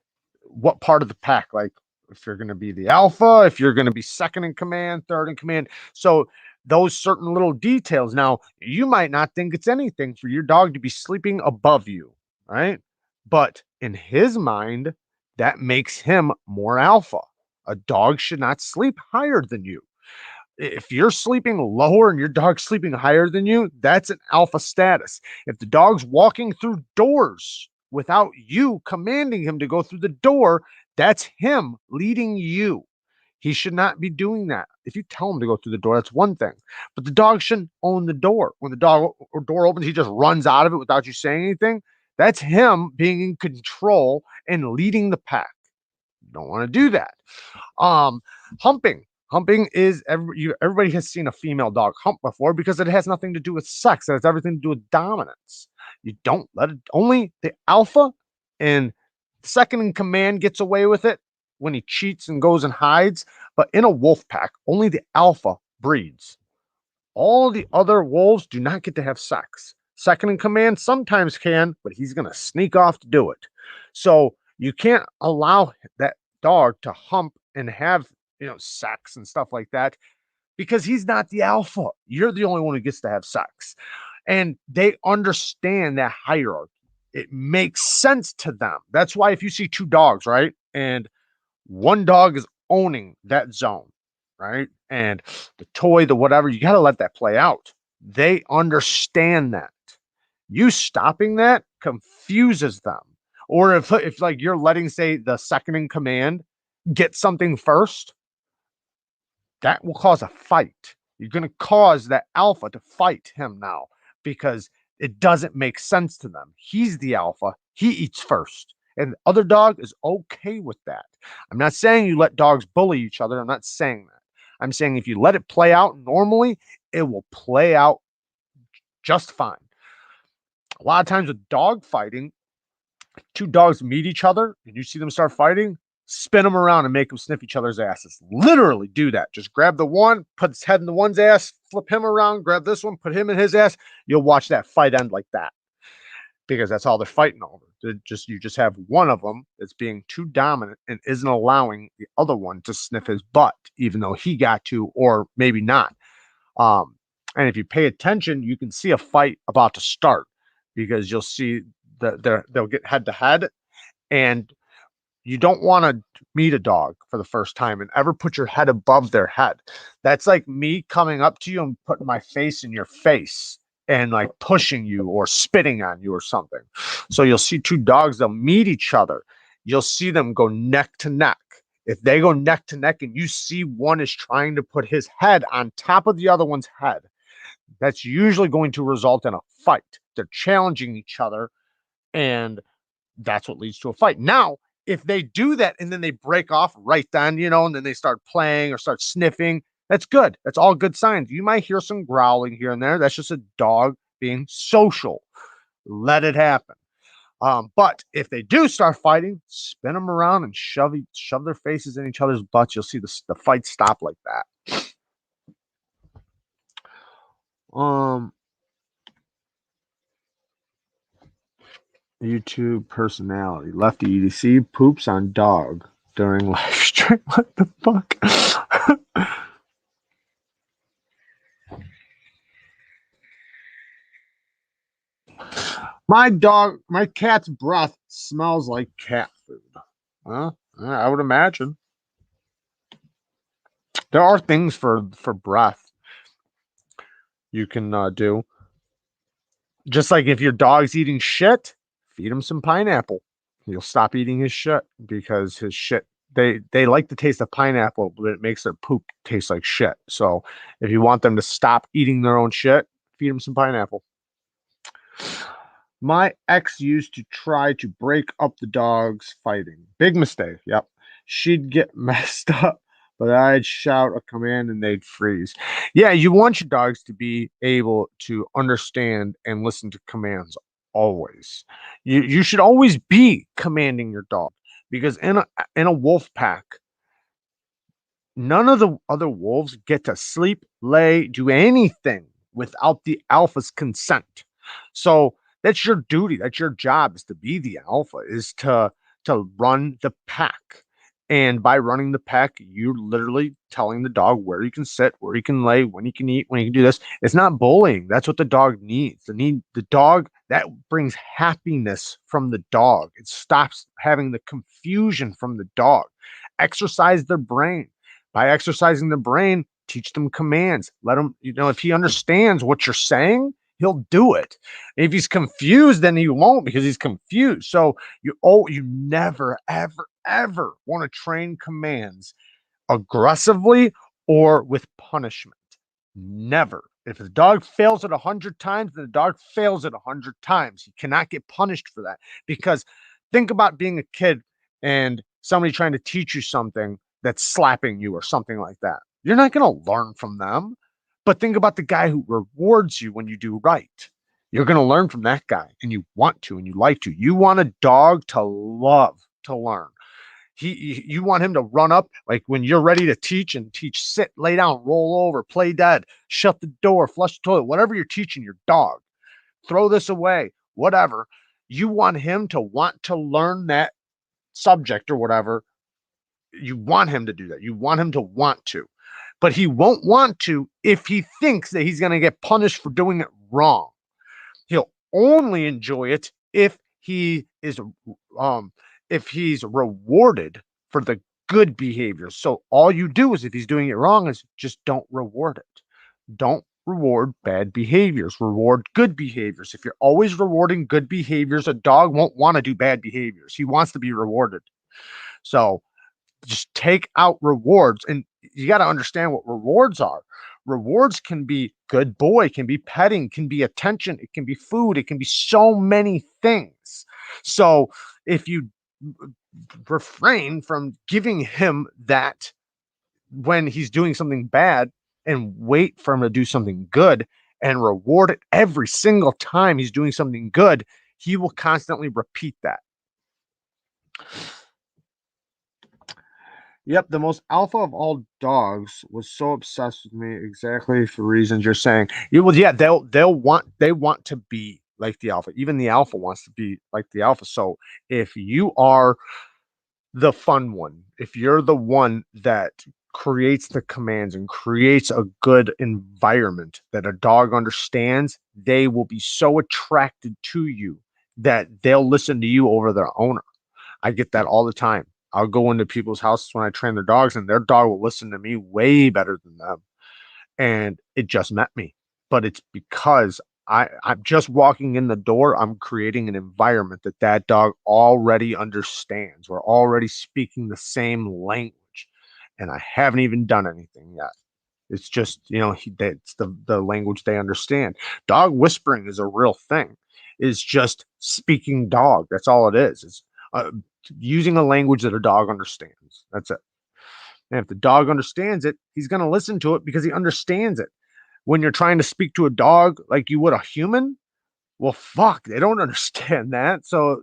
Speaker 1: what part of the pack. Like if you're going to be the alpha, if you're going to be second in command, third in command. So those certain little details. Now, you might not think it's anything for your dog to be sleeping above you, right? But in his mind, that makes him more alpha. A dog should not sleep higher than you. If you're sleeping lower and your dog's sleeping higher than you, that's an alpha status. If the dog's walking through doors without you commanding him to go through the door, that's him leading you. He should not be doing that. If you tell him to go through the door, that's one thing. But the dog shouldn't own the door. When the dog or door opens, he just runs out of it without you saying anything. That's him being in control and leading the pack. You don't want to do that. Um, Humping. Humping is everybody has seen a female dog hump before because it has nothing to do with sex. It has everything to do with dominance. You don't let it, only the alpha and second in command gets away with it when he cheats and goes and hides. But in a wolf pack, only the alpha breeds. All the other wolves do not get to have sex. Second in command sometimes can, but he's going to sneak off to do it. So you can't allow that dog to hump and have, sex and stuff like that because he's not the alpha. You're the only one who gets to have sex. And they understand that hierarchy. It makes sense to them. That's why if you see two dogs, right? And one dog is owning that zone, right? And the toy, the whatever, you got to let that play out. They understand that. You stopping that confuses them. Or if like you're letting, say, the second in command get something first, that will cause a fight. You're going to cause that alpha to fight him now because it doesn't make sense to them. He's the alpha. He eats first. And the other dog is okay with that. I'm not saying you let dogs bully each other. I'm not saying that. I'm saying if you let it play out normally, it will play out just fine. A lot of times with dog fighting, two dogs meet each other and you see them start fighting, spin them around and make them sniff each other's asses. Literally do that. Just grab the one, put his head in the one's ass, flip him around, grab this one, put him in his ass. You'll watch that fight end like that because that's all they're fighting over. You just have one of them that's being too dominant and isn't allowing the other one to sniff his butt, even though he got to, or maybe not. And if you pay attention, you can see a fight about to start because you'll see that they'll get head to head, and you don't want to meet a dog for the first time and ever put your head above their head. That's like me coming up to you and putting my face in your face and like pushing you or spitting on you or something. So you'll see two dogs, they'll meet each other. You'll see them go neck to neck. If they go neck to neck and you see one is trying to put his head on top of the other one's head, that's usually going to result in a fight. They're challenging each other, and that's what leads to a fight. Now, if they do that and then they break off right then, and then they start playing or start sniffing, that's good. That's all good signs. You might hear some growling here and there. That's just a dog being social. Let it happen. But if they do start fighting, spin them around and shove their faces in each other's butts. You'll see the fight stop like that. YouTube personality. Lefty EDC poops on dog during live stream. What the fuck? My cat's breath smells like cat food. Huh? I would imagine. There are things for breath you can do. Just like if your dog's eating shit, feed him some pineapple. He'll stop eating his shit because his shit, they like the taste of pineapple, but it makes their poop taste like shit. So if you want them to stop eating their own shit, feed them some pineapple. My ex used to try to break up the dogs fighting. Big mistake. Yep. She'd get messed up, but I'd shout a command and they'd freeze. Yeah, you want your dogs to be able to understand and listen to commands always. You should always be commanding your dog because in a wolf pack, none of the other wolves get to sleep, lay, do anything without the alpha's consent. So that's your duty. That's your job, is to be the alpha, is to run the pack. And by running the peck, you're literally telling the dog where he can sit, where he can lay, when he can eat, when he can do this. It's not bullying. That's what the dog needs. The dog, that brings happiness from the dog. It stops having the confusion from the dog. Exercise their brain. By exercising the brain, teach them commands. Let him, if he understands what you're saying, he'll do it. If he's confused, then he won't because he's confused. So you never, ever, ever want to train commands aggressively or with punishment. Never. If the dog fails it 100 times, then the dog fails it 100 times. He cannot get punished for that. Because think about being a kid and somebody trying to teach you something that's slapping you or something like that. You're not going to learn from them. But think about the guy who rewards you when you do right. You're going to learn from that guy, and you want to, and you like to. You want a dog to love to learn. You want him to run up like when you're ready to teach, sit, lay down, roll over, play dead, shut the door, flush the toilet, whatever you're teaching your dog, throw this away, whatever. You want him to want to learn that subject or whatever. You want him to do that. You want him to want to, but he won't want to if he thinks that he's going to get punished for doing it wrong. He'll only enjoy it if he's rewarded for the good behavior. So all you do is if he's doing it wrong is just don't reward it. Don't reward bad behaviors. Reward good behaviors. If you're always rewarding good behaviors, a dog won't want to do bad behaviors. He wants to be rewarded. So just take out rewards, and you got to understand what rewards are. Rewards can be good boy, can be petting, can be attention, it can be food, it can be so many things. So if you refrain from giving him that when he's doing something bad and wait for him to do something good and reward it every single time he's doing something good, he will constantly repeat that. Yep, the most alpha of all dogs was so obsessed with me exactly for reasons you're saying. Yeah, they want to be like the alpha. Even the alpha wants to be like the alpha. So if you are the fun one, if you're the one that creates the commands and creates a good environment that a dog understands, they will be so attracted to you that they'll listen to you over their owner. I get that all the time. I'll go into people's houses when I train their dogs, and their dog will listen to me way better than them. And it just met me. But it's because I'm just walking in the door. I'm creating an environment that dog already understands. We're already speaking the same language, and I haven't even done anything yet. It's just, it's the language they understand. Dog whispering is a real thing. It's just speaking dog. That's all it is. It's using a language that a dog understands. That's it. And if the dog understands it, he's going to listen to it because he understands it. When you're trying to speak to a dog like you would a human, well, fuck, they don't understand that. So,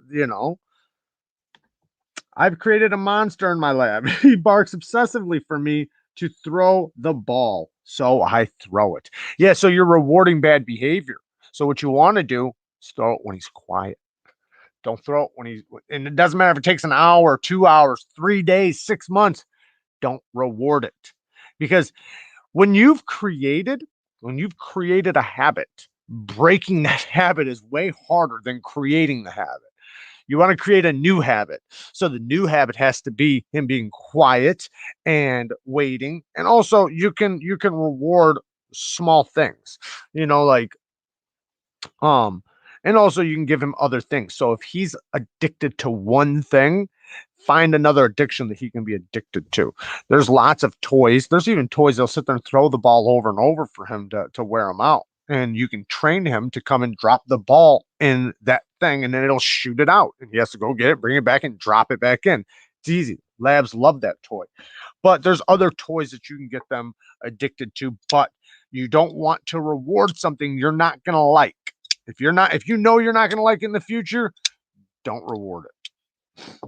Speaker 1: I've created a monster in my lab. He barks obsessively for me to throw the ball. So I throw it. Yeah, so you're rewarding bad behavior. So what you want to do is throw it when he's quiet. Don't throw it and it doesn't matter if it takes an hour, 2 hours, 3 days, 6 months. Don't reward it. Because when you've created a habit, breaking that habit is way harder than creating the habit. You want to create a new habit. So the new habit has to be him being quiet and waiting. And also you can reward small things, like and also you can give him other things. So if he's addicted to one thing, find another addiction that he can be addicted to. There's lots of toys. There's even toys they'll sit there and throw the ball over and over for him to wear him out. And you can train him to come and drop the ball in that thing, and then it'll shoot it out. And he has to go get it, bring it back, and drop it back in. It's easy. Labs love that toy. But there's other toys that you can get them addicted to, but you don't want to reward something you're not going to like. If you know you're not going to like it in the future, don't reward it.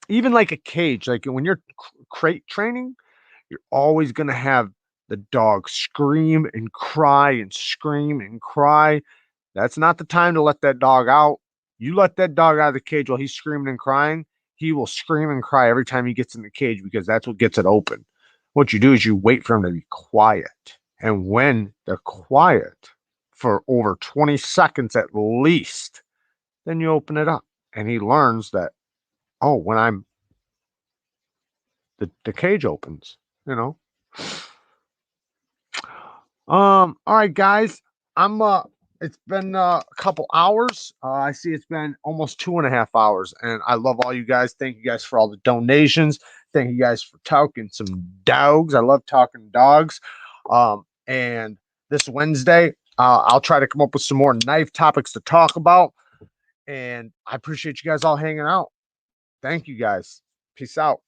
Speaker 1: Even like a cage, like when you're crate training, you're always going to have the dog scream and cry and scream and cry. That's not the time to let that dog out. You let that dog out of the cage while he's screaming and crying, he will scream and cry every time he gets in the cage because that's what gets it open. What you do is you wait for him to be quiet. And when they're quiet for over 20 seconds at least, then you open it up. And he learns that, oh, when I'm the cage opens, you know. All right, guys. I'm it's been a couple hours. I see it's been almost 2.5 hours, and I love all you guys. Thank you guys for all the donations. Thank you guys for talking some dogs. I love talking dogs. And this Wednesday, I'll try to come up with some more knife topics to talk about. And I appreciate you guys all hanging out. Thank you guys. Peace out.